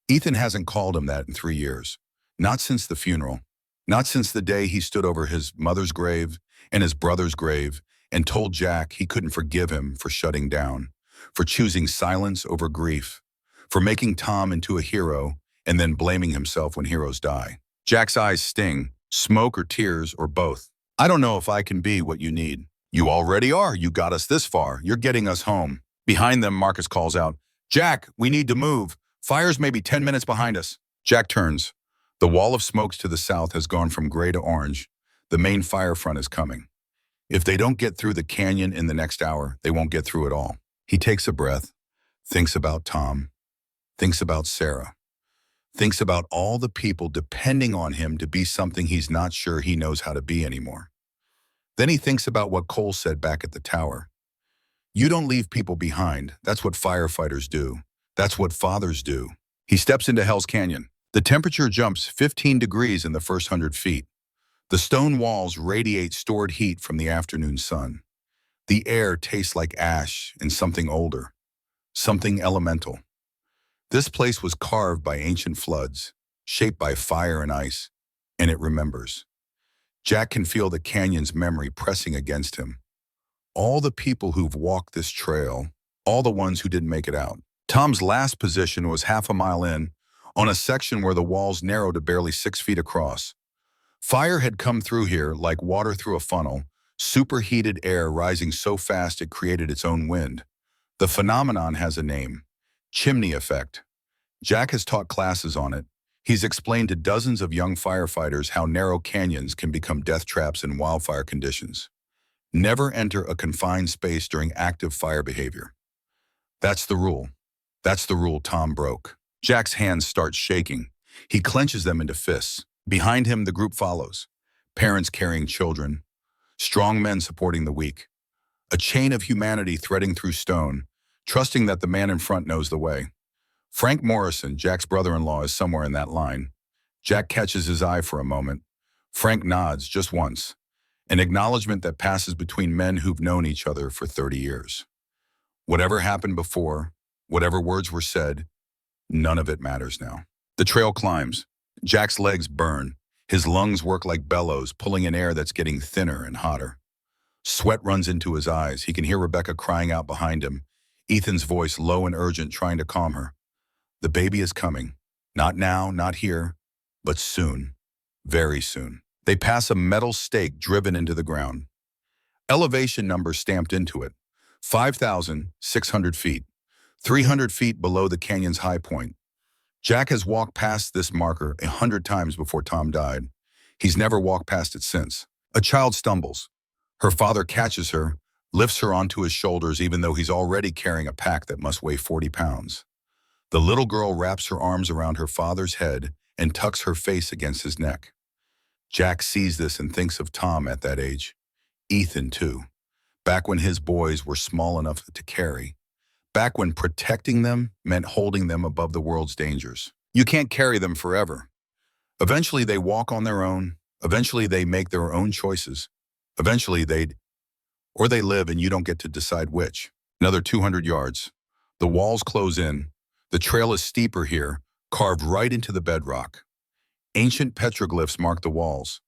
Ethan hasn't called him that in 3 years. Not since the funeral. Not since the day he stood over his mother's grave and his brother's grave and told Jack he couldn't forgive him for shutting down, for choosing silence over grief, for making Tom into a hero and then blaming himself when heroes die. Jack's eyes sting, smoke or tears or both. I don't know if I can be what you need. You already are. You got us this far. You're getting us home. Behind them, Marcus calls out, Jack, we need to move. Fire's maybe 10 minutes behind us. Jack turns. The wall of smokes to the south has gone from gray to orange. The main fire front is coming. If they don't get through the canyon in the next hour, they won't get through it all. He takes a breath, thinks about Tom, thinks about Sarah, thinks about all the people depending on him to be something he's not sure he knows how to be anymore. Then he thinks about what Cole said back at the tower. You don't leave people behind. That's what firefighters do. That's what fathers do. He steps into Hell's Canyon. The temperature jumps 15 degrees in the first 100 feet. The stone walls radiate stored heat from the afternoon sun. The air tastes like ash and something older, something elemental. This place was carved by ancient floods, shaped by fire and ice, and it remembers. Jack can feel the canyon's memory pressing against him. All the people who've walked this trail, all the ones who didn't make it out. Tom's last position was half a mile in, on a section where the walls narrowed to barely 6 feet across. Fire had come through here like water through a funnel, superheated air rising so fast it created its own wind. The phenomenon has a name, chimney effect. Jack has taught classes on it. He's explained to dozens of young firefighters how narrow canyons can become death traps in wildfire conditions. Never enter a confined space during active fire behavior. That's the rule. That's the rule Tom broke. Jack's hands start shaking. He clenches them into fists. Behind him, the group follows. Parents carrying children. Strong men supporting the weak. A chain of humanity threading through stone, trusting that the man in front knows the way. Frank Morrison, Jack's brother-in-law, is somewhere in that line. Jack catches his eye for a moment. Frank nods just once. An acknowledgement that passes between men who've known each other for 30 years. Whatever happened before, whatever words were said, none of it matters now. The trail climbs. Jack's legs burn. His lungs work like bellows, pulling in air that's getting thinner and hotter. Sweat runs into his eyes. He can hear Rebecca crying out behind him. Ethan's voice, low and urgent, trying to calm her. The baby is coming. Not now, not here, but soon. Very soon. They pass a metal stake driven into the ground. Elevation numbers stamped into it. 5,600 feet. 300 feet below the canyon's high point. Jack has walked past this marker 100 times before Tom died. He's never walked past it since. A child stumbles. Her father catches her, lifts her onto his shoulders even though he's already carrying a pack that must weigh 40 pounds. The little girl wraps her arms around her father's head and tucks her face against his neck. Jack sees this and thinks of Tom at that age. Ethan, too. Back when his boys were small enough to carry. Back when protecting them meant holding them above the world's dangers. You can't carry them forever. Eventually they walk on their own. Eventually they make their own choices. Eventually they live and you don't get to decide which. Another 200 yards. The walls close in. The trail is steeper here, carved right into the bedrock. Ancient petroglyphs mark the walls.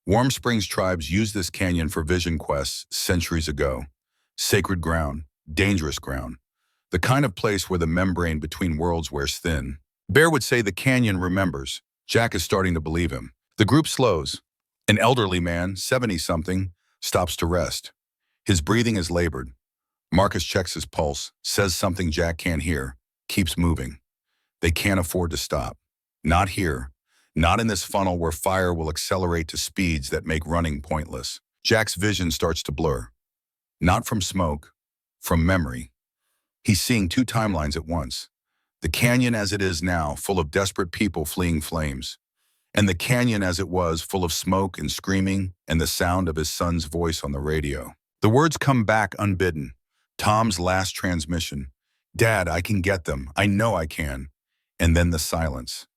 Warm Springs tribes used this canyon for vision quests centuries ago. Sacred ground, dangerous ground. The kind of place where the membrane between worlds wears thin. Bear would say the canyon remembers. Jack is starting to believe him. The group slows. An elderly man, 70-something, stops to rest. His breathing is labored. Marcus checks his pulse, says something Jack can't hear, keeps moving. They can't afford to stop. Not here. Not in this funnel where fire will accelerate to speeds that make running pointless. Jack's vision starts to blur. Not from smoke, from memory. He's seeing two timelines at once. The canyon as it is now, full of desperate people fleeing flames. And the canyon as it was, full of smoke and screaming and the sound of his son's voice on the radio. The words come back unbidden. Tom's last transmission. Dad, I can get them. I know I can. And then the silence.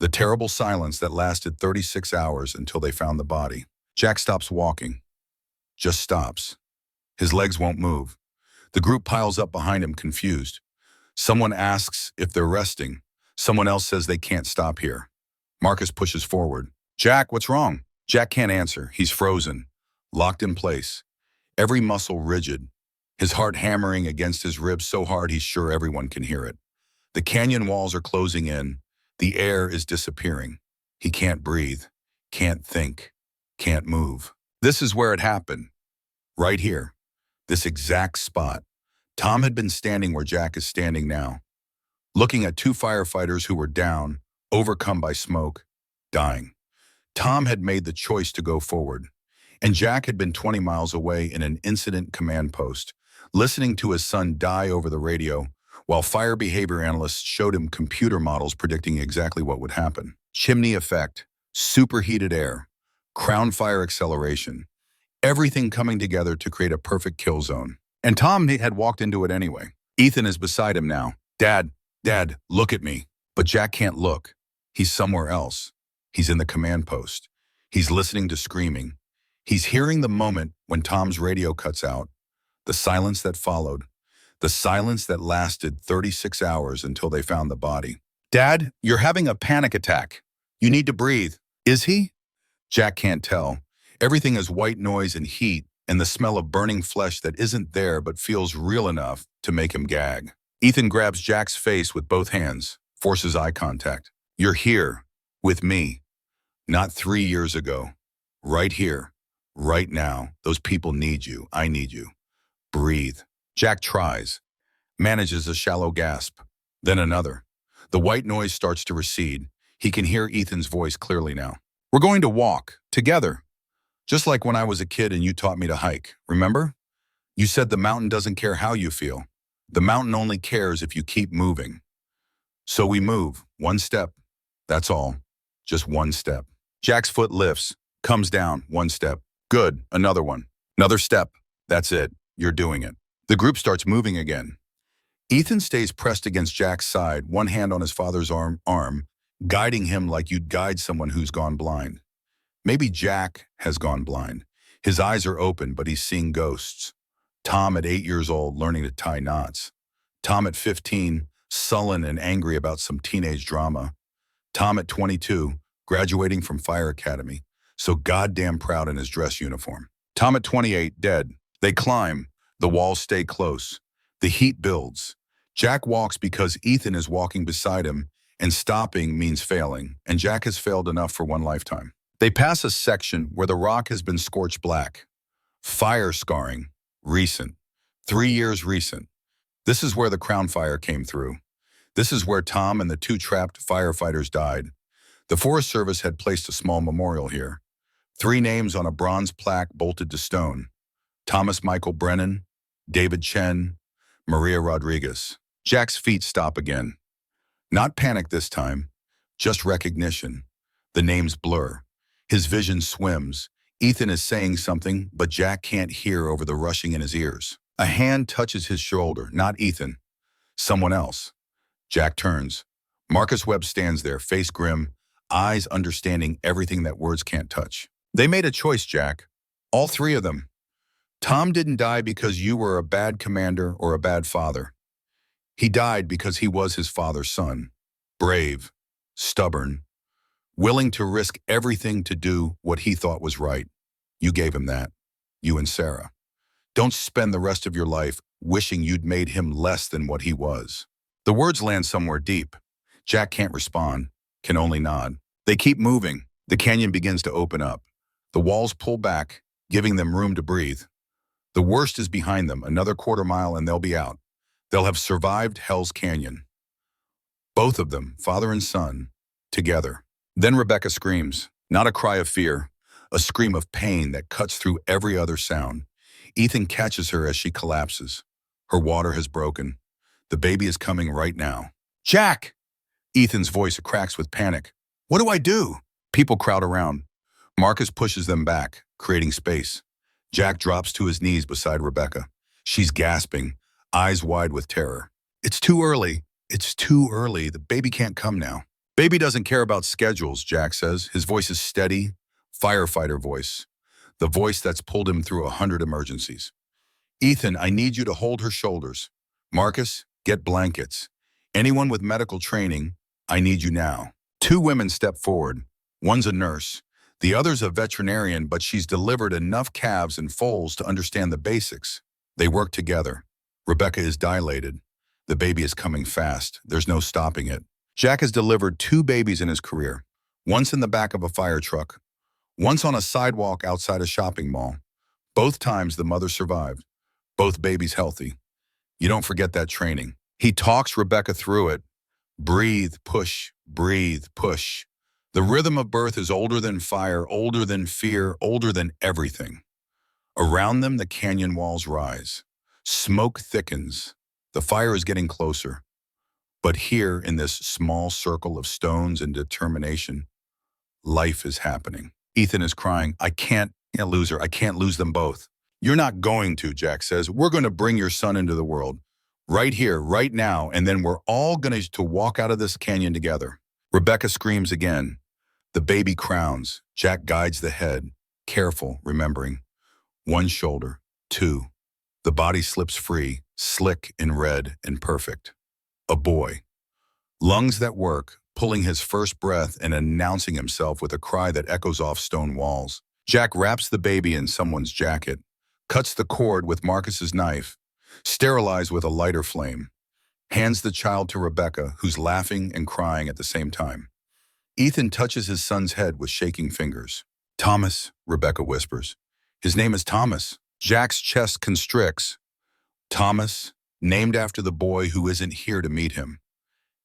The terrible silence that lasted 36 hours until they found the body. Jack stops walking. Just stops. His legs won't move. The group piles up behind him, confused. Someone asks if they're resting. Someone else says they can't stop here. Marcus pushes forward. Jack, what's wrong? Jack can't answer. He's frozen, locked in place. Every muscle rigid. His heart hammering against his ribs so hard he's sure everyone can hear it. The canyon walls are closing in. The air is disappearing. He can't breathe, can't think, can't move. This is where it happened. Right here. This exact spot. Tom had been standing where Jack is standing now, looking at two firefighters who were down, overcome by smoke, dying. Tom had made the choice to go forward, and Jack had been 20 miles away in an incident command post, listening to his son die over the radio, while fire behavior analysts showed him computer models predicting exactly what would happen. Chimney effect, superheated air, crown fire acceleration, everything coming together to create a perfect kill zone. And Tom had walked into it anyway. Ethan is beside him now. Dad, look at me. But Jack can't look. He's somewhere else. He's in the command post. He's listening to screaming. He's hearing the moment when Tom's radio cuts out, the silence that followed, the silence that lasted 36 hours until they found the body. Dad, you're having a panic attack. You need to breathe. Is he? Jack can't tell. Everything is white noise and heat and the smell of burning flesh that isn't there but feels real enough to make him gag. Ethan grabs Jack's face with both hands, forces eye contact. You're here, with me. Not 3 years ago. Right here, right now. Those people need you. I need you. Breathe. Jack tries, manages a shallow gasp, then another. The white noise starts to recede. He can hear Ethan's voice clearly now. We're going to walk, together. Just like when I was a kid and you taught me to hike, remember? You said the mountain doesn't care how you feel. The mountain only cares if you keep moving. So we move, one step. That's all. Just one step. Jack's foot lifts, comes down, one step. Good, another one. Another step. That's it. You're doing it. The group starts moving again. Ethan stays pressed against Jack's side, one hand on his father's arm, guiding him like you'd guide someone who's gone blind. Maybe Jack has gone blind. His eyes are open, but he's seeing ghosts. Tom at 8 years old, learning to tie knots. Tom at 15, sullen and angry about some teenage drama. Tom at 22, graduating from fire academy, so goddamn proud in his dress uniform. Tom at 28, dead. They climb. The walls stay close. The heat builds. Jack walks because Ethan is walking beside him, and stopping means failing, and Jack has failed enough for one lifetime. They pass a section where the rock has been scorched black. Fire scarring. Recent. 3 years recent. This is where the crown fire came through. This is where Tom and the two trapped firefighters died. The Forest Service had placed a small memorial here. 3 names on a bronze plaque bolted to stone. Thomas Michael Brennan, David Chen, Maria Rodriguez. Jack's feet stop again. Not panic this time, just recognition. The names blur. His vision swims. Ethan is saying something, but Jack can't hear over the rushing in his ears. A hand touches his shoulder, not Ethan. Someone else. Jack turns. Marcus Webb stands there, face grim, eyes understanding everything that words can't touch. They made a choice, Jack. All 3 of them. Tom didn't die because you were a bad commander or a bad father. He died because he was his father's son. Brave, stubborn, willing to risk everything to do what he thought was right. You gave him that. You and Sarah. Don't spend the rest of your life wishing you'd made him less than what he was. The words land somewhere deep. Jack can't respond, can only nod. They keep moving. The canyon begins to open up. The walls pull back, giving them room to breathe. The worst is behind them, another quarter mile and they'll be out. They'll have survived Hell's Canyon. Both of them, father and son, together. Then Rebecca screams, not a cry of fear, a scream of pain that cuts through every other sound. Ethan catches her as she collapses. Her water has broken. The baby is coming right now. Jack! Ethan's voice cracks with panic. What do I do? People crowd around. Marcus pushes them back, creating space. Jack drops to his knees beside Rebecca. She's gasping, eyes wide with terror. It's too early. It's too early. The baby can't come now. Baby doesn't care about schedules, Jack says. His voice is steady, firefighter voice. The voice that's pulled him through 100 emergencies. Ethan, I need you to hold her shoulders. Marcus, get blankets. Anyone with medical training, I need you now. 2 women step forward. One's a nurse. The other's a veterinarian, but she's delivered enough calves and foals to understand the basics. They work together. Rebecca is dilated. The baby is coming fast. There's no stopping it. Jack has delivered 2 babies in his career. Once in the back of a fire truck. Once on a sidewalk outside a shopping mall. Both times the mother survived. Both babies healthy. You don't forget that training. He talks Rebecca through it. Breathe, push, breathe, push. The rhythm of birth is older than fire, older than fear, older than everything. Around them, the canyon walls rise. Smoke thickens. The fire is getting closer. But here, in this small circle of stones and determination, life is happening. Ethan is crying, I can't lose her. I can't lose them both. You're not going to, Jack says. We're going to bring your son into the world. Right here, right now, and then we're all going to walk out of this canyon together. Rebecca screams again. The baby crowns. Jack guides the head, careful, remembering. 1 shoulder, 2. The body slips free, slick and red and perfect. A boy. Lungs that work, pulling his first breath and announcing himself with a cry that echoes off stone walls. Jack wraps the baby in someone's jacket, cuts the cord with Marcus's knife, sterilized with a lighter flame, hands the child to Rebecca, who's laughing and crying at the same time. Ethan touches his son's head with shaking fingers. Thomas, Rebecca whispers. His name is Thomas. Jack's chest constricts. Thomas, named after the boy who isn't here to meet him.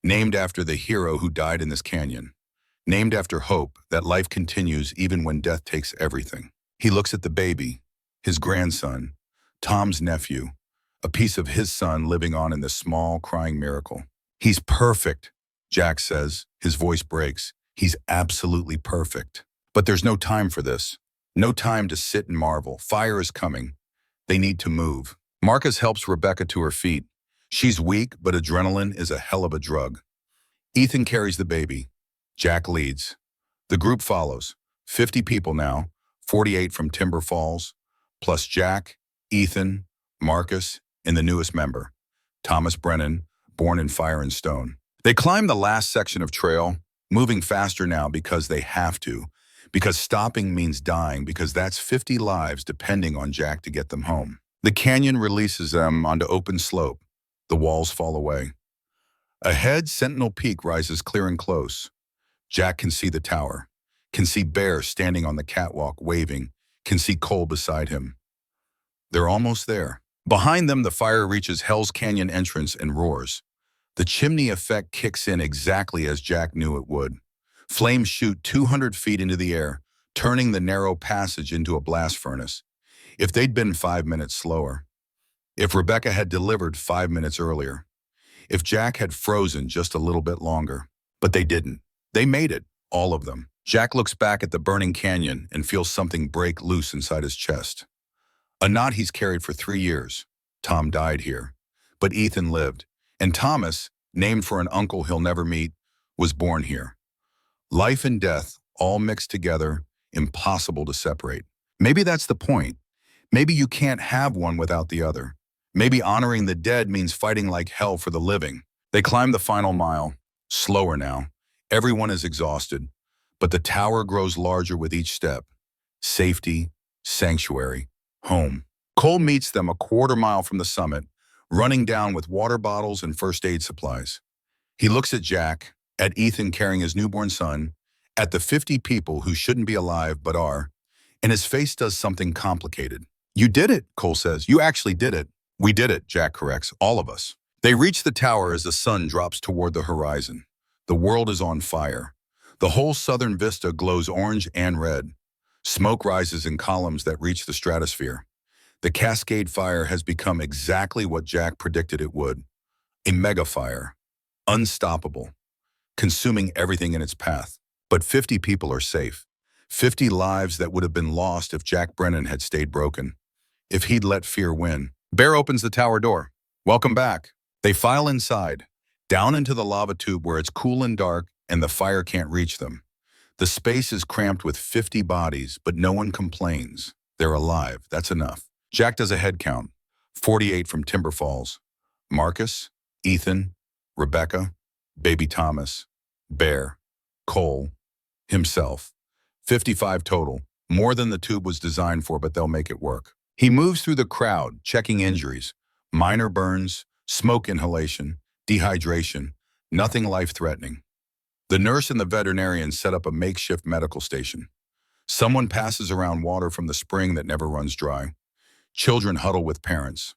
Named after the hero who died in this canyon. Named after hope that life continues even when death takes everything. He looks at the baby, his grandson, Tom's nephew, a piece of his son living on in this small, crying miracle. He's perfect, Jack says. His voice breaks. He's absolutely perfect. But there's no time for this. No time to sit and marvel. Fire is coming. They need to move. Marcus helps Rebecca to her feet. She's weak, but adrenaline is a hell of a drug. Ethan carries the baby. Jack leads. The group follows. 50 people now, 48 from Timber Falls, plus Jack, Ethan, Marcus, and the newest member, Thomas Brennan, born in Fire and Stone. They climb the last section of trail, moving faster now because they have to, because stopping means dying, because that's 50 lives depending on Jack to get them home. The canyon releases them onto open slope. The walls fall away. Ahead, Sentinel Peak rises clear and close. Jack can see the tower, can see Bear standing on the catwalk waving, can see Cole beside him. They're almost there. Behind them, the fire reaches Hell's Canyon entrance and roars. The chimney effect kicks in exactly as Jack knew it would. Flames shoot 200 feet into the air, turning the narrow passage into a blast furnace. If they'd been 5 minutes slower, if Rebecca had delivered 5 minutes earlier, if Jack had frozen just a little bit longer. But they didn't. They made it, all of them. Jack looks back at the burning canyon and feels something break loose inside his chest. A knot he's carried for 3 years. Tom died here, but Ethan lived. And Thomas, named for an uncle he'll never meet, was born here. Life and death, all mixed together, impossible to separate. Maybe that's the point. Maybe you can't have one without the other. Maybe honoring the dead means fighting like hell for the living. They climb the final mile, slower now. Everyone is exhausted, but the tower grows larger with each step. Safety, sanctuary, home. Cole meets them a quarter-mile from the summit, running down with water bottles and first aid supplies. He looks at Jack, at Ethan carrying his newborn son, at the 50 people who shouldn't be alive but are, and his face does something complicated. "You did it," Cole says. "You actually did it." "We did it," Jack corrects, "all of us." They reach the tower as the sun drops toward the horizon. The world is on fire. The whole southern vista glows orange and red. Smoke rises in columns that reach the stratosphere. The Cascade Fire has become exactly what Jack predicted it would. A mega fire. Unstoppable. Consuming everything in its path. But 50 people are safe. 50 lives that would have been lost if Jack Brennan had stayed broken. If he'd let fear win. Bear opens the tower door. "Welcome back." They file inside, down into the lava tube where it's cool and dark and the fire can't reach them. The space is cramped with 50 bodies, but no one complains. They're alive. That's enough. Jack does a head count. 48 from Timber Falls. Marcus, Ethan, Rebecca, baby Thomas, Bear, Cole, himself. 55 total. More than the tube was designed for, but they'll make it work. He moves through the crowd, checking injuries. Minor burns, smoke inhalation, dehydration, nothing life-threatening. The nurse and the veterinarian set up a makeshift medical station. Someone passes around water from the spring that never runs dry. Children huddle with parents.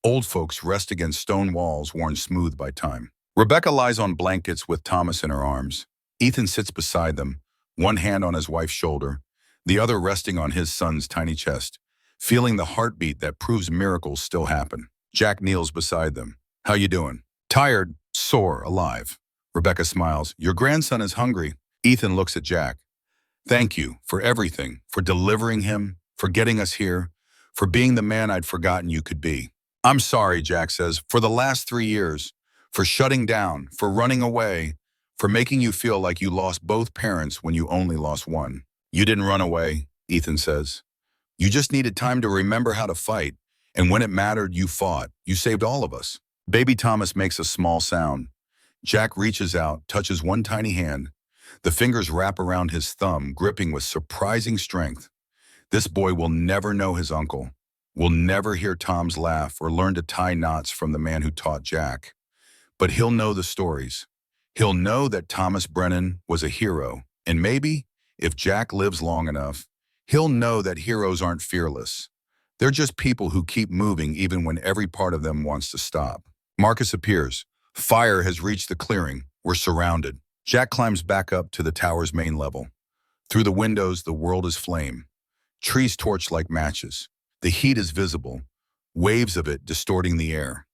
Old folks rest against stone walls worn smooth by time. Rebecca lies on blankets with Thomas in her arms. Ethan sits beside them, one hand on his wife's shoulder, the other resting on his son's tiny chest, feeling the heartbeat that proves miracles still happen. Jack kneels beside them. "How you doing?" "Tired, sore, alive." Rebecca smiles. "Your grandson is hungry." Ethan looks at Jack. "Thank you for everything, for delivering him, for getting us here, for being the man I'd forgotten you could be." "I'm sorry," Jack says, "for the last 3 years, for shutting down, for running away, for making you feel like you lost both parents when you only lost one." "You didn't run away," Ethan says. "You just needed time to remember how to fight, and when it mattered, you fought. You saved all of us." Baby Thomas makes a small sound. Jack reaches out, touches one tiny hand. The fingers wrap around his thumb, gripping with surprising strength. This boy will never know his uncle, will never hear Tom's laugh or learn to tie knots from the man who taught Jack. But he'll know the stories. He'll know that Thomas Brennan was a hero, and maybe, if Jack lives long enough, he'll know that heroes aren't fearless. They're just people who keep moving even when every part of them wants to stop. Marcus appears. Fire has reached the clearing. We're surrounded. Jack climbs back up to the tower's main level. Through the windows, the world is flame. Trees torch like matches. The heat is visible, waves of it distorting the air.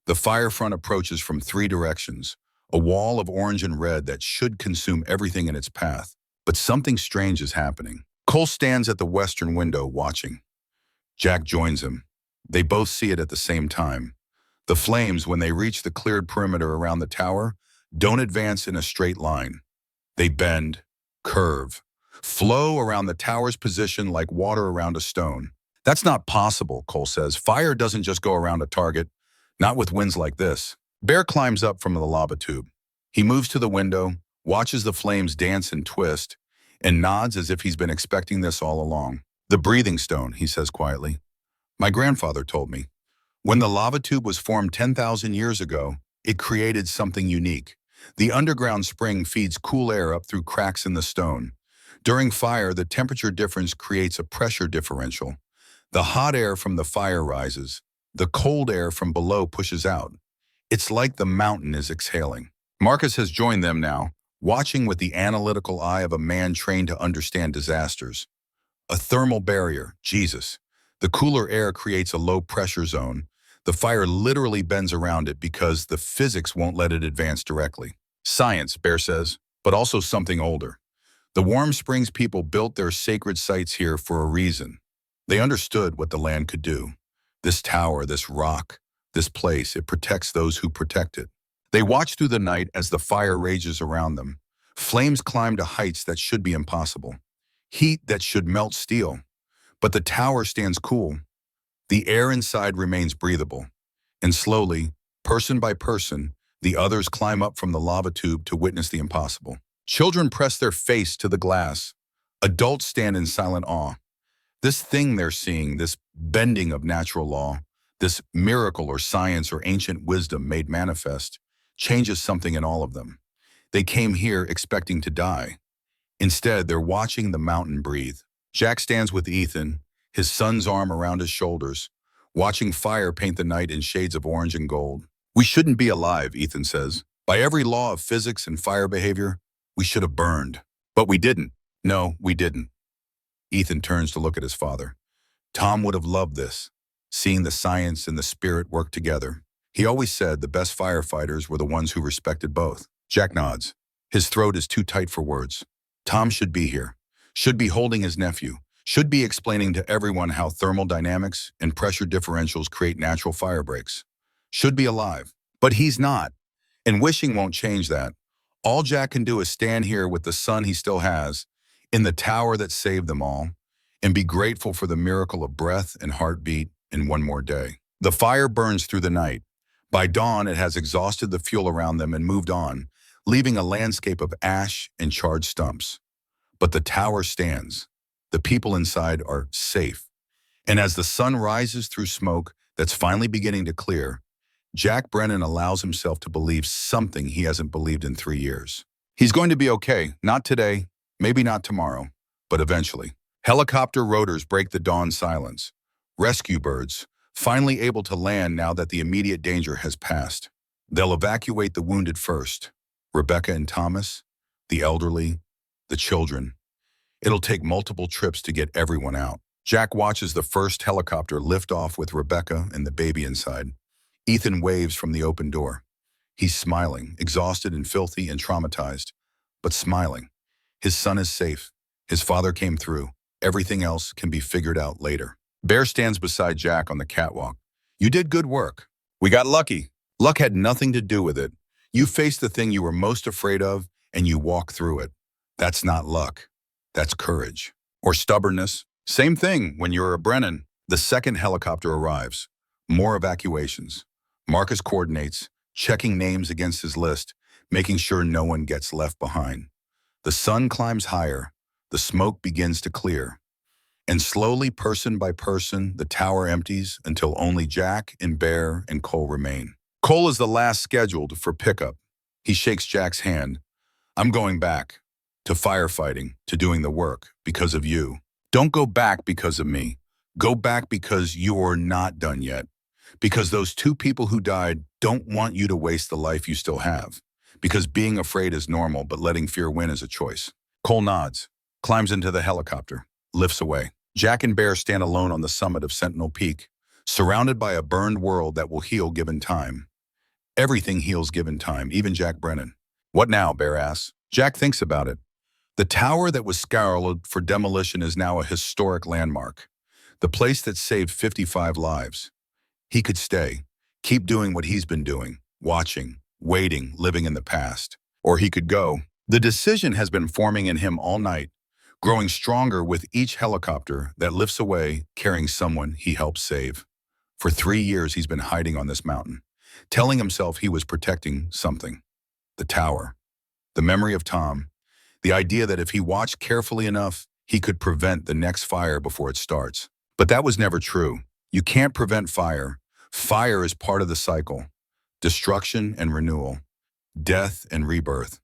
The fire front approaches from 3 directions, a wall of orange and red that should consume everything in its path. But something strange is happening. Cole stands at the western window watching. Jack joins him. They both see it at the same time. The flames, when they reach the cleared perimeter around the tower, don't advance in a straight line. They bend, curve, flow around the tower's position like water around a stone. "That's not possible," Cole says. "Fire doesn't just go around a target, not with winds like this." Bear climbs up from the lava tube. He moves to the window, watches the flames dance and twist, and nods as if he's been expecting this all along. "The breathing stone," he says quietly. "My grandfather told me. When the lava tube was formed 10,000 years ago, it created something unique. The underground spring feeds cool air up through cracks in the stone. During fire, the temperature difference creates a pressure differential. The hot air from the fire rises. The cold air from below pushes out. It's like the mountain is exhaling." Marcus has joined them now, watching with the analytical eye of a man trained to understand disasters. A thermal barrier, Jesus. The cooler air creates a low-pressure zone. The fire literally bends around it because the physics won't let it advance directly. Science, Bear says, but also something older. The Warm Springs people built their sacred sites here for a reason. They understood what the land could do. This tower, this rock, this place, it protects those who protect it. They watch through the night as the fire rages around them. Flames climb to heights that should be impossible. Heat that should melt steel. But the tower stands cool. The air inside remains breathable. And slowly, person by person, the others climb up from the lava tube to witness the impossible. Children press their face to the glass. Adults stand in silent awe. This thing they're seeing, this bending of natural law, this miracle or science or ancient wisdom made manifest, changes something in all of them. They came here expecting to die. Instead, they're watching the mountain breathe. Jack stands with Ethan, his son's arm around his shoulders, watching fire paint the night in shades of orange and gold. "We shouldn't be alive," Ethan says. "By every law of physics and fire behavior, we should have burned. But we didn't. No, we didn't." Ethan turns to look at his father. Tom would have loved this, seeing the science and the spirit work together. He always said the best firefighters were the ones who respected both. Jack nods. His throat is too tight for words. Tom should be here, should be holding his nephew, should be explaining to everyone how thermal dynamics and pressure differentials create natural fire breaks. Should be alive. But he's not. And wishing won't change that. All Jack can do is stand here with the son he still has, in the tower that saved them all, and be grateful for the miracle of breath and heartbeat in one more day. The fire burns through the night. By dawn, it has exhausted the fuel around them and moved on, leaving a landscape of ash and charred stumps. But the tower stands. The people inside are safe. And as the sun rises through smoke that's finally beginning to clear, Jack Brennan allows himself to believe something he hasn't believed in 3 years. He's going to be okay, not today, maybe not tomorrow, but eventually. Helicopter rotors break the dawn silence. Rescue birds, finally able to land now that the immediate danger has passed. They'll evacuate the wounded first. Rebecca and Thomas, the elderly, the children. It'll take multiple trips to get everyone out. Jack watches the first helicopter lift off with Rebecca and the baby inside. Ethan waves from the open door. He's smiling, exhausted and filthy and traumatized, but smiling. His son is safe. His father came through. Everything else can be figured out later. Bear stands beside Jack on the catwalk. "You did good work. We got lucky. Luck had nothing to do with it. You faced the thing you were most afraid of, and you walked through it. That's not luck. That's courage." Or stubbornness. Same thing when you're a Brennan. The second helicopter arrives. More evacuations. Marcus coordinates, checking names against his list, making sure no one gets left behind. The sun climbs higher. The smoke begins to clear. And slowly, person by person, the tower empties until only Jack and Bear and Cole remain. Cole is the last scheduled for pickup. He shakes Jack's hand. "I'm going back. To firefighting, to doing the work, because of you. Don't go back because of me. Go back because you're not done yet. Because those 2 people who died don't want you to waste the life you still have. Because being afraid is normal, but letting fear win is a choice." Cole nods, climbs into the helicopter, lifts away. Jack and Bear stand alone on the summit of Sentinel Peak, surrounded by a burned world that will heal given time. Everything heals given time, even Jack Brennan. "What now?" Bear asks. Jack thinks about it. The tower that was scoured for demolition is now a historic landmark. The place that saved 55 lives. He could stay, keep doing what he's been doing, watching, waiting, living in the past. Or he could go. The decision has been forming in him all night, growing stronger with each helicopter that lifts away, carrying someone he helped save. For 3 years he's been hiding on this mountain, telling himself he was protecting something. The tower. The memory of Tom. The idea that if he watched carefully enough, he could prevent the next fire before it starts. But that was never true. You can't prevent fire. Fire is part of the cycle. Destruction and renewal. Death and rebirth.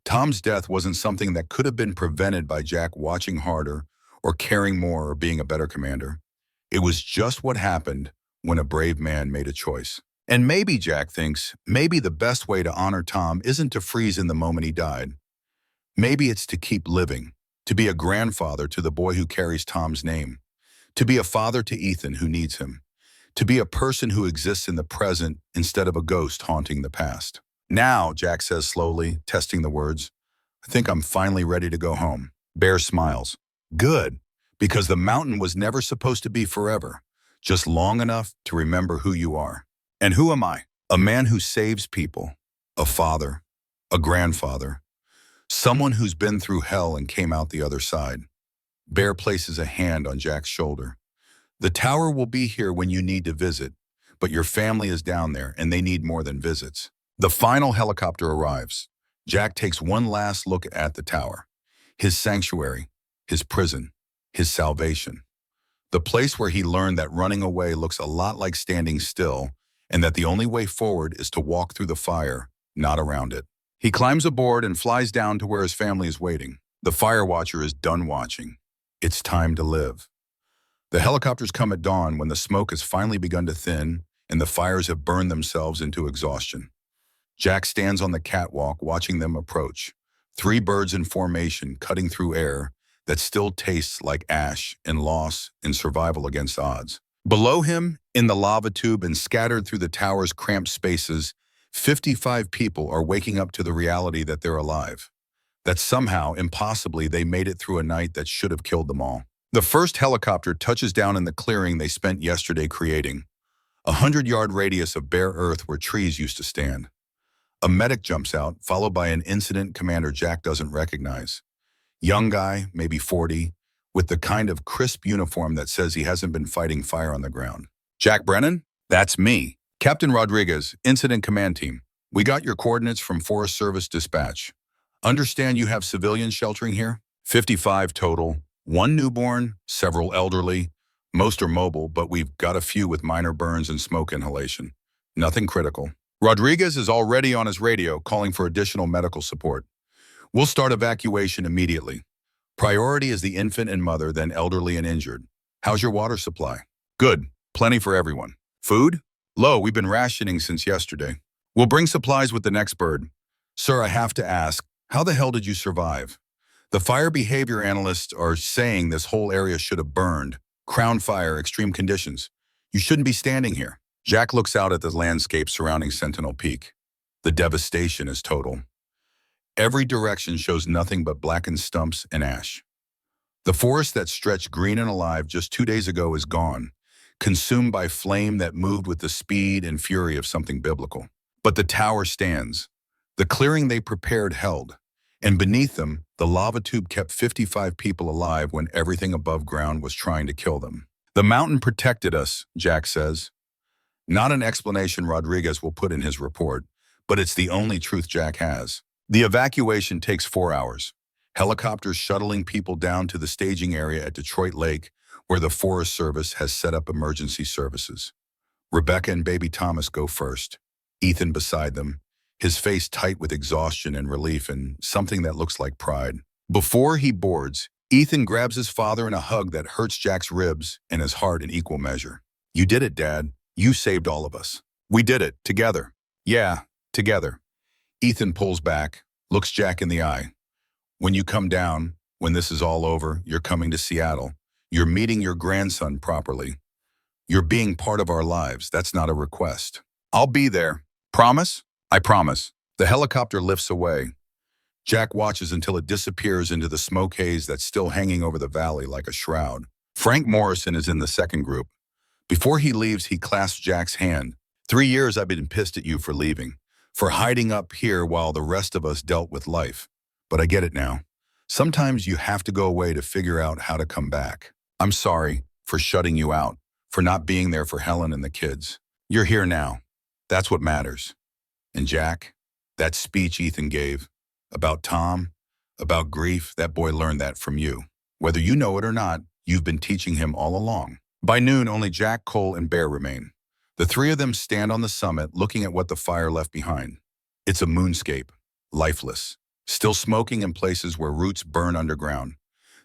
Tom's death wasn't something that could have been prevented by Jack watching harder or caring more or being a better commander. It was just what happened when a brave man made a choice. And maybe, Jack thinks, maybe the best way to honor Tom isn't to freeze in the moment he died, Maybe it's to keep living, to be a grandfather to the boy who carries Tom's name, to be a father to Ethan who needs him, to be a person who exists in the present instead of a ghost haunting the past. Now, Jack says slowly, testing the words, I think I'm finally ready to go home. Bear smiles. Good, because the mountain was never supposed to be forever, just long enough to remember who you are. And who am I? A man who saves people, a father, a grandfather, someone who's been through hell and came out the other side. Bear places a hand on Jack's shoulder. The tower will be here when you need to visit, but your family is down there and they need more than visits. The final helicopter arrives. Jack takes one last look at the tower. His sanctuary, his prison, his salvation. The place where he learned that running away looks a lot like standing still and that the only way forward is to walk through the fire, not around it. He climbs aboard and flies down to where his family is waiting. The fire watcher is done watching. It's time to live. The helicopters come at dawn when the smoke has finally begun to thin and the fires have burned themselves into exhaustion. Jack stands on the catwalk watching them approach. 3 birds in formation cutting through air that still tastes like ash and loss and survival against odds. Below him, in the lava tube and scattered through the tower's cramped spaces, 55 people are waking up to the reality that they're alive. That somehow, impossibly, they made it through a night that should have killed them all. The first helicopter touches down in the clearing they spent yesterday creating, a 100-yard radius of bare earth where trees used to stand. A medic jumps out, followed by an incident commander Jack doesn't recognize. Young guy, maybe 40, with the kind of crisp uniform that says he hasn't been fighting fire on the ground. Jack Brennan? That's me. Captain Rodriguez, Incident Command Team. We got your coordinates from Forest Service Dispatch. Understand you have civilians sheltering here? 55 total. 1 newborn, several elderly. Most are mobile, but we've got a few with minor burns and smoke inhalation. Nothing critical. Rodriguez is already on his radio calling for additional medical support. We'll start evacuation immediately. Priority is the infant and mother, then elderly and injured. How's your water supply? Good. Plenty for everyone. Food? Low. We've been rationing since yesterday. We'll bring supplies with the next bird. Sir, I have to ask, how the hell did you survive? The fire behavior analysts are saying this whole area should have burned. Crown fire, extreme conditions. You shouldn't be standing here. Jack looks out at the landscape surrounding Sentinel Peak. The devastation is total. Every direction shows nothing but blackened stumps and ash. The forest that stretched green and alive just 2 days ago is gone, consumed by flame that moved with the speed and fury of something biblical. But the tower stands. The clearing they prepared held, and beneath them, the lava tube kept 55 people alive when everything above ground was trying to kill them. The mountain protected us, Jack says. Not an explanation Rodriguez will put in his report, but it's the only truth Jack has. The evacuation takes 4 hours. Helicopters shuttling people down to the staging area at Detroit Lake, where the Forest Service has set up emergency services. Rebecca and baby Thomas go first, Ethan beside them, his face tight with exhaustion and relief and something that looks like pride. Before he boards, Ethan grabs his father in a hug that hurts Jack's ribs and his heart in equal measure. You did it, Dad. You saved all of us. We did it, together. Yeah, together. Ethan pulls back, looks Jack in the eye. When you come down, when this is all over, you're coming to Seattle. You're meeting your grandson properly. You're being part of our lives. That's not a request. I'll be there. Promise? I promise. The helicopter lifts away. Jack watches until it disappears into the smoke haze that's still hanging over the valley like a shroud. Frank Morrison is in the second group. Before he leaves, he clasps Jack's hand. 3 years I've been pissed at you for leaving, for hiding up here while the rest of us dealt with life. But I get it now. Sometimes you have to go away to figure out how to come back. I'm sorry for shutting you out, for not being there for Helen and the kids. You're here now. That's what matters. And Jack, that speech Ethan gave about Tom, about grief, that boy learned that from you. Whether you know it or not, you've been teaching him all along. By noon, only Jack, Cole, and Bear remain. The 3 of them stand on the summit looking at what the fire left behind. It's a moonscape, lifeless, still smoking in places where roots burn underground.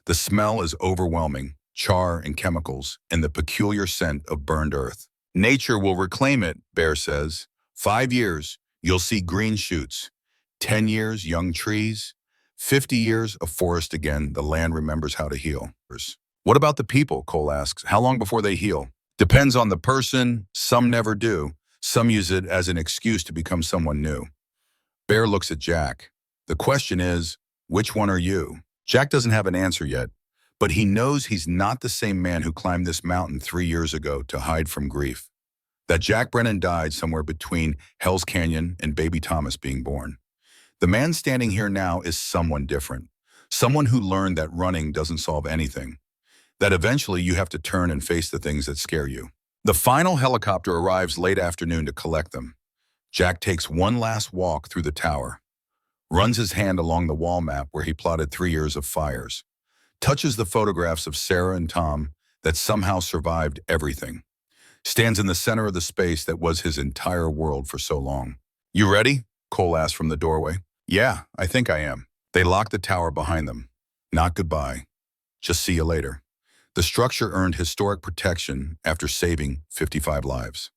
The smell is overwhelming, char and chemicals, and the peculiar scent of burned earth. Nature will reclaim it, Bear says. 5 years, you'll see green shoots. 10 years, young trees. 50 years of forest again, the land remembers how to heal. What about the people, Cole asks. How long before they heal? Depends on the person. Some never do. Some use it as an excuse to become someone new. Bear looks at Jack. The question is, which one are you? Jack doesn't have an answer yet, but he knows he's not the same man who climbed this mountain 3 years ago to hide from grief. That Jack Brennan died somewhere between Hell's Canyon and baby Thomas being born. The man standing here now is someone different. Someone who learned that running doesn't solve anything. That eventually you have to turn and face the things that scare you. The final helicopter arrives late afternoon to collect them. Jack takes one last walk through the tower, runs his hand along the wall map where he plotted 3 years of fires, touches the photographs of Sarah and Tom that somehow survived everything, stands in the center of the space that was his entire world for so long. You ready? Cole asks from the doorway. Yeah, I think I am. They lock the tower behind them. Not goodbye. Just see you later. The structure earned historic protection after saving 55 lives.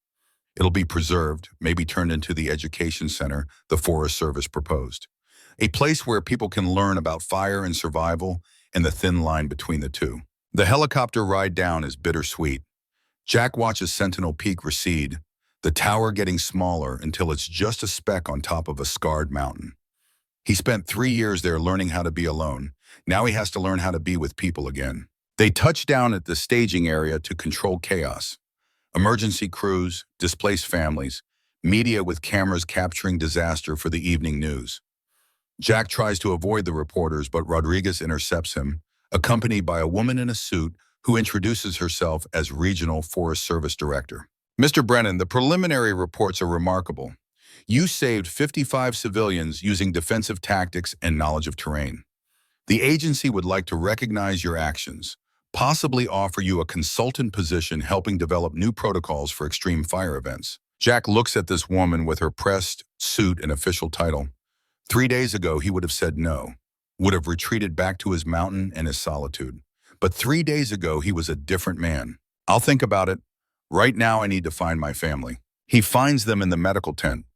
It'll be preserved, maybe turned into the education center the Forest Service proposed. A place where people can learn about fire and survival and the thin line between the two. The helicopter ride down is bittersweet. Jack watches Sentinel Peak recede, the tower getting smaller until it's just a speck on top of a scarred mountain. He spent 3 years there learning how to be alone. Now he has to learn how to be with people again. They touch down at the staging area to control chaos. Emergency crews, displaced families, media with cameras capturing disaster for the evening news. Jack tries to avoid the reporters, but Rodriguez intercepts him, accompanied by a woman in a suit who introduces herself as Regional Forest Service Director. Mr. Brennan, the preliminary reports are remarkable. You saved 55 civilians using defensive tactics and knowledge of terrain. The agency would like to recognize your actions, possibly offer you a consultant position helping develop new protocols for extreme fire events. Jack looks at this woman with her pressed suit and official title. 3 days ago, he would have said no, would have retreated back to his mountain and his solitude. But 3 days ago, he was a different man. I'll think about it. Right now, I need to find my family. He finds them in the medical tent.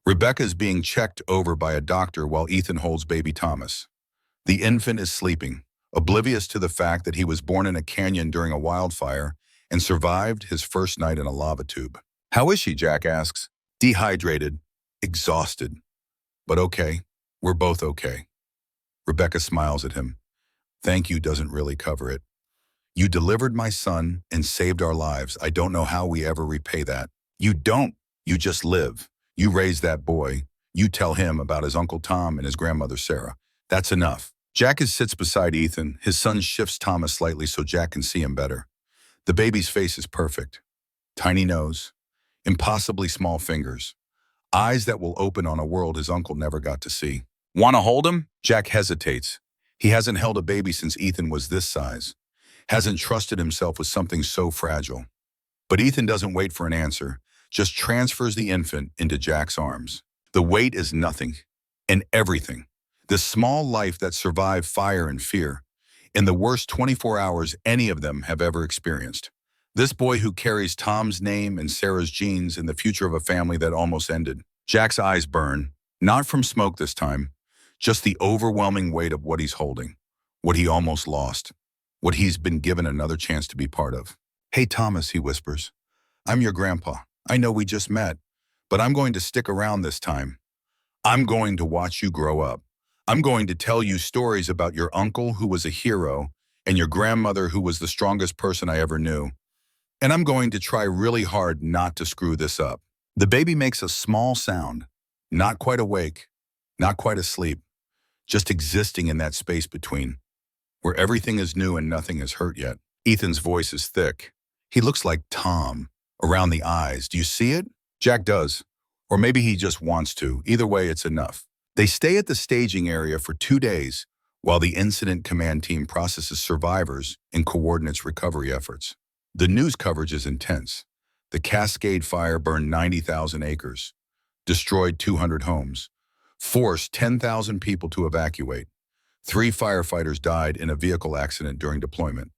Rebecca is being checked over by a doctor while Ethan holds baby Thomas. The infant is sleeping, oblivious to the fact that he was born in a canyon during a wildfire and survived his first night in a lava tube. How is she? Jack asks. Dehydrated, exhausted. But okay, we're both okay. Rebecca smiles at him. Thank you doesn't really cover it. You delivered my son and saved our lives. I don't know how we ever repay that. You don't. You just live. You raise that boy. You tell him about his Uncle Tom and his grandmother Sarah. That's enough. Jack sits beside Ethan. His son shifts Thomas slightly so Jack can see him better. The baby's face is perfect. Tiny nose, impossibly small fingers, eyes that will open on a world his uncle never got to see. Want to hold him? Jack hesitates. He hasn't held a baby since Ethan was this size. Hasn't trusted himself with something so fragile. But Ethan doesn't wait for an answer, just transfers the infant into Jack's arms. The weight is nothing and everything. This small life that survived fire and fear in the worst 24 hours any of them have ever experienced. This boy who carries Tom's name and Sarah's genes in the future of a family that almost ended. Jack's eyes burn, not from smoke this time, just the overwhelming weight of what he's holding, what he almost lost, what he's been given another chance to be part of. Hey, Thomas, he whispers. I'm your grandpa. I know we just met, but I'm going to stick around this time. I'm going to watch you grow up. I'm going to tell you stories about your uncle who was a hero and your grandmother who was the strongest person I ever knew. And I'm going to try really hard not to screw this up. The baby makes a small sound, not quite awake, not quite asleep, just existing in that space between, where everything is new and nothing is hurt yet. Ethan's voice is thick. He looks like Tom, around the eyes. Do you see it? Jack does. Or maybe he just wants to. Either way, it's enough. They stay at the staging area for 2 days while the incident command team processes survivors and coordinates recovery efforts. The news coverage is intense. The Cascade Fire burned 90,000 acres, destroyed 200 homes, forced 10,000 people to evacuate. 3 firefighters died in a vehicle accident during deployment.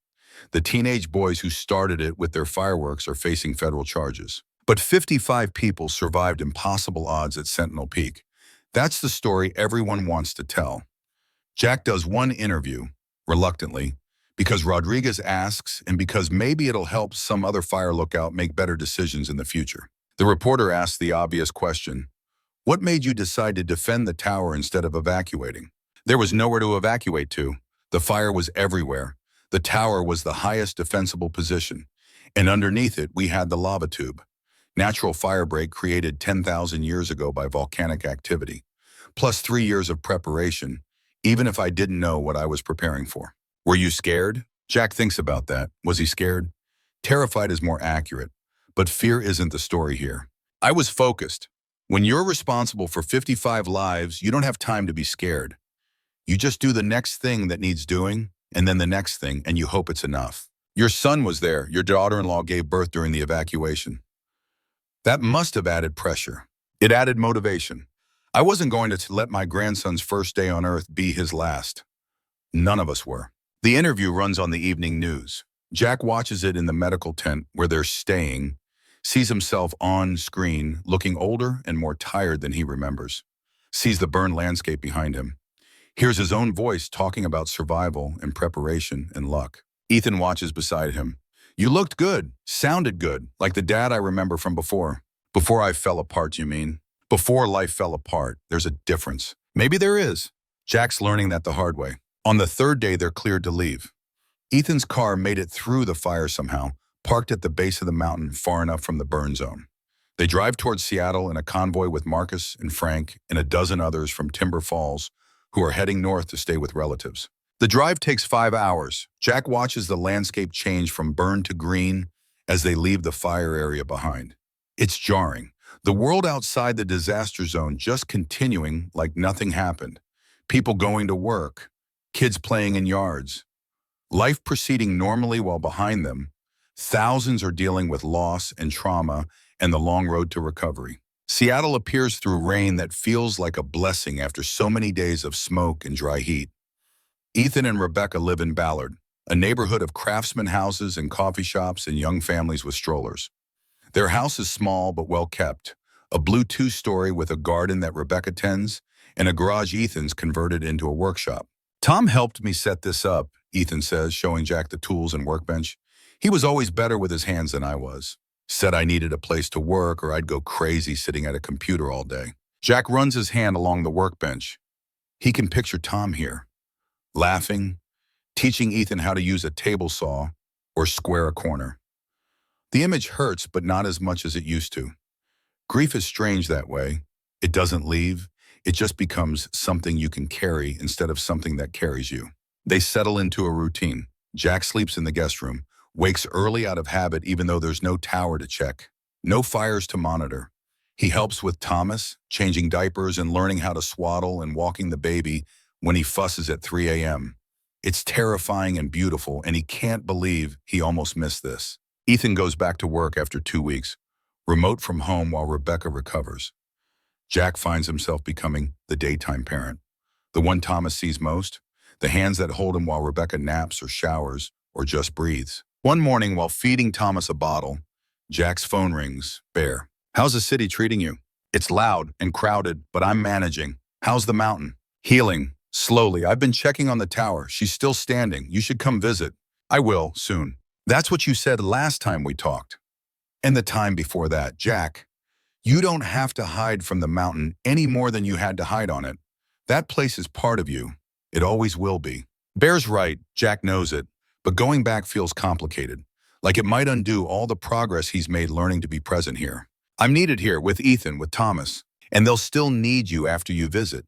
The teenage boys who started it with their fireworks are facing federal charges. But 55 people survived impossible odds at Sentinel Peak. That's the story everyone wants to tell. Jack does one interview, reluctantly, because Rodriguez asks and because maybe it'll help some other fire lookout make better decisions in the future. The reporter asks the obvious question, what made you decide to defend the tower instead of evacuating? There was nowhere to evacuate to. The fire was everywhere. The tower was the highest defensible position, and underneath it we had the lava tube. Natural fire break created 10,000 years ago by volcanic activity, plus 3 years of preparation, even if I didn't know what I was preparing for. Were you scared? Jack thinks about that. Was he scared? Terrified is more accurate, but fear isn't the story here. I was focused. When you're responsible for 55 lives, you don't have time to be scared. You just do the next thing that needs doing, and then the next thing, and you hope it's enough. Your son was there. Your daughter-in-law gave birth during the evacuation. That must have added pressure. It added motivation. I wasn't going to let my grandson's first day on Earth be his last. None of us were. The interview runs on the evening news. Jack watches it in the medical tent where they're staying, sees himself on screen, looking older and more tired than he remembers, sees the burned landscape behind him, hears his own voice talking about survival and preparation and luck. Ethan watches beside him. You looked good, sounded good, like the dad I remember from before. Before I fell apart, you mean? Before life fell apart, there's a difference. Maybe there is. Jack's learning that the hard way. On the third day, they're cleared to leave. Ethan's car made it through the fire somehow, parked at the base of the mountain far enough from the burn zone. They drive towards Seattle in a convoy with Marcus and Frank and a dozen others from Timber Falls who are heading north to stay with relatives. The drive takes 5 hours. Jack watches the landscape change from burn to green as they leave the fire area behind. It's jarring. The world outside the disaster zone just continuing like nothing happened. People going to work, kids playing in yards. Life proceeding normally while behind them, thousands are dealing with loss and trauma and the long road to recovery. Seattle appears through rain that feels like a blessing after so many days of smoke and dry heat. Ethan and Rebecca live in Ballard, a neighborhood of craftsman houses and coffee shops and young families with strollers. Their house is small but well kept, a blue 2-story with a garden that Rebecca tends and a garage Ethan's converted into a workshop. Tom helped me set this up, Ethan says, showing Jack the tools and workbench. He was always better with his hands than I was. Said I needed a place to work or I'd go crazy sitting at a computer all day. Jack runs his hand along the workbench. He can picture Tom here, laughing, teaching Ethan how to use a table saw or square a corner. The image hurts, but not as much as it used to. Grief is strange that way. It doesn't leave. It just becomes something you can carry instead of something that carries you. They settle into a routine. Jack sleeps in the guest room, wakes early out of habit even though there's no tower to check, no fires to monitor. He helps with Thomas, changing diapers and learning how to swaddle and walking the baby when he fusses at 3 a.m. It's terrifying and beautiful, and he can't believe he almost missed this. Ethan goes back to work after 2 weeks, remote from home while Rebecca recovers. Jack finds himself becoming the daytime parent, the one Thomas sees most, the hands that hold him while Rebecca naps or showers or just breathes. One morning while feeding Thomas a bottle, Jack's phone rings. Bear, how's the city treating you? It's loud and crowded, but I'm managing. How's the mountain? Healing. Slowly. I've been checking on the tower. She's still standing. You should come visit. I will, soon. That's what you said last time we talked. And the time before that. Jack, you don't have to hide from the mountain any more than you had to hide on it. That place is part of you. It always will be. Bear's right. Jack knows it. But going back feels complicated. Like it might undo all the progress he's made learning to be present here. I'm needed here with Ethan, with Thomas. And they'll still need you after you visit.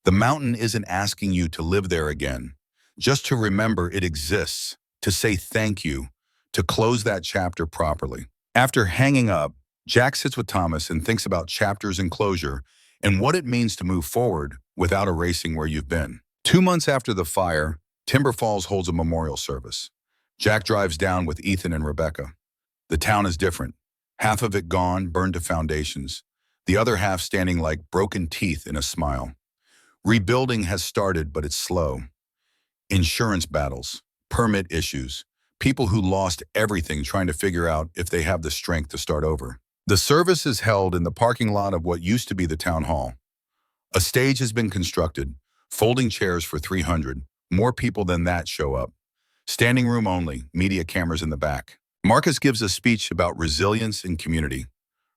The mountain isn't asking you to live there again. Just to remember it exists. To say thank you. To close that chapter properly. After hanging up, Jack sits with Thomas and thinks about chapters and closure and what it means to move forward without erasing where you've been. 2 months after the fire, Timber Falls holds a memorial service. Jack drives down with Ethan and Rebecca. The town is different. Half of it gone, burned to foundations. The other half standing like broken teeth in a smile. Rebuilding has started, but it's slow. Insurance battles, permit issues, people who lost everything trying to figure out if they have the strength to start over. The service is held in the parking lot of what used to be the town hall. A stage has been constructed, Folding chairs for 300. More people than that show up. Standing room only, media cameras in the back. Marcus gives a speech about resilience and community.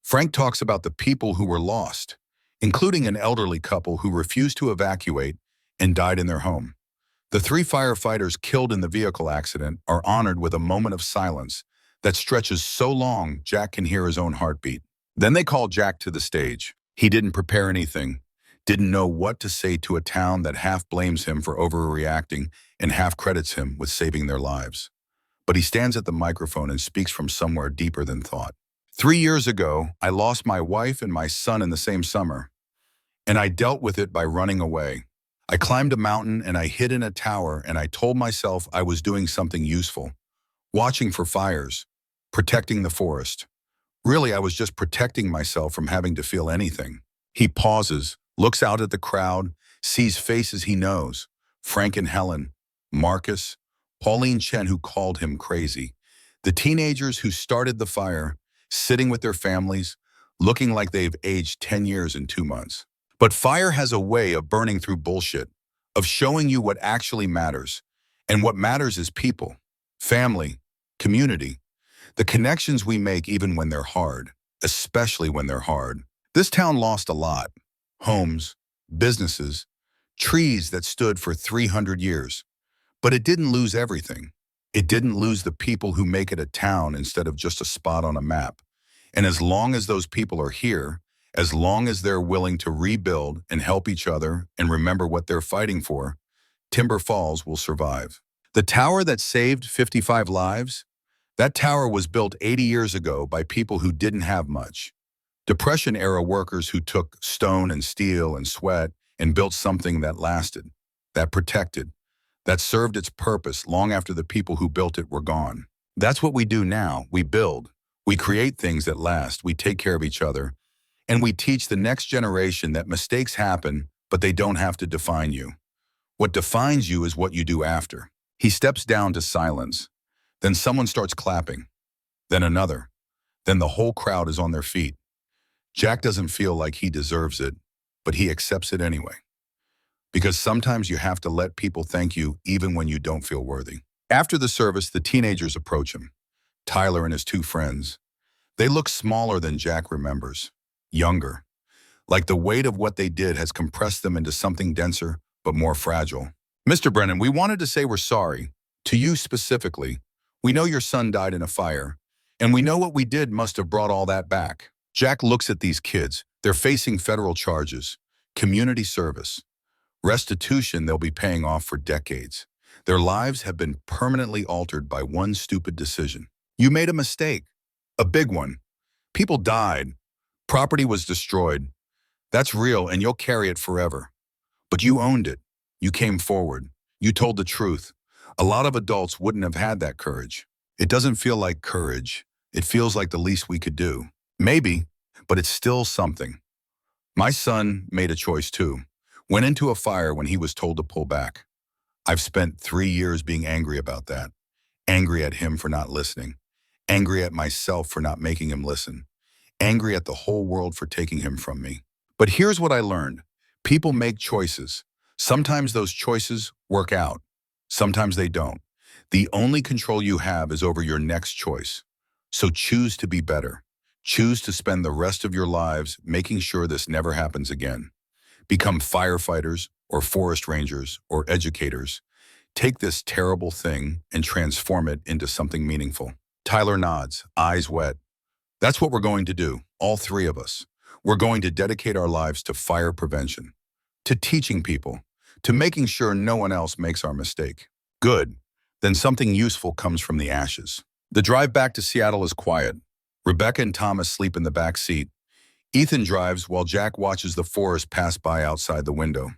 Frank talks about the people who were lost, including an elderly couple who refused to evacuate and died in their home. The 3 firefighters killed in the vehicle accident are honored with a moment of silence that stretches so long Jack can hear his own heartbeat. Then they call Jack to the stage. He didn't prepare anything, didn't know what to say to a town that half blames him for overreacting and half credits him with saving their lives. But he stands at the microphone and speaks from somewhere deeper than thought. 3 years ago, I lost my wife and my son in the same summer, and I dealt with it by running away. I climbed a mountain and I hid in a tower and I told myself I was doing something useful, watching for fires, protecting the forest. Really, I was just protecting myself from having to feel anything. He pauses, looks out at the crowd, sees faces he knows, Frank and Helen, Marcus, Pauline Chen who called him crazy, the teenagers who started the fire, sitting with their families, looking like they've aged 10 years in 2 months. But fire has a way of burning through bullshit, of showing you what actually matters. And what matters is people, family, community, the connections we make even when they're hard, especially when they're hard. This town lost a lot. Homes, businesses, trees that stood for 300 years. But it didn't lose everything. It didn't lose the people who make it a town instead of just a spot on a map. And as long as those people are here, as long as they're willing to rebuild and help each other and remember what they're fighting for, Timber Falls will survive. The tower that saved 55 lives? That tower was built 80 years ago by people who didn't have much. Depression-era workers who took stone and steel and sweat and built something that lasted, that protected, that served its purpose long after the people who built it were gone. That's what we do now. We build. We create things that last. We take care of each other. And we teach the next generation that mistakes happen, but they don't have to define you. What defines you is what you do after. He steps down to silence. Then someone starts clapping. Then another. Then the whole crowd is on their feet. Jack doesn't feel like he deserves it, but he accepts it anyway. Because sometimes you have to let people thank you even when you don't feel worthy. After the service, the teenagers approach him. Tyler and his 2 friends. They look smaller than Jack remembers. Younger. Like the weight of what they did has compressed them into something denser, but more fragile. Mr. Brennan, we wanted to say we're sorry. To you specifically. We know your son died in a fire, and we know what we did must have brought all that back. Jack looks at these kids. They're facing federal charges, community service, restitution they'll be paying off for decades. Their lives have been permanently altered by one stupid decision. You made a mistake, a big one. People died. Property was destroyed. That's real, and you'll carry it forever. But you owned it. You came forward. You told the truth. A lot of adults wouldn't have had that courage. It doesn't feel like courage. It feels like the least we could do. Maybe, but it's still something. My son made a choice too. Went into a fire when he was told to pull back. I've spent 3 years being angry about that. Angry at him for not listening. Angry at myself for not making him listen. Angry at the whole world for taking him from me. But here's what I learned. People make choices. Sometimes those choices work out. Sometimes they don't. The only control you have is over your next choice. So choose to be better. Choose to spend the rest of your lives making sure this never happens again. Become firefighters or forest rangers or educators. Take this terrible thing and transform it into something meaningful. Tyler nods, eyes wet. That's what we're going to do, all 3 of us. We're going to dedicate our lives to fire prevention, to teaching people, to making sure no one else makes our mistake. Good. Then something useful comes from the ashes. The drive back to Seattle is quiet. Rebecca and Thomas sleep in the back seat. Ethan drives while Jack watches the forest pass by outside the window.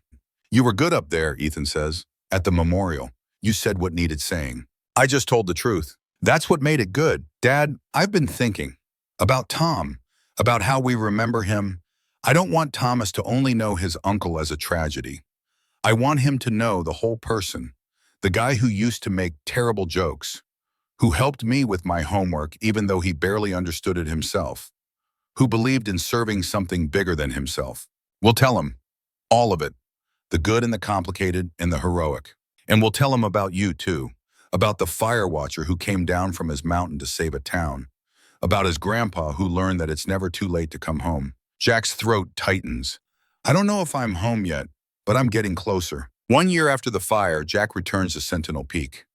You were good up there, Ethan says. At the memorial, you said what needed saying. I just told the truth. That's what made it good. Dad, I've been thinking about Tom, about how we remember him. I don't want Thomas to only know his uncle as a tragedy. I want him to know the whole person, the guy who used to make terrible jokes, who helped me with my homework even though he barely understood it himself, who believed in serving something bigger than himself. We'll tell him, all of it, the good and the complicated and the heroic. And we'll tell him about you, too, about the fire watcher who came down from his mountain to save a town, about his grandpa who learned that it's never too late to come home. Jack's throat tightens. I don't know if I'm home yet, but I'm getting closer. 1 year after the fire, Jack returns to Sentinel Peak.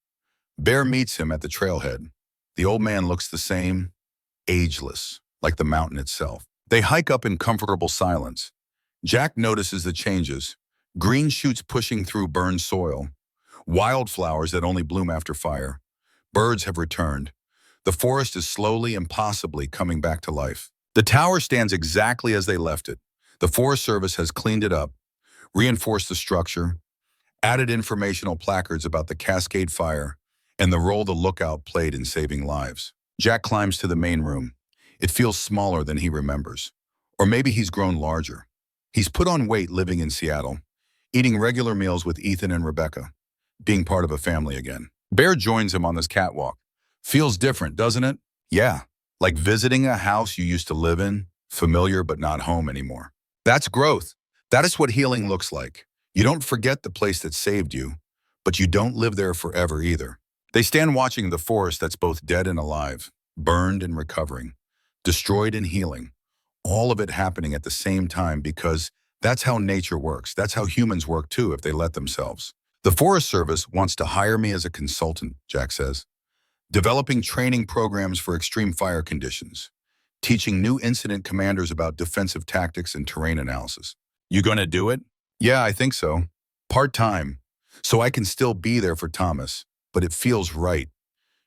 Bear meets him at the trailhead. The old man looks the same, ageless, like the mountain itself. They hike up in comfortable silence. Jack notices the changes: green shoots pushing through burned soil, wildflowers that only bloom after fire. Birds have returned. The forest is slowly and possibly coming back to life. The tower stands exactly as they left it. The Forest Service has cleaned it up, reinforced the structure, added informational placards about the Cascade Fire and the role the lookout played in saving lives. Jack climbs to the main room. It feels smaller than he remembers. Or maybe he's grown larger. He's put on weight living in Seattle, eating regular meals with Ethan and Rebecca, being part of a family again. Bear joins him on this catwalk. Feels different, doesn't it? Yeah, like visiting a house you used to live in, familiar but not home anymore. That's growth. That is what healing looks like. You don't forget the place that saved you, but you don't live there forever either. They stand watching the forest that's both dead and alive, burned and recovering, destroyed and healing, all of it happening at the same time because that's how nature works. That's how humans work too if they let themselves. The Forest Service wants to hire me as a consultant, Jack says, developing training programs for extreme fire conditions, teaching new incident commanders about defensive tactics and terrain analysis. You gonna do it? Yeah, I think so. Part-time, so I can still be there for Thomas, but it feels right.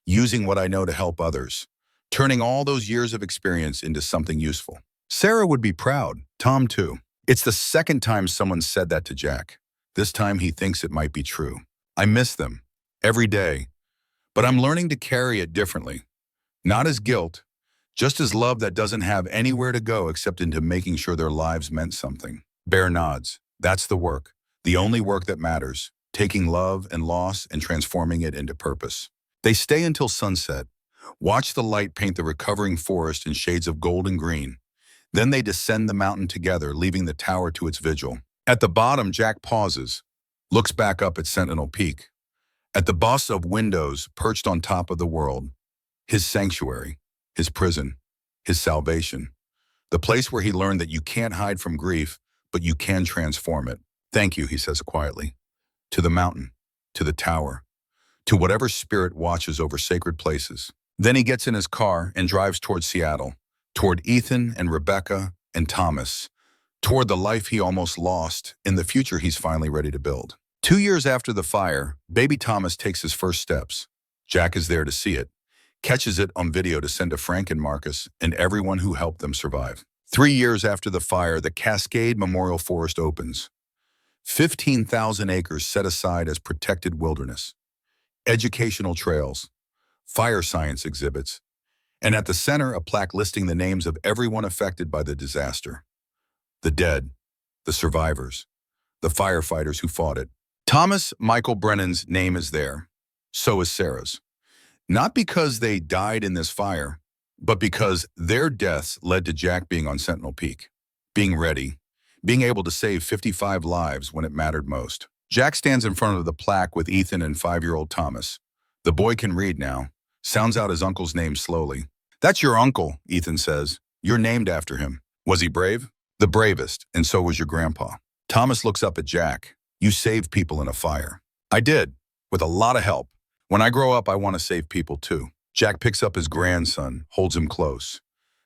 Using what I know to help others, turning all those years of experience into something useful. Sarah would be proud, Tom too. It's the second time someone said that to Jack. This time he thinks it might be true. I miss them, every day, but I'm learning to carry it differently. Not as guilt, just as love that doesn't have anywhere to go except into making sure their lives meant something. Bear nods. That's the work, the only work that matters, taking love and loss and transforming it into purpose. They stay until sunset, watch the light paint the recovering forest in shades of gold and green. Then they descend the mountain together, leaving the tower to its vigil. At the bottom, Jack pauses, looks back up at Sentinel Peak, at the bus of windows perched on top of the world, his sanctuary, his prison, his salvation, the place where he learned that you can't hide from grief, but you can transform it. Thank you, he says quietly, to the mountain, to the tower, to whatever spirit watches over sacred places. Then he gets in his car and drives toward Seattle, toward Ethan and Rebecca and Thomas, toward the life he almost lost in the future he's finally ready to build. 2 years after the fire, baby Thomas takes his first steps. Jack is there to see it, catches it on video to send to Frank and Marcus and everyone who helped them survive. 3 years after the fire, the Cascade Memorial Forest opens. 15,000 acres set aside as protected wilderness, educational trails, fire science exhibits, and at the center a plaque listing the names of everyone affected by the disaster. The dead, the survivors, the firefighters who fought it. Thomas Michael Brennan's name is there. So is Sarah's. Not because they died in this fire, but because their deaths led to Jack being on Sentinel Peak, being ready, being able to save 55 lives when it mattered most. Jack stands in front of the plaque with Ethan and 5-year-old Thomas. The boy can read now, sounds out his uncle's name slowly. That's your uncle, Ethan says. You're named after him. Was he brave? The bravest, and so was your grandpa. Thomas looks up at Jack. You saved people in a fire. I did, with a lot of help. When I grow up, I want to save people too. Jack picks up his grandson, holds him close.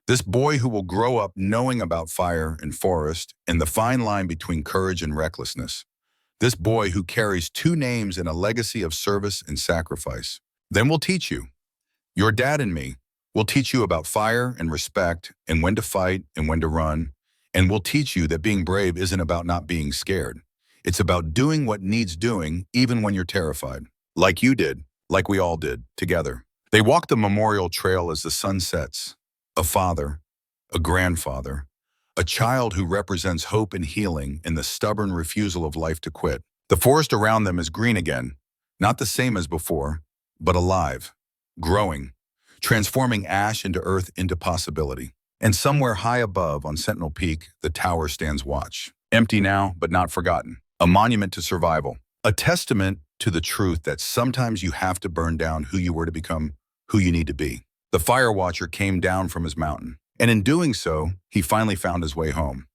This boy who will grow up knowing about fire and forest and the fine line between courage and recklessness. This boy who carries 2 names and a legacy of service and sacrifice. Then we'll teach you. Your dad and me will teach you about fire and respect and when to fight and when to run. And we'll teach you that being brave isn't about not being scared. It's about doing what needs doing even when you're terrified. Like you did, like we all did, together. They walk the memorial trail as the sun sets. A father, a grandfather, a child who represents hope and healing in the stubborn refusal of life to quit. The forest around them is green again, not the same as before, but alive, growing, transforming ash into earth into possibility. And somewhere high above on Sentinel Peak, the tower stands watch. Empty now, but not forgotten. a monument to survival, a testament to the truth that sometimes you have to burn down who you were to become who you need to be. The fire watcher came down from his mountain, and in doing so, he finally found his way home.